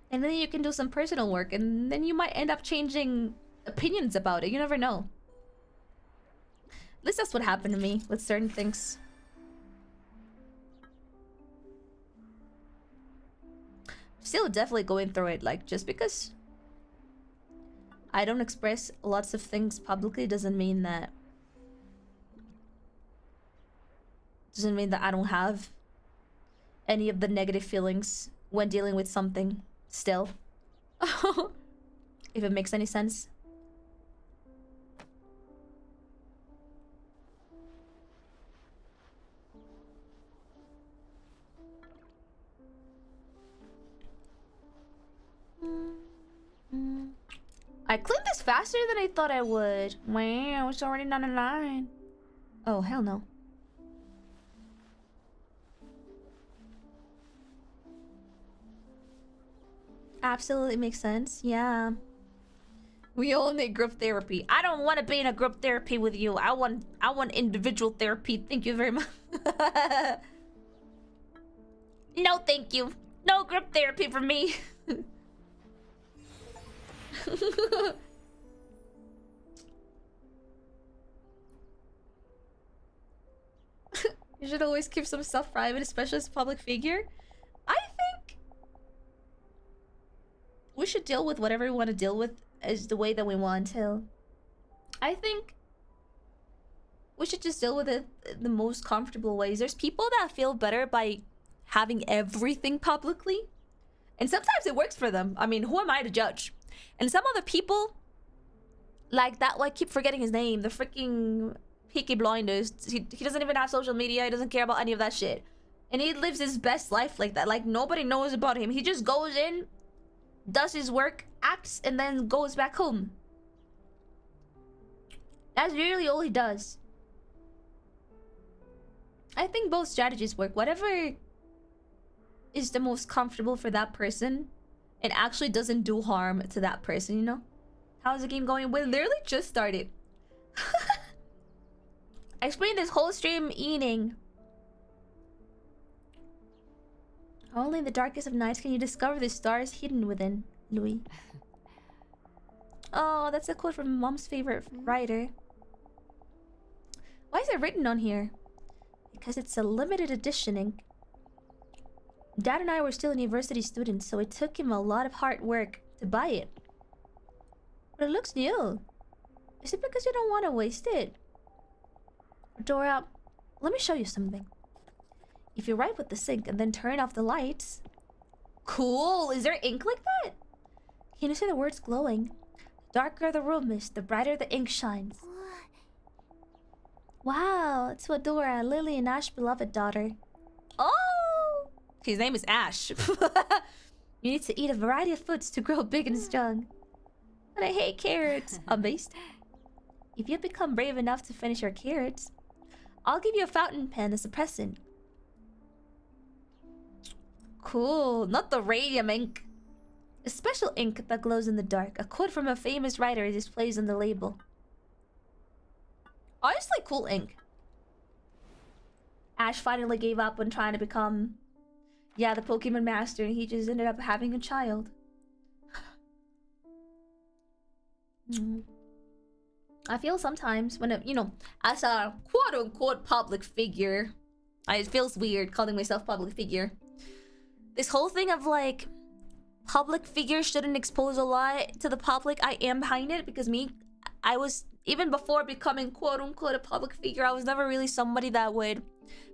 S3: And then you can do some personal work, and then you might end up changing opinions about it. You never know. At least that's what happened to me with certain things. Still definitely going through it. Like, just because I don't express lots of things publicly doesn't mean that I don't have any of the negative feelings when dealing with something still. If it makes any sense. I cleaned this faster than I thought I would. Wow, it's already 99. Oh, hell no. Absolutely makes sense. Yeah. We all need group therapy. I don't want to be in a group therapy with you. I want individual therapy. Thank you very much. No, thank you. No group therapy for me. You should always keep some stuff private, especially as a public figure. I think we should deal with whatever we want to deal with as the way that we want to. I think we should just deal with it the most comfortable ways. There's people that feel better by having everything publicly, and sometimes it works for them. I mean, who am I to judge? And some other people, like that, I keep forgetting his name, the freaking Peaky Blinders. He doesn't even have social media. He doesn't care about any of that shit, and he lives his best life like that. Like, nobody knows about him. He just goes in, does his work, acts, and then goes back home. That's really all he does. I think both strategies work. Whatever is the most comfortable for that person and actually doesn't do harm to that person, you know? How's the game going? We literally just started. I spent this whole stream eating. Only in the darkest of nights can you discover the stars hidden within, Louis. Oh, that's a quote from Mom's favorite writer. Why is it written on here? Because it's a limited edition ink. Dad and I were still university students, so it took him a lot of hard work to buy it. But it looks new. Is it because you don't want to waste it? Dora, let me show you something. If you write with the sink and then turn off the lights... Cool! Is there ink like that? Can you see the words glowing? The darker the room is, the brighter the ink shines. Wow, it's what Dora, Lily, and Ash's beloved daughter. Oh! His name is Ash. You need to eat a variety of foods to grow big and strong. But I hate carrots. I'm based. If you become brave enough to finish your carrots, I'll give you a fountain pen as a present. Cool. Not the radium ink. A special ink that glows in the dark. A quote from a famous writer is displayed on the label. Honestly, cool ink. Ash finally gave up on trying to become, yeah, the Pokemon Master, and he just ended up having a child. I feel sometimes when, you know, as a quote-unquote public figure, it feels weird calling myself public figure. This whole thing of, like, public figures shouldn't expose a lot to the public, I am behind it, because I was, even before becoming quote-unquote a public figure, I was never really somebody that would,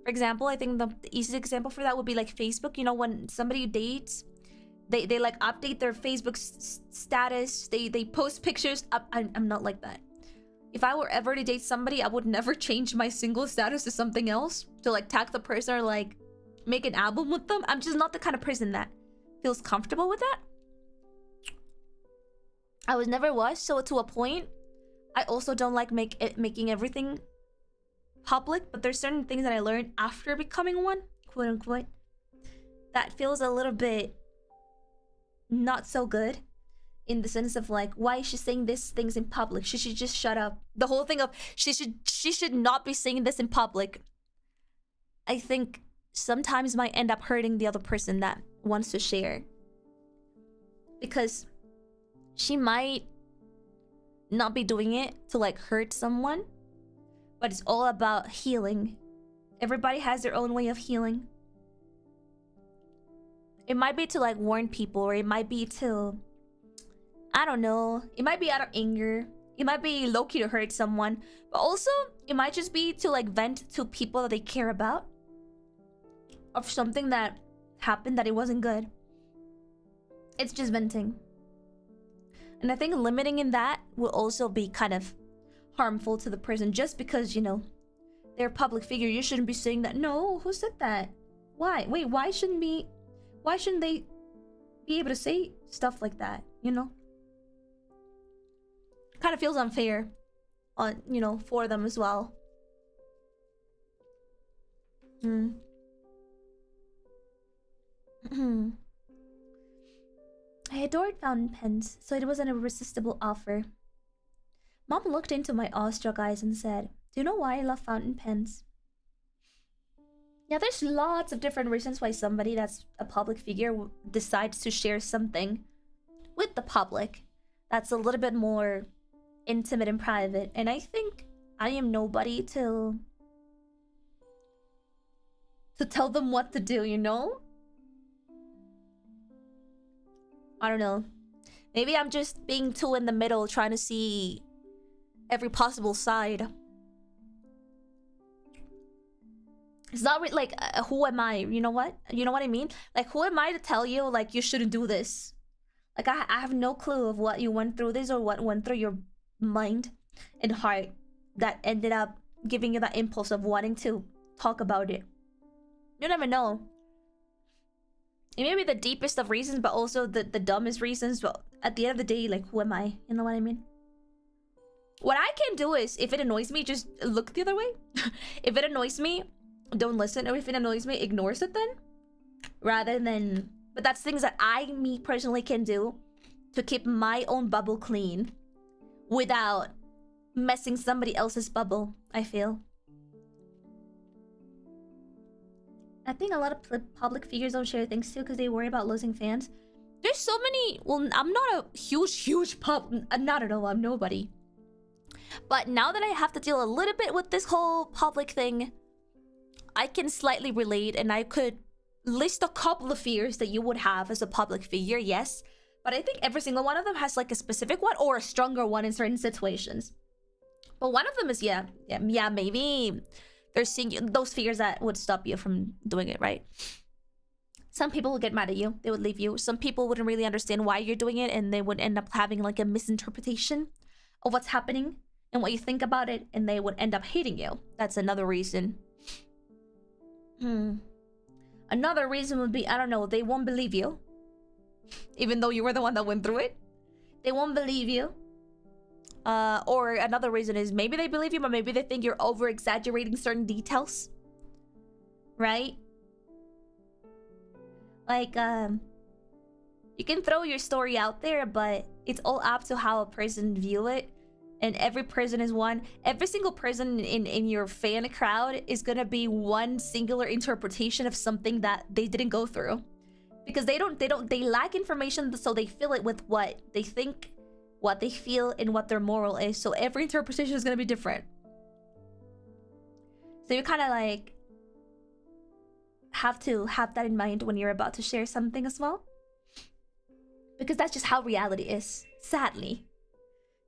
S3: for example, I think the easiest example for that would be like Facebook. You know, when somebody dates, they like update their Facebook status, they post pictures. I'm not like that. If I were ever to date somebody, I would never change my single status to something else to like tag the person or like make an album with them. I'm just not the kind of person that feels comfortable with that. I never was, so to a point, I also don't like making everything public, but there's certain things that I learned after becoming one, quote unquote, that feels a little bit not so good, in the sense of like, why is she saying these things in public? She should just shut up. The whole thing of she should not be saying this in public, I think sometimes might end up hurting the other person that wants to share, because she might not be doing it to like hurt someone, but it's all about healing. Everybody has their own way of healing. It might be to like warn people, or it might be to, I don't know, it might be out of anger, it might be low-key to hurt someone, but also it might just be to like vent to people that they care about of something that happened that it wasn't good. It's just venting. And I think limiting in that will also be kind of harmful to the person, just because, you know, they're a public figure. You shouldn't be saying that. No, who said that? Why? Wait, why shouldn't they be able to say stuff like that, you know? Kind of feels unfair on, you know, for them as well. adored fountain pens, so it was an irresistible offer. Mom looked into my awestruck eyes and said, "Do you know why I love fountain pens?" Yeah, there's lots of different reasons why somebody that's a public figure decides to share something with the public that's a little bit more intimate and private. And I think I am nobody to tell them what to do, you know? I don't know. Maybe I'm just being too in the middle, trying to see every possible side. It's not really like, who am I? You know what? You know what I mean? Like, who am I to tell you, like, you shouldn't do this? Like, I have no clue of what you went through this or what went through your mind and heart that ended up giving you that impulse of wanting to talk about it. You never know. It may be the deepest of reasons, but also the dumbest reasons. But at the end of the day, like, who am I? You know what I mean? What I can do is, if it annoys me, just look the other way. If it annoys me, don't listen. Or if it annoys me, ignores it then. Rather than... But that's things that me personally can do to keep my own bubble clean without messing somebody else's bubble, I feel. I think a lot of public figures don't share things too because they worry about losing fans. There's so many... Well, I'm not a huge not at all. I'm nobody. But now that I have to deal a little bit with this whole public thing, I can slightly relate, and I could list a couple of fears that you would have as a public figure, yes. But I think every single one of them has like a specific one or a stronger one in certain situations. But one of them is, maybe there's those fears that would stop you from doing it, right? Some people would get mad at you. They would leave you. Some people wouldn't really understand why you're doing it, and they would end up having like a misinterpretation of what's happening and what you think about it, and they would end up hating you. That's another reason. Another reason would be, I don't know, they won't believe you. Even though you were the one that went through it. They won't believe you. Or another reason is maybe they believe you, but maybe they think you're over-exaggerating certain details. Right? Like, you can throw your story out there, but it's all up to how a person view it. And every person is one. Every single person in your fan crowd is gonna be one singular interpretation of something that they didn't go through. Because they lack information, so they fill it with what they think, what they feel, and what their moral is. So every interpretation is gonna be different. So you kind of like have to have that in mind when you're about to share something as well. Because that's just how reality is, sadly.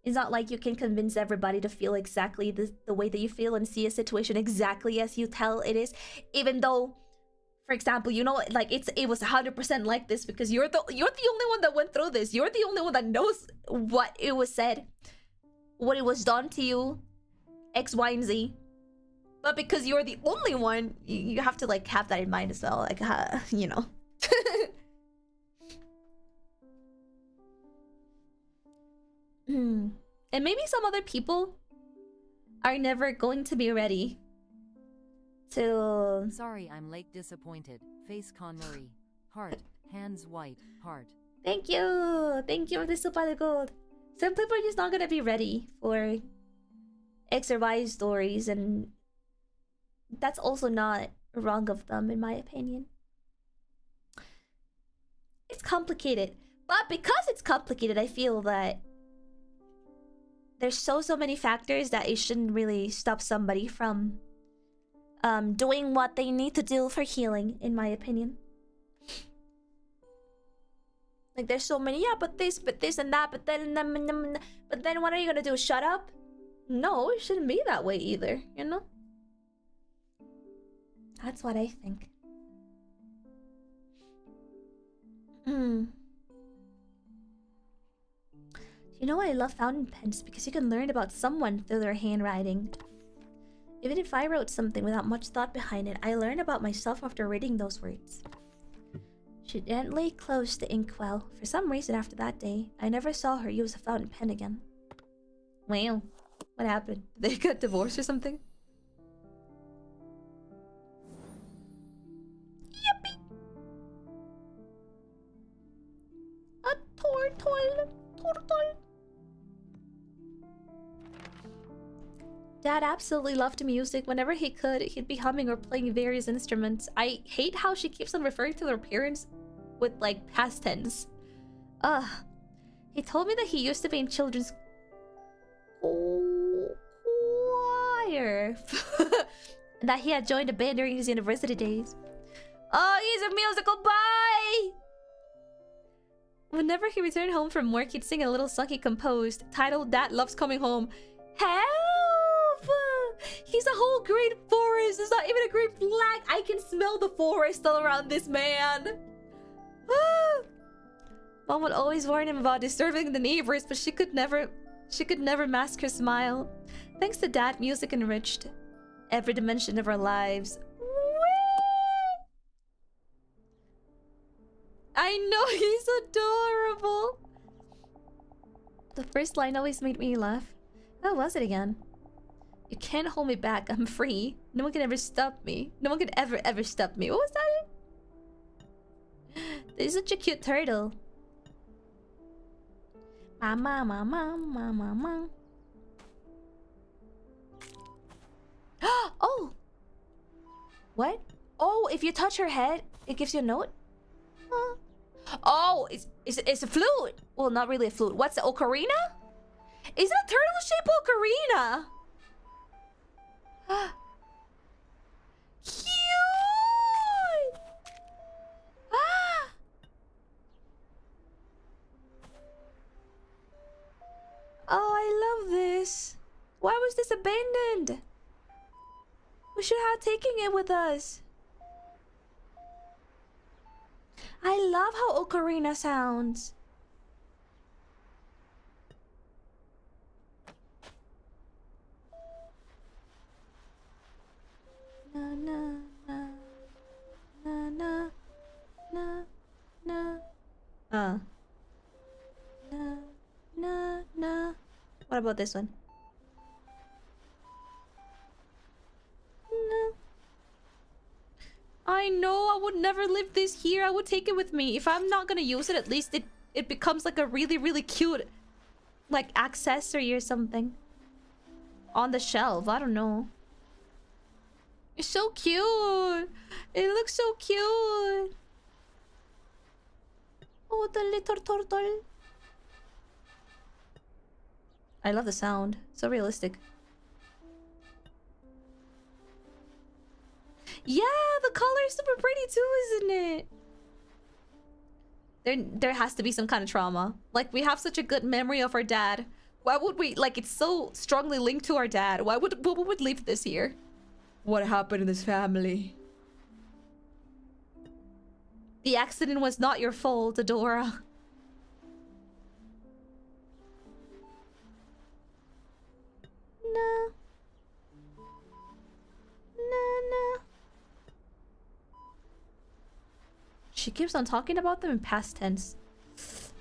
S3: It's not like you can convince everybody to feel exactly the way that you feel and see a situation exactly as you tell it is. Even though, for example, you know, like it was 100% like this because you're the only one that went through this. You're the only one that knows what it was said, what it was done to you, X, Y, and Z. But because you're the only one, you have to like have that in mind as well. Like, you know. And maybe some other people are never going to be ready to...
S2: Sorry, I'm late, disappointed. Face Con Marie. Heart. Hands white. Heart.
S3: Thank you! Thank you for the super the gold. Some people are just not gonna be ready for X or Y stories, and that's also not wrong of them, in my opinion. It's complicated. But because it's complicated, I feel that there's so many factors that it shouldn't really stop somebody from doing what they need to do for healing, in my opinion. Like, there's so many, but this and that, but then what are you gonna do? Shut up? No, it shouldn't be that way either, you know? That's what I think. You know why I love fountain pens? Because you can learn about someone through their handwriting. Even if I wrote something without much thought behind it, I learn about myself after reading those words. She gently closed the inkwell. For some reason after that day, I never saw her use a fountain pen again. Wow. What happened? Did they get divorced or something? Yippee! A Turtle. Turtle. Dad absolutely loved music. Whenever he could, he'd be humming or playing various instruments. I hate how she keeps on referring to their parents with, like, past tense. Ugh. He told me that he used to be in children's choir. And that he had joined a band during his university days. Oh, he's a musical boy! Whenever he returned home from work, he'd sing a little song he composed, titled Dad Loves Coming Home. Help! He's a whole green forest. There's not even a green flag. I can smell the forest all around this man. Mom would always warn him about disturbing the neighbors, but she could never mask her smile. Thanks to Dad, music enriched every dimension of our lives. I know, he's adorable. The first line always made me laugh. How was it again? You can't hold me back. I'm free. No one can ever stop me. No one can ever stop me. What was that? This is such a cute turtle. Mama. Oh! What? Oh, if you touch her head, it gives you a note? Huh? Oh, it's a flute. Well, not really a flute. What's the ocarina? Is that turtle-shaped ocarina? Cute! Ah! Oh, I love this. Why was this abandoned? We should have taken it with us. I love how ocarina sounds. Na na na na na na na. Na na na. What about this one? No. I know, I would never leave this here. I would take it with me. If I'm not gonna use it, at least it becomes like a really cute, like, accessory or something. On the shelf, I don't know. It's so cute. It looks so cute. Oh, the little turtle. I love the sound. So realistic. Yeah, the color is super pretty too, isn't it? There has to be some kind of trauma. Like, we have such a good memory of our dad. Why would we, like, it's so strongly linked to our dad. Why would we leave this here? What happened in this family? The accident was not your fault, Adora. No. No. She keeps on talking about them in past tense.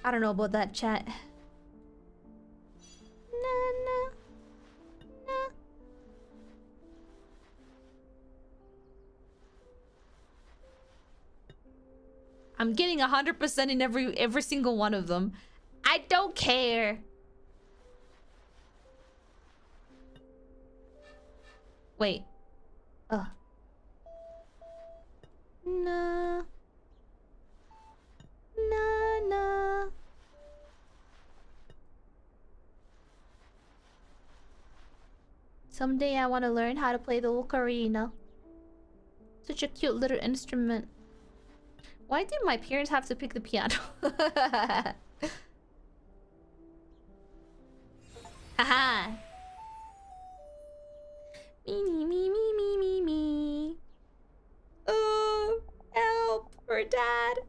S3: I don't know about that, chat. No. I'm getting 100% in every single one of them. I don't care. Wait. Ugh. No. Someday I want to learn how to play the ocarina. Such a cute little instrument. Why did my parents have to pick the piano? Haha. Me. Oh, help for dad.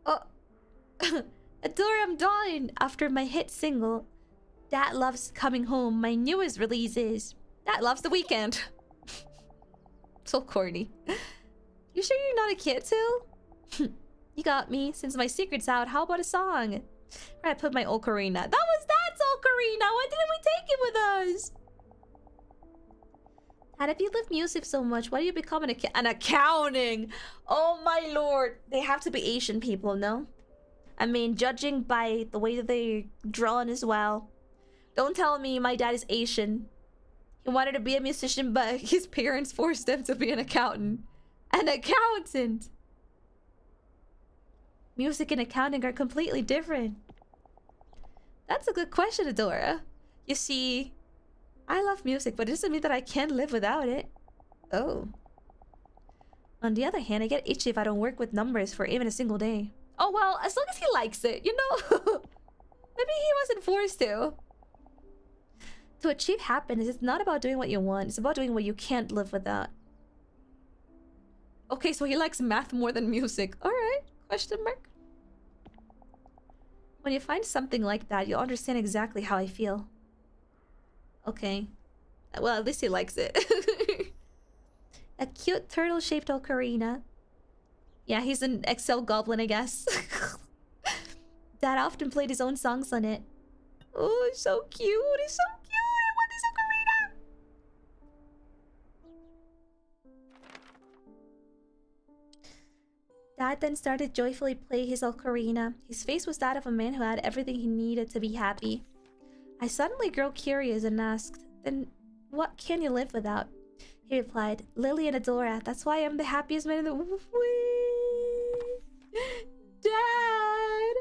S3: Oh, Adora, I'm done. After my hit single, Dad Loves Coming Home, my newest release is Dad Loves the Weekend. So corny. You sure you're not a kid too? You got me. Since my secret's out, how about a song? Where I put my ocarina. That was Dad's ocarina. Why didn't we take it with us? Dad, if you love music so much, why do you become an accounting? Oh my lord. They have to be Asian people, no?
S1: I mean, judging by the way that they're drawn as well. Don't tell me my dad is Asian. He wanted to be a musician, but his parents forced him to be an accountant. An accountant! Music and accounting are completely different. That's a good question, Adora. You see, I love music, but it doesn't mean that I can't live without it. Oh. On the other hand, I get itchy if I don't work with numbers for even a single day. Oh well, as long as he likes it, you know? Maybe he wasn't forced to. To achieve happiness, it's not about doing what you want. It's about doing what you can't live without. Okay, so he likes math more than music. Alright, question mark. When you find something like that, you'll understand exactly how I feel. Okay. Well, at least he likes it. A cute turtle-shaped ocarina. Yeah, he's an Excel goblin, I guess. Dad often played his own songs on it. Oh, it's so cute. It's so cute. I want this ocarina. Dad then started joyfully playing his ocarina. His face was that of a man who had everything he needed to be happy. I suddenly grew curious and asked, then what can you live without? He replied, Lily and Adora. That's why I'm the happiest man in the world. Dad!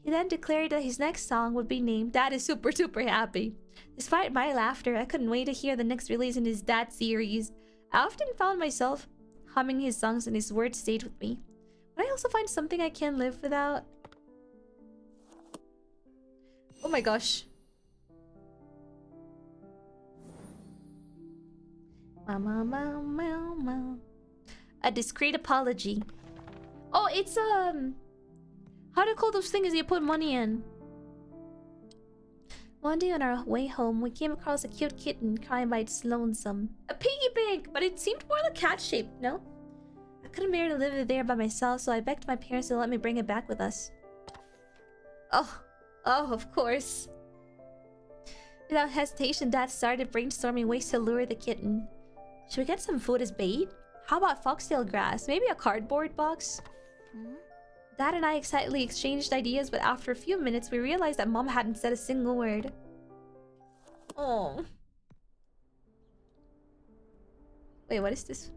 S1: He then declared that his next song would be named Dad is Super Super Happy. Despite my laughter, I couldn't wait to hear the next release in his Dad series. I often found myself humming his songs and his words stayed with me. Would I also find something I can't live without? Oh my gosh. A discreet apology. Oh, it's how do you call those things you put money in? One day on our way home, we came across a cute kitten crying by its lonesome. A piggy bank, but it seemed more like cat-shaped, no? I couldn't bear to live there by myself, so I begged my parents to let me bring it back with us. Oh, of course. Without hesitation, Dad started brainstorming ways to lure the kitten. Should we get some food as bait? How about foxtail grass? Maybe a cardboard box? Dad and I excitedly exchanged ideas, but after a few minutes, we realized that Mom hadn't said a single word. Oh. Wait, what is this?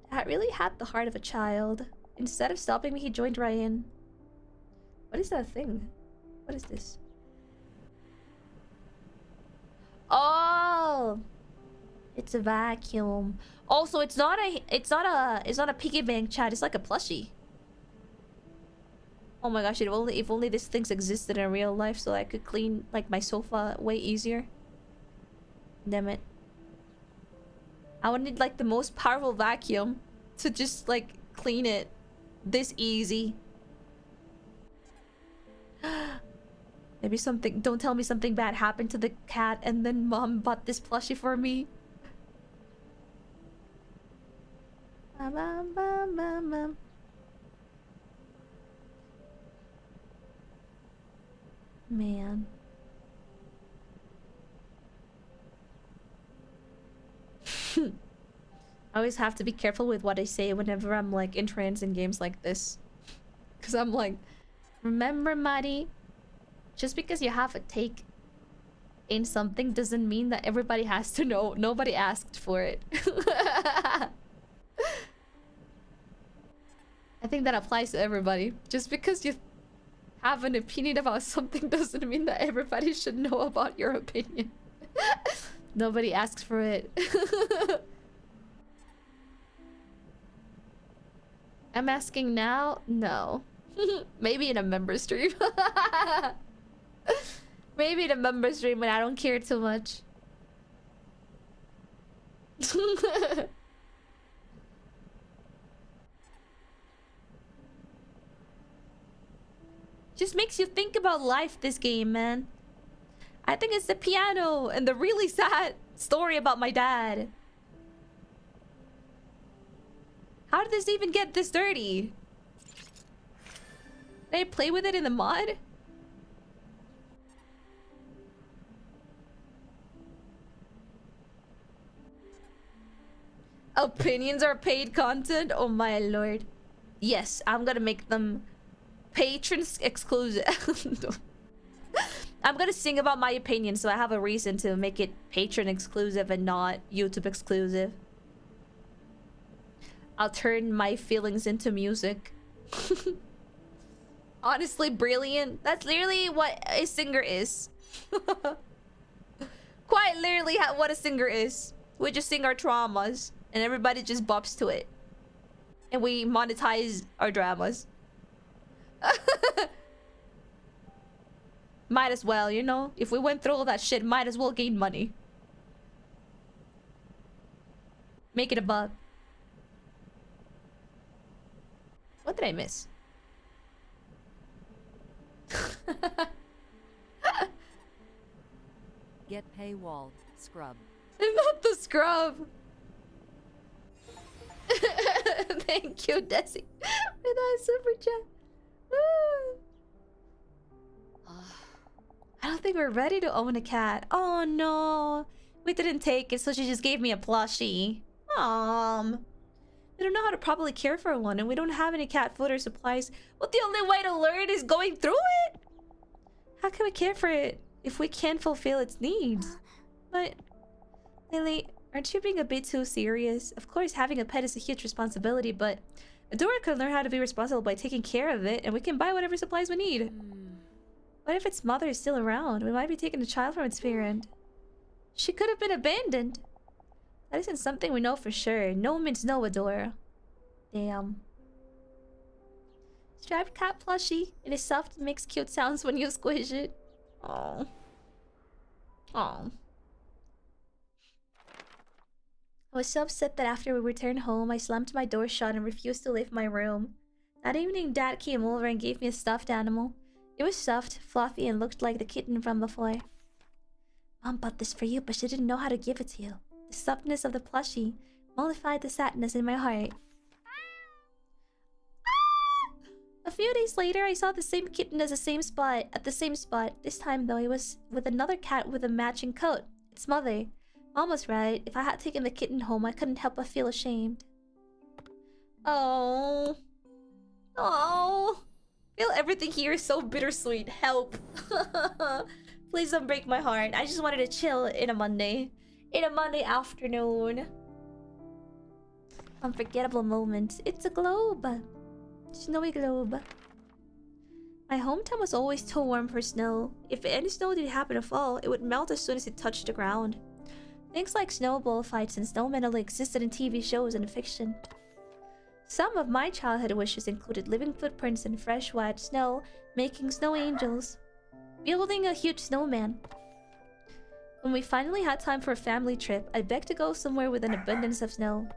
S1: Dad really had the heart of a child. Instead of stopping me, he joined right in. What is that thing? What is this? Oh! It's a vacuum. Also, it's not a piggy bank, chat. It's like a plushie. Oh my gosh! If only these things existed in real life, so I could clean like my sofa way easier. Damn it! I would need like the most powerful vacuum to just like clean it this easy. Maybe something. Don't tell me something bad happened to the cat, and then Mom bought this plushie for me. Man. I always have to be careful with what I say whenever I'm like entranced in games like this. Because I'm like, remember, Maddie? Just because you have a take in something doesn't mean that everybody has to know. Nobody asked for it. I think that applies to everybody. Just because you have an opinion about something doesn't mean that everybody should know about your opinion. Nobody asks for it. I'm asking now? No. Maybe in a member stream. Maybe in a member stream when I don't care too much. Just makes you think about life, this game, man. I think it's the piano and the really sad story about my dad. How did this even get this dirty? Did I play with it in the mod? Opinions are paid content? Oh my lord. Yes, I'm gonna make them
S3: Patrons exclusive. I'm gonna sing about my opinion, so I have a reason to make it patron exclusive and not YouTube exclusive. I'll turn my feelings into music. Honestly, brilliant. That's literally what a singer is. Quite literally what a singer is. We just sing our traumas, and everybody just bops to it. And we monetize our dramas. Might as well, you know? If we went through all that shit, might as well gain money. Make it a buck. What did I miss?
S2: Get paywalled, scrub.
S3: Not the scrub. Thank you, Desi, for that super chat. I don't think we're ready to own a cat. Oh no, we didn't take it, so she just gave me a plushie. We don't know how to properly care for one, and we don't have any cat food or supplies. Well, the only way to learn is going through it. How can we care for it if we can't fulfill its needs? But Lily, aren't you being a bit too serious? Of course, having a pet is a huge responsibility, but Adora could learn how to be responsible by taking care of it, and we can buy whatever supplies we need. What if its mother is still around? We might be taking a child from its parent. She could have been abandoned. That isn't something we know for sure. No means no, Adora. Damn. Striped cat plushie. It is soft and makes cute sounds when you squish it. Oh. Oh. I was so upset that after we returned home, I slammed my door shut and refused to leave my room. That evening, Dad came over and gave me a stuffed animal. It was soft, fluffy, and looked like the kitten from before. Mom bought this for you, but she didn't know how to give it to you. The softness of the plushie mollified the sadness in my heart. A few days later, I saw the same kitten at the same spot. This time, though, it was with another cat with a matching coat. Its mother. Mom was right. If I had taken the kitten home, I couldn't help but feel ashamed. Oh. Oh. I feel everything here is so bittersweet. Help. Please don't break my heart. I just wanted to chill in a Monday. In a Monday afternoon. Unforgettable moment. It's a globe. Snowy globe. My hometown was always too warm for snow. If any snow did happen to fall, it would melt as soon as it touched the ground. Things like snowball fights and snowmen only existed in TV shows and fiction. Some of my childhood wishes included living footprints in fresh white snow, making snow angels, building a huge snowman. When we finally had time for a family trip, I begged to go somewhere with an abundance of snow.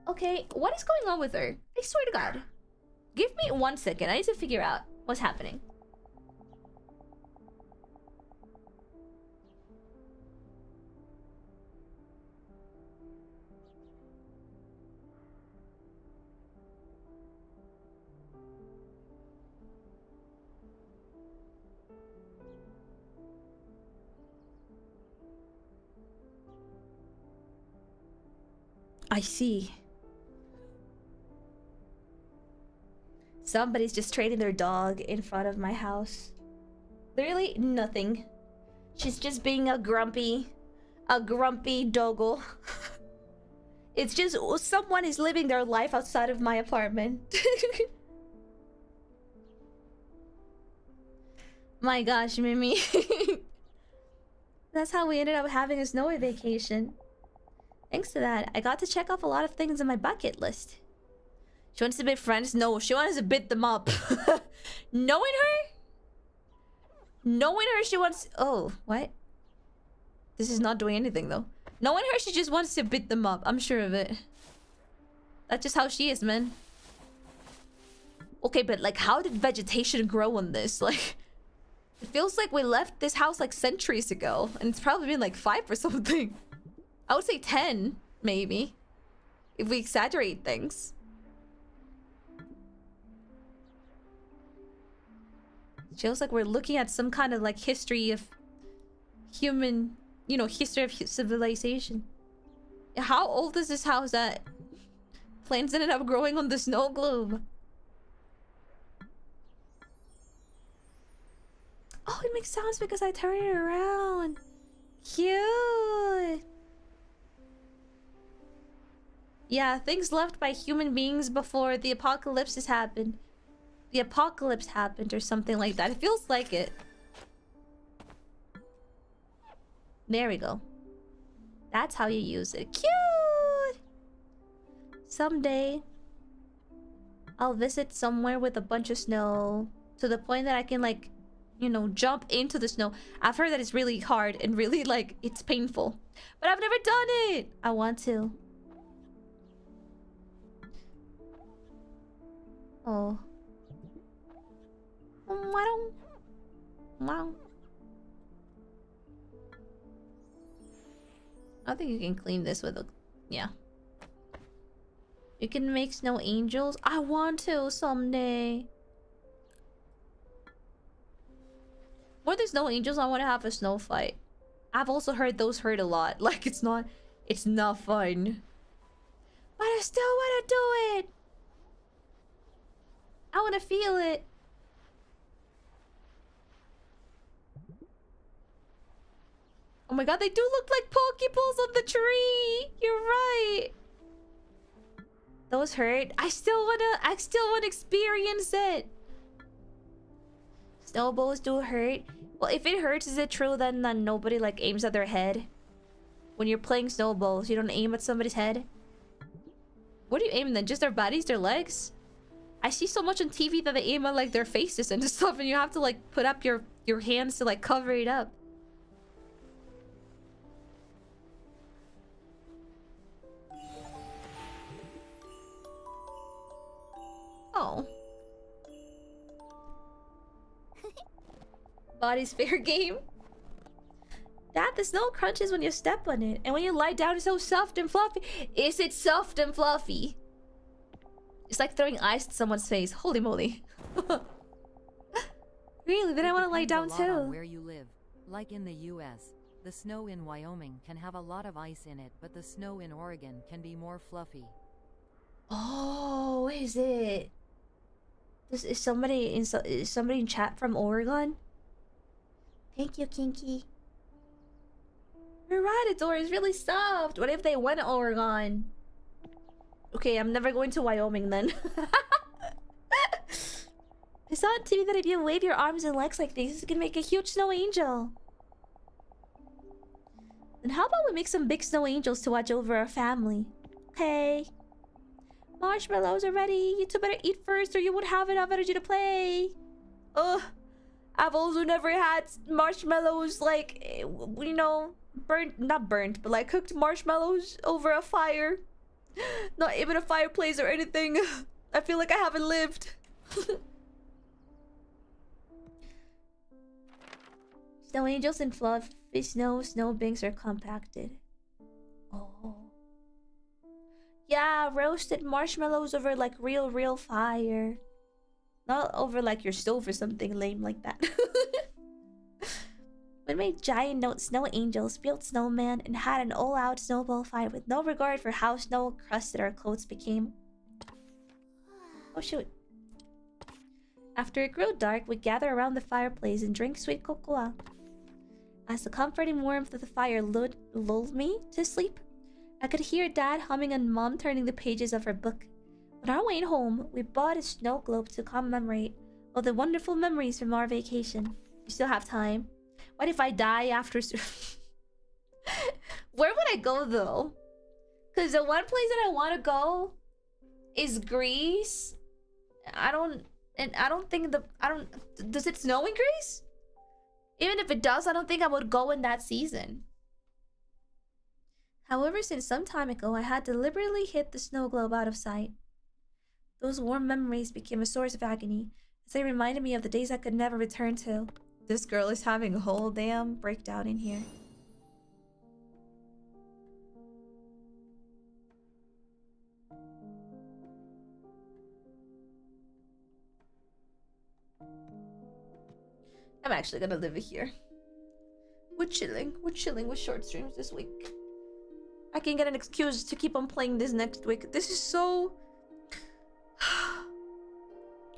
S3: Okay, what is going on with her? I swear to God. Give me 1 second. I need to figure out what's happening. I see. Somebody's just trading their dog in front of my house. Literally nothing. She's just being a grumpy doggle. It's just someone is living their life outside of my apartment. My gosh, Mimi. That's how we ended up having a snowy vacation. Thanks to that, I got to check off a lot of things on my bucket list. She wants to be friends? No, she wants to beat them up. Knowing her, she wants... Oh, what? This is not doing anything, though. Knowing her, she just wants to beat them up. I'm sure of it. That's just how she is, man. Okay, but, like, how did vegetation grow on this? Like... It feels like we left this house, like, centuries ago. And it's probably been, like, 5 or something. I would say 10, maybe. If we exaggerate things. Feels like we're looking at some kind of like history of human, you know, history of civilization. How old is this house that plants ended up growing on the snow globe? Oh, it makes sounds because I turn it around. Cute. Yeah, things left by human beings before the apocalypse has happened. The apocalypse happened or something like that. It feels like it. There we go. That's how you use it. Cute! Someday, I'll visit somewhere with a bunch of snow. To the point that I can, like, you know, jump into the snow. I've heard that it's really hard and really, like, it's painful. But I've never done it! I want to. Oh. Wow. I think you can clean this with a... Yeah. You can make snow angels. I want to someday. More than snow angels, I want to have a snow fight. I've also heard those hurt a lot. Like, it's not fun. But I still want to do it. I want to feel it. Oh my god, they do look like Pokeballs on the tree. You're right. Those hurt. I still wanna experience it. Snowballs do hurt. Well, if it hurts, is it true then that nobody like aims at their head? When you're playing snowballs, you don't aim at somebody's head? What do you aim then? Just their bodies, their legs? I see so much on TV that they aim at like their faces and stuff, and you have to like put up your hands to like cover it up. Oh. Body's fair game. Dad, the snow crunches when you step on it. And when you lie down, it's so soft and fluffy. Is it soft and fluffy? It's like throwing ice to someone's face. Holy moly. Really? Then I want to lie down
S2: Depends a lot on
S3: too.
S2: where you live. Like in the US, the snow in Wyoming can have a lot of ice in it, but the snow in Oregon can be more fluffy.
S3: Oh, is it? Is somebody in chat from Oregon? Thank you, Kinky. You're right, Adora is really soft. What if they went to Oregon? Okay, I'm never going to Wyoming then. I saw on TV that if you wave your arms and legs like this, you can make a huge snow angel. Then how about we make some big snow angels to watch over our family? Okay. Marshmallows are ready. You two better eat first or you won't have enough energy to play. Ugh. I've also never had marshmallows like, you know, not burnt, but like cooked marshmallows over a fire. Not even a fireplace or anything. I feel like I haven't lived. Snow angels and fluffy snow banks are compacted. Oh. Yeah, roasted marshmallows over like real fire. Not over like your stove or something lame like that. We made giant snow angels, built snowman, and had an all-out snowball fight with no regard for how snow-crusted our clothes became. Oh shoot. After it grew dark, we gather around the fireplace and drink sweet cocoa. As the comforting warmth of the fire lulled me to sleep, I could hear Dad humming and Mom turning the pages of her book. On our way home, we bought a snow globe to commemorate all the wonderful memories from our vacation. We still have time. What if I die after... Where would I go though? Because the one place that I want to go is Greece. Does it snow in Greece? Even if it does, I don't think I would go in that season. However, since some time ago, I had deliberately hid the snow globe out of sight. Those warm memories became a source of agony, as they reminded me of the days I could never return to. This girl is having a whole damn breakdown in here. I'm actually gonna live it here. We're chilling with short streams this week. I can get an excuse to keep on playing this next week. This is so...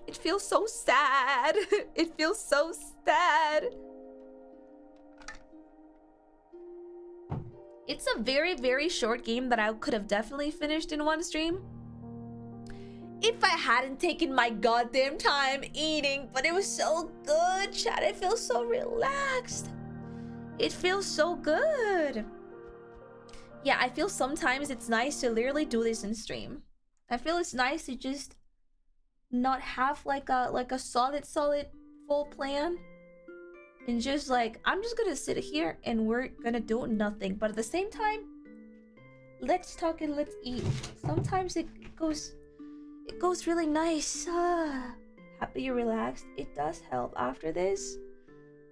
S3: It feels so sad. It feels so sad. It's a very, very short game that I could have definitely finished in one stream if I hadn't taken my goddamn time eating. But it was so good, chat. It feels so relaxed. It feels so good. Yeah, I feel sometimes it's nice to literally do this in stream. I feel it's nice to just not have like a solid full plan. And just like, I'm just gonna sit here and we're gonna do nothing. But at the same time, let's talk and let's eat. Sometimes it goes really nice. Happy you're relaxed. It does help. After this,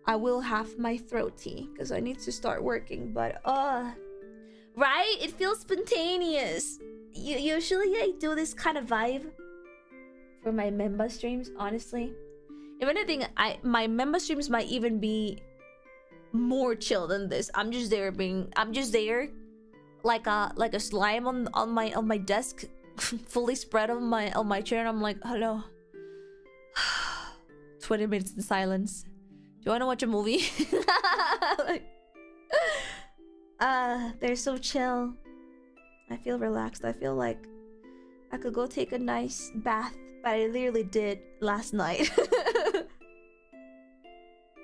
S3: I will have my throat tea because I need to start working. But right? It feels spontaneous. Usually I do this kind of vibe for my member streams, honestly. If anything, my member streams might even be more chill than this. I'm just there like a slime on my desk, fully spread on my chair, and I'm like, hello. 20 minutes in silence. Do you wanna watch a movie? Like, they're so chill. I feel relaxed. I feel like I could go take a nice bath, but I literally did last night.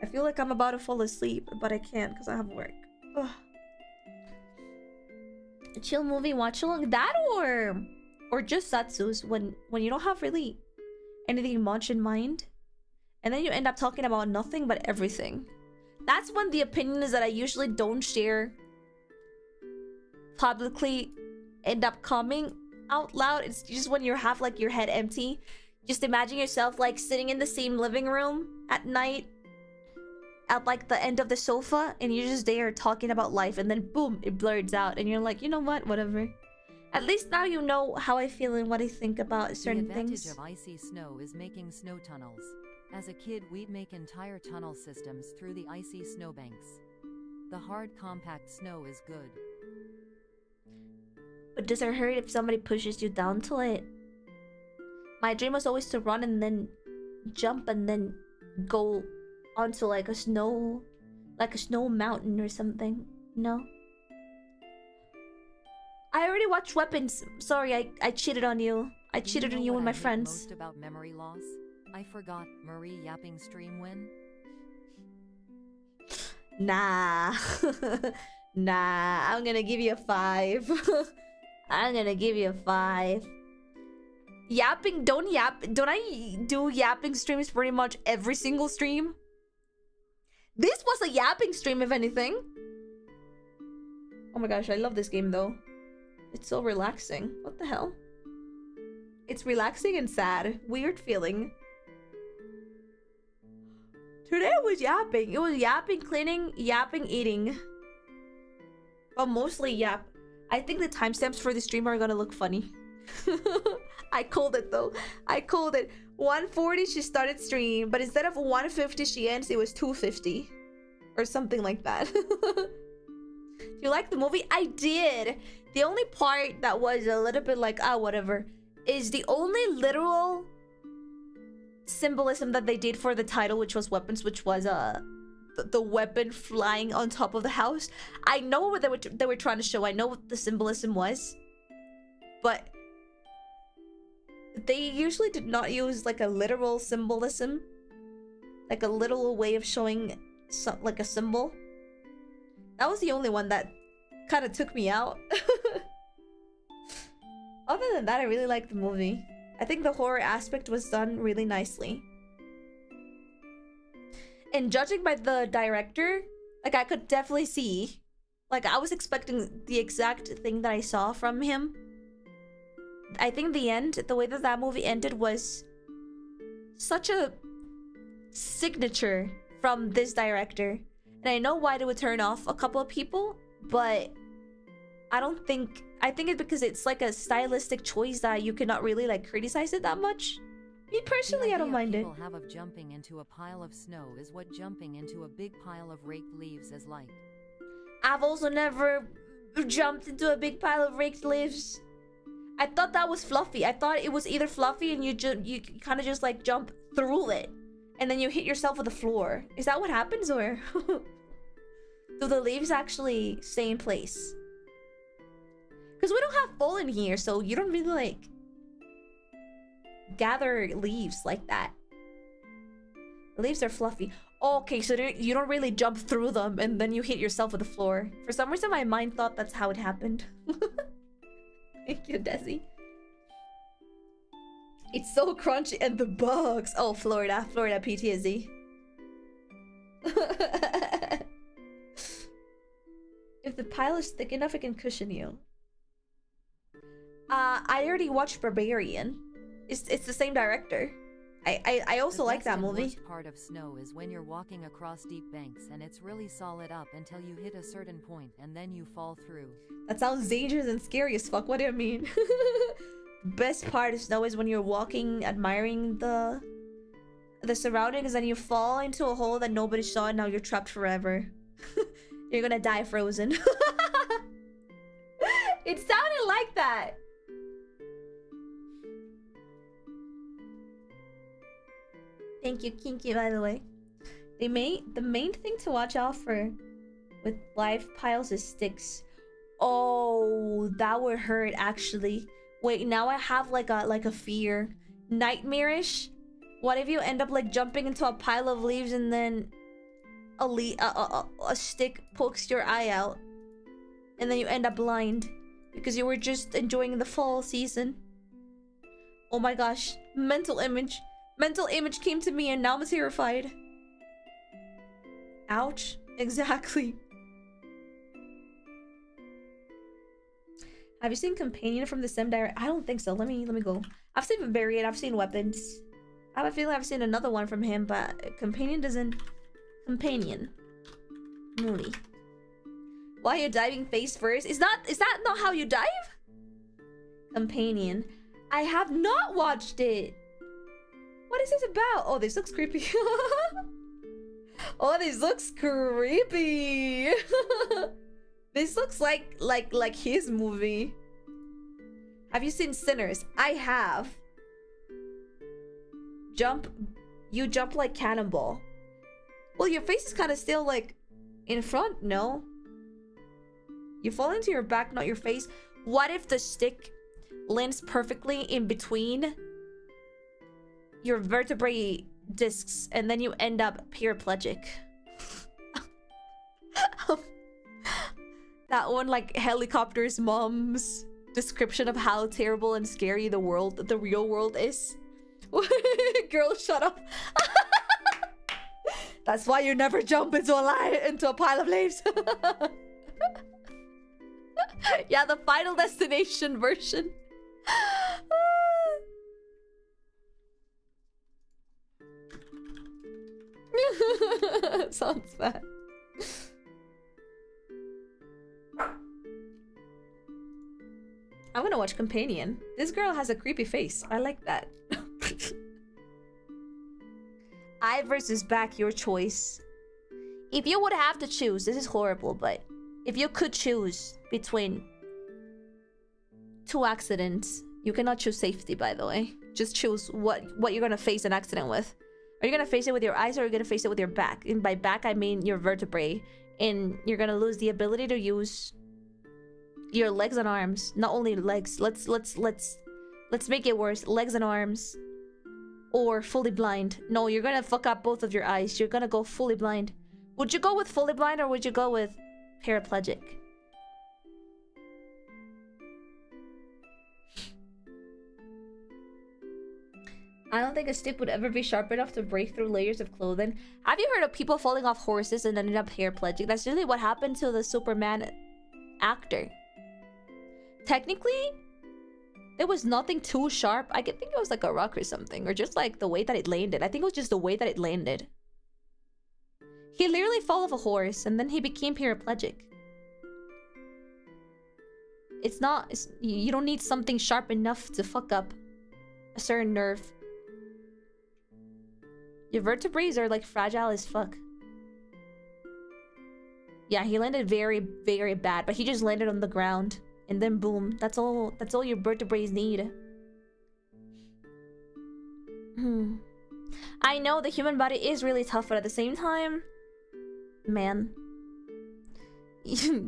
S3: I feel like I'm about to fall asleep, but I can't because I have work. Ugh. A chill movie, watch along that, or just Satsus when you don't have really anything much in mind, and then you end up talking about nothing but everything. That's when the opinions that I usually don't share publicly end up coming out loud. It's just when you have like your head empty. Just imagine yourself like sitting in the same living room at night at like the end of the sofa, and you're just there talking about life, and then boom, it blurs out, and you're like, you know what, whatever. At least now you know how I feel and what I think about certain things.
S2: The advantage of icy snow is making snow tunnels. As a kid, we'd make entire tunnel systems through the icy snowbanks. The hard, compact snow is good.
S3: But does it hurt if somebody pushes you down to it? My dream was always to run and then jump and then go onto like a snow mountain or something. No? I already watched Weapons. Sorry, I cheated on you. I cheated on you and my friends.
S2: Most about memory loss? I forgot Marie yapping stream when?
S3: Nah. Nah, I'm gonna give you a 5. I'm gonna give you a 5. Yapping, don't yap. Don't I do yapping streams pretty much every single stream? This was a yapping stream, if anything. Oh my gosh, I love this game though. It's so relaxing. What the hell? It's relaxing and sad. Weird feeling. Today was yapping. It was yapping, cleaning, yapping, eating. But mostly yap. I think the timestamps for the stream are gonna look funny. I called it though. I called it. 1:40 she started stream, but instead of 1:50 she ends, it was 2:50 or something like that. Do you like the movie? I did. The only part that was a little bit like whatever is the only literal symbolism that they did for the title, which was weapons, which was the weapon flying on top of the house. I know what they were trying to show. I know what the symbolism was, but they usually did not use like a literal symbolism, like a literal way of showing like a symbol. That was the only one that kind of took me out. Other than that, I really liked the movie. I think the horror aspect was done really nicely. And judging by the director, like I could definitely see, like I was expecting the exact thing that I saw from him. I think the end, the way that that movie ended was such a signature from this director. And I know why it would turn off a couple of people, but I think it's because it's like a stylistic choice that you cannot really like criticize it that much. Me personally, I don't mind it.
S2: The idea people have of jumping into a pile of snow is what jumping into a big pile of raked leaves is like.
S3: I've also never jumped into a big pile of raked leaves. I thought that was fluffy. I thought it was either fluffy and you kind of just like jump through it and then you hit yourself with the floor. Is that what happens, or do the leaves actually stay in place? Because we don't have fallen here, so you don't really like gather leaves like that. The leaves are fluffy. Oh, okay, so you don't really jump through them and then you hit yourself with the floor. For some reason, my mind thought that's how it happened. Thank you, Desi. It's so crunchy and the bugs. Oh, Florida PTSD. If the pile is thick enough, it can cushion you. I already watched Barbarian. It's the same director. I also like that movie.
S2: The worst part of snow is when you're walking across deep banks and it's really solid up until you hit a certain point and then you fall through.
S3: That sounds dangerous and scary as fuck. What do you mean? Best part of snow is when you're walking, admiring the surroundings, and you fall into a hole that nobody saw and now you're trapped forever. You're gonna die frozen. It sounded like that. Thank you, Kinky, by the way. The main thing to watch out for with live piles is sticks. Oh, that would hurt actually. Wait, now I have like a fear. Nightmarish? What if you end up like jumping into a pile of leaves and then a stick pokes your eye out and then you end up blind because you were just enjoying the fall season? Oh my gosh, mental image came to me and now I'm terrified. Ouch. Exactly. Have you seen Companion from the same direct? I don't think so. Let me go. I've seen Barbarian, I've seen Weapons. I have a feeling I've seen another one from him, but Companion doesn't. Companion. Moody. Why are you diving face first? Is that not how you dive? Companion. I have not watched it. What is this about? Oh, this looks creepy. Oh, this looks creepy. This looks like his movie. Have you seen Sinners? I have. You jump like cannonball. Well, your face is kind of still like in front, no? You fall into your back, not your face. What if the stick lands perfectly in between your vertebrae discs and then you end up paraplegic? That one, like Helicopter's mom's description of how terrible and scary the real world is. Girl, shut up. That's why you never jump into a pile of leaves. Yeah, the Final Destination version. Sounds bad. I'm gonna watch Companion. This girl has a creepy face. I like that. I versus back, your choice. If you would have to choose, this is horrible, but if you could choose between two accidents, you cannot choose safety, by the way. Just choose what you're gonna face an accident with. Are you gonna face it with your eyes or are you gonna face it with your back? And by back, I mean your vertebrae. And you're gonna lose the ability to use your legs and arms. Not only legs. Let's make it worse. Legs and arms. Or fully blind. No, you're gonna fuck up both of your eyes. You're gonna go fully blind. Would you go with fully blind or would you go with paraplegic? I don't think a stick would ever be sharp enough to break through layers of clothing. Have you heard of people falling off horses and ended up paraplegic? That's really what happened to the Superman actor. Technically, there was nothing too sharp. I think it was like a rock or something, or just like the way that it landed. I think it was just the way that it landed. He literally fell off a horse and then he became paraplegic. You don't need something sharp enough to fuck up a certain nerve. Your vertebrae are like fragile as fuck. Yeah, he landed very, very bad, but he just landed on the ground. And then boom, that's all your vertebrae need. I know the human body is really tough, but at the same time, man,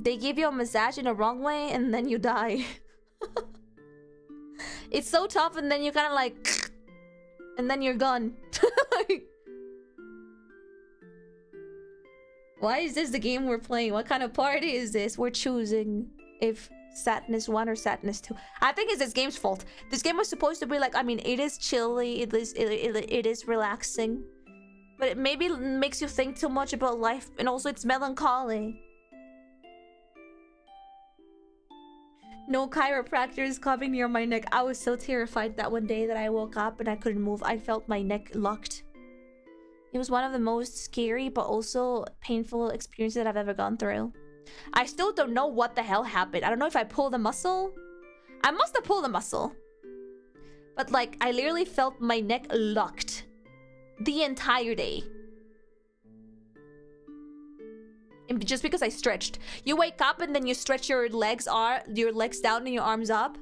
S3: they give you a massage in a wrong way and then you die. It's so tough and then you kind of like... And then you're gone. Why is this the game we're playing? What kind of party is this? We're choosing if sadness 1 or sadness 2. I think it's this game's fault. This game was supposed to be like, I mean, it is chilly, it is relaxing. But it maybe makes you think too much about life, and also it's melancholy. No chiropractors coming near my neck. I was so terrified that one day that I woke up and I couldn't move. I felt my neck locked. It was one of the most scary but also painful experiences that I've ever gone through. I still don't know what the hell happened. I don't know if I pulled a muscle. I must have pulled a muscle. But like, I literally felt my neck locked the entire day. And just because I stretched. You wake up and then you stretch your legs down and your arms up.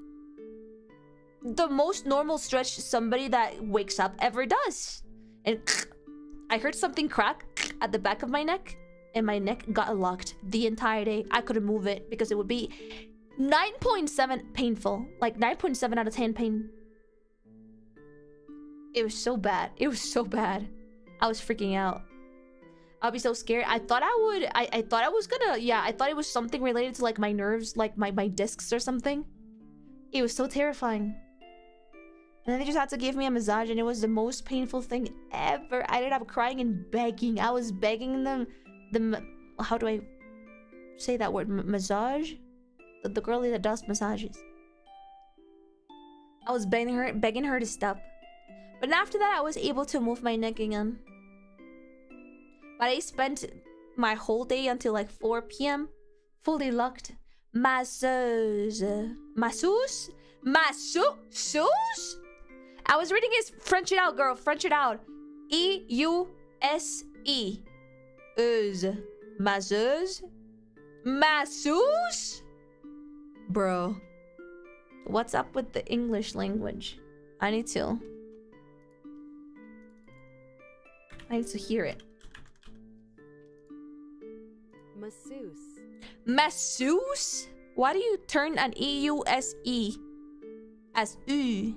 S3: The most normal stretch somebody that wakes up ever does. And I heard something crack at the back of my neck, and my neck got locked the entire day. I couldn't move it because it would be 9.7 painful. Like 9.7 out of 10 pain. It was so bad. It was so bad. I was freaking out. I'll be so scared. I thought I was gonna, yeah, I thought it was something related to like my nerves, like my discs or something. It was so terrifying. And then they just had to give me a massage, and it was the most painful thing ever. I ended up crying and begging. I was begging them. How do I say that word? Massage? The girlie that does massages. I was begging her to stop. But after that, I was able to move my neck again. But I spent my whole day until like 4 p.m. fully locked. Masseuse. Masseuse? Masseuse? I was reading his French it out, girl. French it out. E-U-S-E. Euse. Masseuse? Masseuse? Bro. What's up with the English language? I need to hear it.
S2: Masseuse.
S3: Masseuse? Why do you turn an E-U-S-E as U?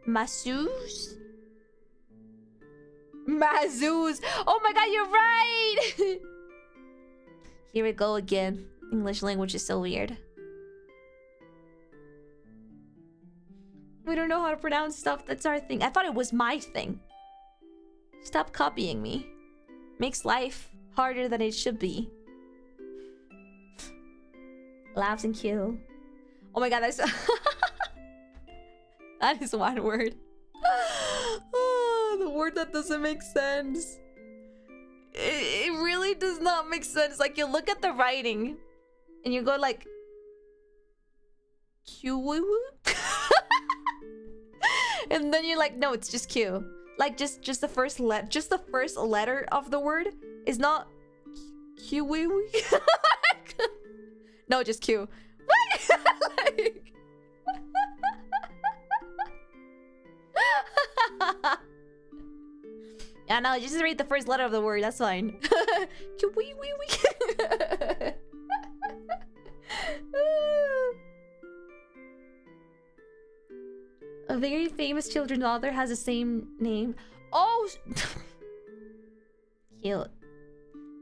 S3: Masseuse? Masseuse. Oh my god, you're right! Here we go again. English language is so weird. We don't know how to pronounce stuff. That's our thing. I thought it was my thing. Stop copying me. Makes life harder than it should be. Laughs and kill. Oh my god, that's... That is one word. Oh, the word that doesn't make sense. It really does not make sense. Like, you look at the writing and you go like... Q. And then you're like, no, it's just Q. Like, just the first letter of the word is not Q. No, just Q. What? Like... Yeah, no, just read the first letter of the word. That's fine. A very famous children's author has the same name. Oh, cute.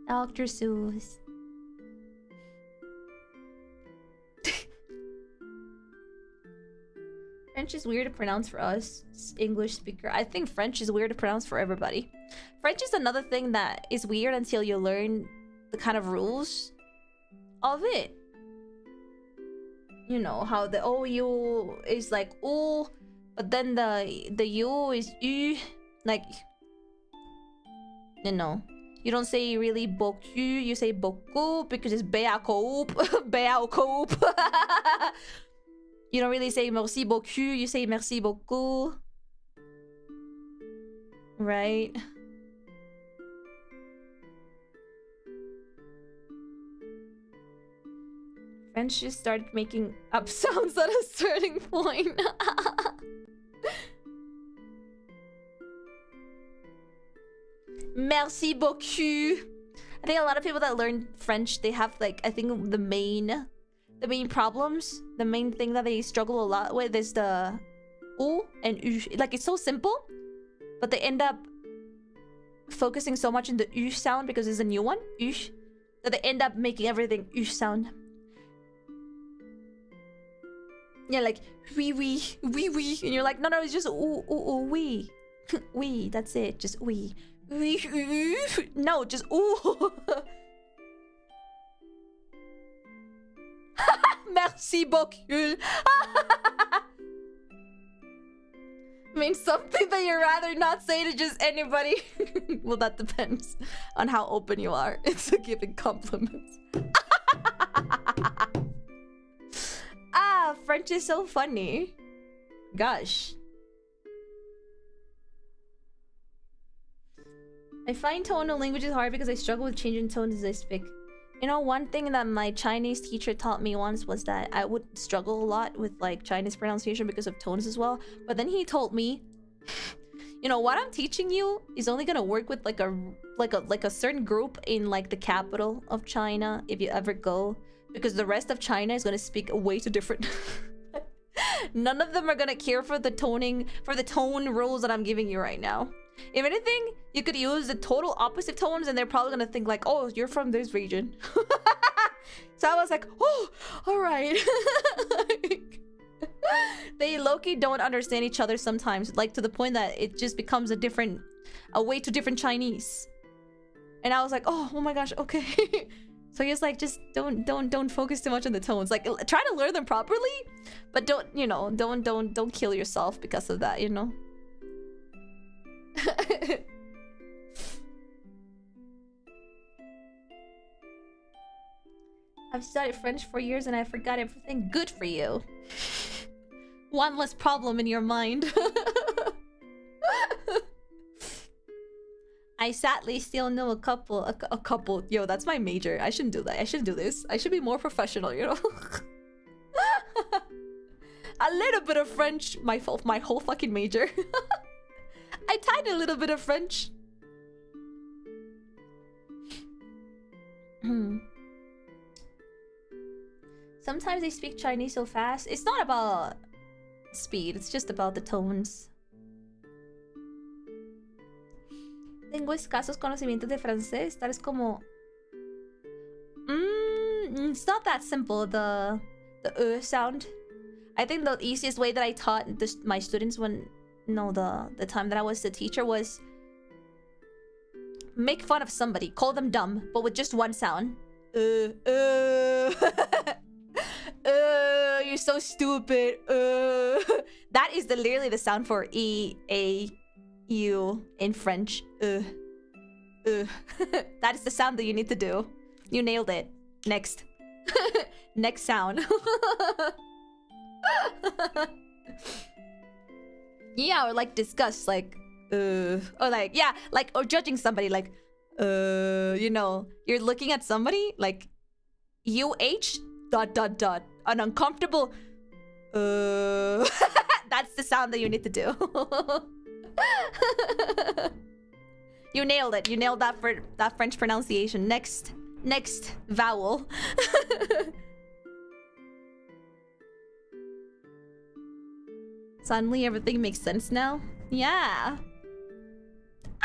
S3: Dr. Seuss. French is weird to pronounce for us, English speaker. I think French is weird to pronounce for everybody. French is another thing that is weird until you learn the kind of rules of it. You know, how the OU is like O, but then the U is U. Like, you know, you don't say really beaucoup, you say beaucoup because it's beacoup. Beacoup. You don't really say merci beaucoup, you say merci beaucoup. Right? French just started making up sounds at a certain point. Merci beaucoup. I think a lot of people that learn French, they have like, I think the main problems, the main thing that they struggle a lot with is the U and U. Like, it's so simple, but they end up focusing so much in the U sound because it's a new one, U, that they end up making everything U sound. Yeah, like wee wee wee wee, and you're like, no, it's just ooh ooh ooh wee, wee. That's it, just wee. Wee. No, just ooh. Merci beaucoup. I mean, something that you'd rather not say to just anybody. Well, that depends on how open you are. It's a giving compliments. Ah, French is so funny. Gosh. I find tonal language is hard because I struggle with changing tones as I speak. You know, one thing that my Chinese teacher taught me once was that I would struggle a lot with like Chinese pronunciation because of tones as well. But then he told me, you know, what I'm teaching you is only gonna work with like a certain group in like the capital of China if you ever go, because the rest of China is gonna speak way too different. None of them are gonna care for the tone rules that I'm giving you right now. If anything, you could use the total opposite tones and they're probably gonna think like, oh, you're from this region. So I was like, oh, all right. Like, they low-key don't understand each other sometimes, like to the point that it just becomes a way too different Chinese. And I was like, oh my gosh, okay. So he's like, just don't focus too much on the tones. Like, try to learn them properly, but don't, you know, don't kill yourself because of that, you know. I've studied French for years and I forgot everything. Good for you. One less problem in your mind. I sadly still know a couple. Yo, that's my major. I shouldn't do that. I shouldn't do this. I should be more professional, you know. A little bit of French. My whole fucking major. I tied a little bit of French. Sometimes they speak Chinese so fast. It's not about speed, it's just about the tones. Tengo escasos conocimientos de francés, tales como... It's not that simple, the sound. I think the easiest way that I taught my students when... No, the time that I was the teacher was... Make fun of somebody, call them dumb, but with just one sound. You're so stupid. That is literally the sound for E, A, U in French. That is the sound that you need to do. You nailed it. Next. Next sound. Yeah, or like disgust, like or like, yeah, like, or judging somebody, like you know, you're looking at somebody like UH ... an uncomfortable that's the sound that you need to do. You nailed it. You nailed that for that French pronunciation. Next vowel. Suddenly everything makes sense now. Yeah.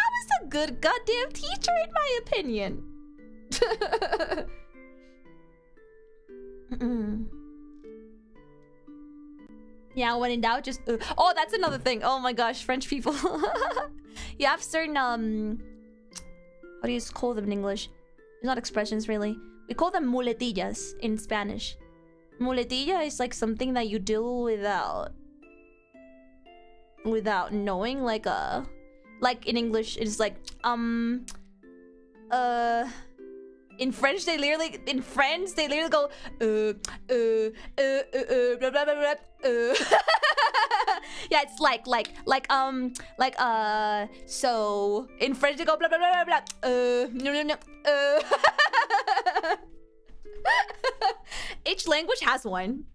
S3: I was a good goddamn teacher in my opinion. Yeah, when in doubt, just oh, that's another thing. Oh my gosh, French people. You have certain how do you call them in English? It's not expressions really. We call them muletillas in Spanish. Muletilla is like something that you do without knowing, like in English it's like in French they literally go blah, blah, blah, blah, yeah, it's like so in French they go blah blah blah blah blah Each language has one.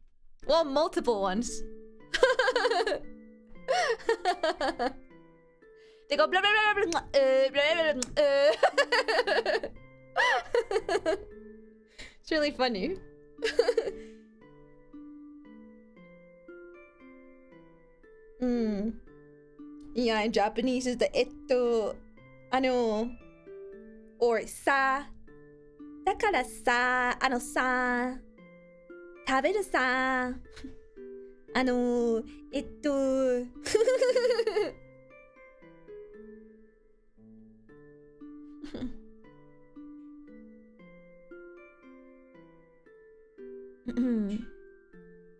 S3: Well, multiple ones. They go blah blah blah blah blah blah. It's really funny. Yeah, in Japanese is the or sa. だからさ、食べるさ。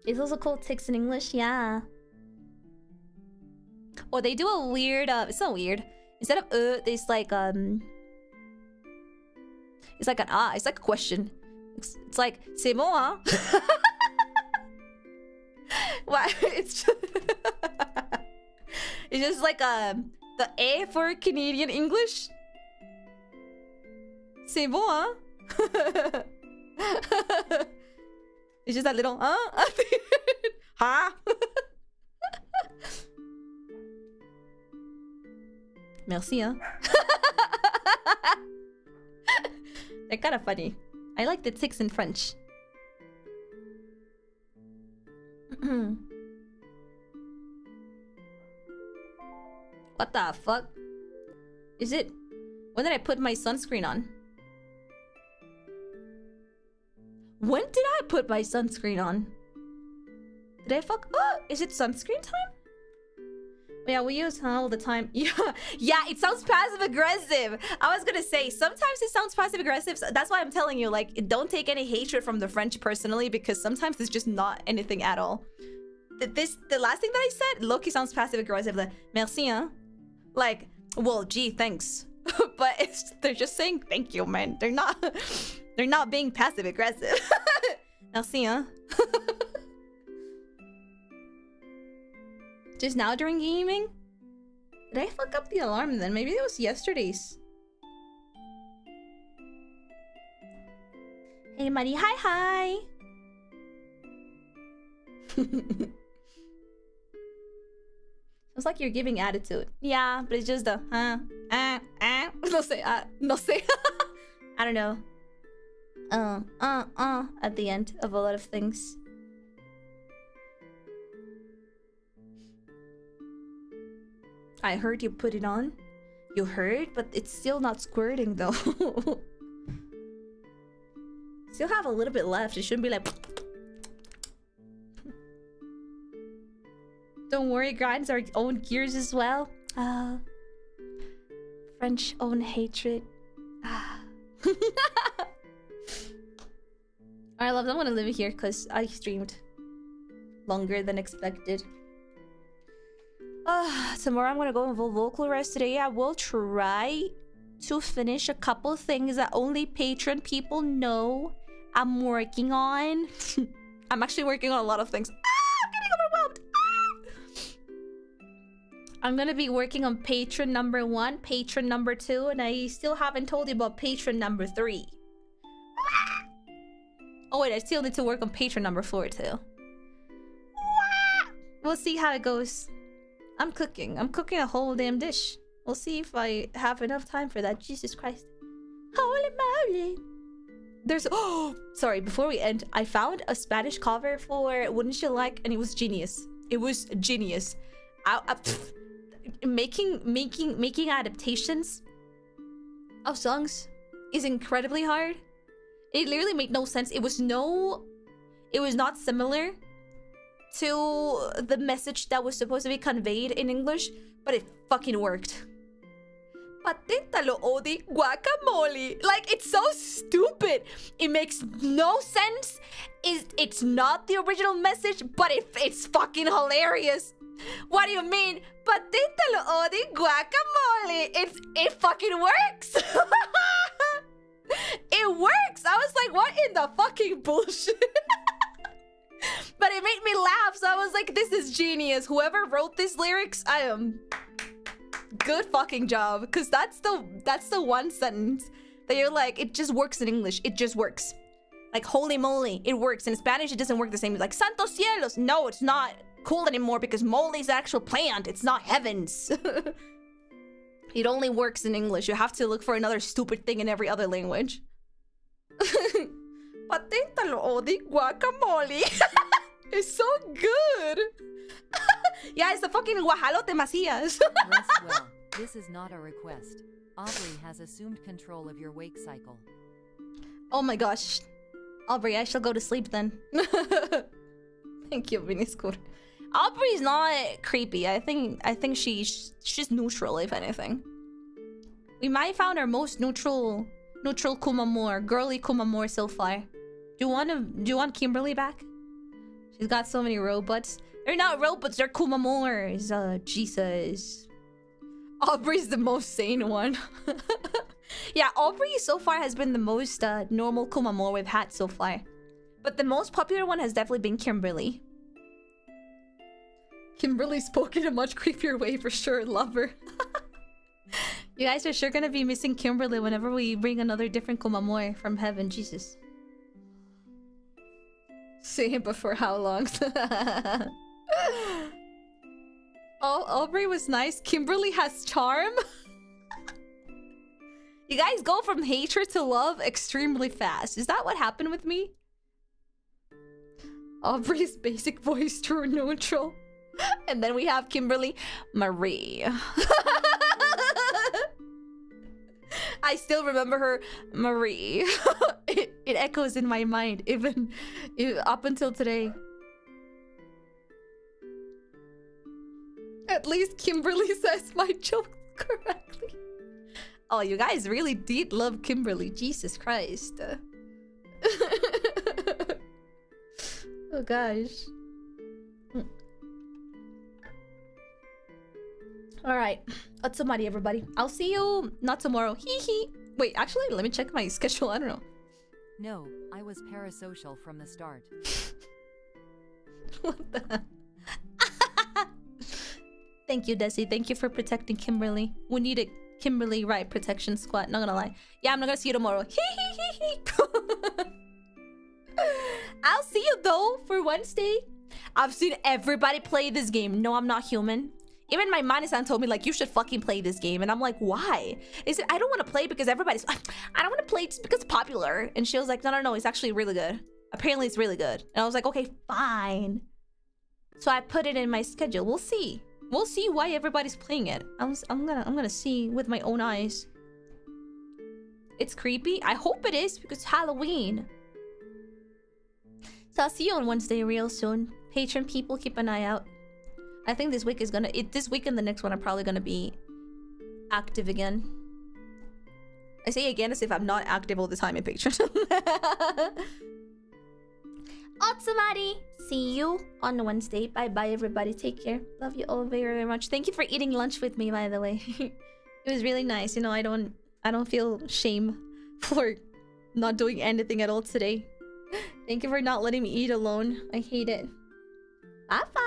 S3: It's also called ticks in English, yeah. Or they do a weird, it's not weird. Instead of there's like it's like an it's like a question. It's like c'est bon, hein? Why? It's just like the A for Canadian English. C'est bon, hein? It's just that little huh? Merci, hein? They're kind of funny. I like the ticks in French. What the fuck? Is it? When did I put my sunscreen on? When did I put my sunscreen on? Did I fuck? Oh, is it sunscreen time? Yeah, we use all the time. Yeah, it sounds passive aggressive. I was gonna say sometimes it sounds passive aggressive. So that's why I'm telling you, like, don't take any hatred from the French personally, because sometimes it's just not anything at all. The last thing that I said, Loki sounds passive aggressive. Like, merci, hein? Like, well, gee, thanks. But they're just saying thank you, man. They're not being passive aggressive. Merci, hein? Just now during gaming? Did I fuck up the alarm then? Maybe it was yesterday's. Hey, Marie. Hi. Sounds like you're giving attitude. Yeah, but it's just the no sé, no sé. I don't know. At the end of a lot of things. I heard you put it on. You heard, but it's still not squirting though. Still have a little bit left. It shouldn't be like. Don't worry, grinds our own gears as well. French own hatred. Alright, love, I'm gonna leave it here because I streamed longer than expected. Tomorrow I'm gonna go and vocal rest. Today I will try to finish a couple things that only patron people know I'm working on. I'm actually working on a lot of things. I'm getting overwhelmed. I'm gonna be working on patron number 1, patron number 2, and I still haven't told you about patron number 3. Oh wait, I still need to work on patron number 4 too. We'll see how it goes. I'm cooking a whole damn dish. We'll see if I have enough time for that. Jesus Christ. Holy moly. There's sorry, before we end, I found a Spanish cover for Wouldn't You Like, and it was genius. It was genius. Making adaptations of songs is incredibly hard. It literally made no sense. It was not similar to the message that was supposed to be conveyed in English, but it fucking worked. Patita lo odi guacamole. Like, it's so stupid. It makes no sense. It's not the original message, but it's fucking hilarious. What do you mean? Patita lo odi guacamole. It fucking works. It works. I was like, what in the fucking bullshit? But it made me laugh, so I was like, this is genius. Whoever wrote these lyrics, I am good fucking job. Because that's the one sentence that you're like, it just works in English. It just works. Like, holy moly, it works. In Spanish, it doesn't work the same. Like, Santos Cielos. No, it's not cool anymore because mole is an actual plant. It's not heavens. It only works in English. You have to look for another stupid thing in every other language. Paténtalo, di guacamole. It's so good. Yeah, it's the fucking guajalote macías.
S2: Rest well. This is not a request. Aubrey has assumed control of your wake cycle.
S3: Oh my gosh. Aubrey, I shall go to sleep then. Thank you, Viniskur. Aubrey's not creepy. I think she's neutral, if anything. We might have found our most neutral Kumamor, girly Kumamor so far. Do you want Kimberly back? She's got so many robots. They're not robots, they're Kumamors. Jesus. Aubrey's the most sane one. Yeah, Aubrey so far has been the most normal Kumamor we've had so far. But the most popular one has definitely been Kimberly. Kimberly spoke in a much creepier way for sure. Love her. You guys are sure gonna be missing Kimberly whenever we bring another different Kumamor from heaven. Jesus. Same, but for how long? Oh, Aubrey was nice. Kimberly has charm. You guys go from hatred to love extremely fast. Is that what happened with me? Aubrey's basic voice true neutral. And then we have Kimberly Marie. I still remember her Marie. It echoes in my mind even up until today. At least Kimberly says my joke correctly. Oh, you guys really did love Kimberly. Jesus Christ. Oh gosh. Alright. Otsumari, everybody. I'll see you not tomorrow. Hee hee. Wait, actually, let me check my schedule. I don't know.
S2: No, I was parasocial from the start.
S3: What the? Thank you, Desi. Thank you for protecting Kimberly. We need a Kimberly right protection squad. Not gonna lie. Yeah, I'm not gonna see you tomorrow. I'll see you though for Wednesday. I've seen everybody play this game. No, I'm not human. Even my Mani-san told me, like, you should fucking play this game. And I'm like, why? They said, I don't want to play because everybody's... I don't want to play just because it's popular. And she was like, no, it's actually really good. Apparently, it's really good. And I was like, okay, fine. So I put it in my schedule. We'll see. We'll see why everybody's playing it. I'm gonna see with my own eyes. It's creepy. I hope it is because it's Halloween. So I'll see you on Wednesday real soon. Patron people, keep an eye out. I think this week is gonna... this week and the next one are probably gonna be active again. I say again as if I'm not active all the time in Patreon. Otsumari! See you on Wednesday. Bye-bye, everybody. Take care. Love you all very, very much. Thank you for eating lunch with me, by the way. It was really nice. You know, I don't feel shame for not doing anything at all today. Thank you for not letting me eat alone. I hate it. Bye-bye!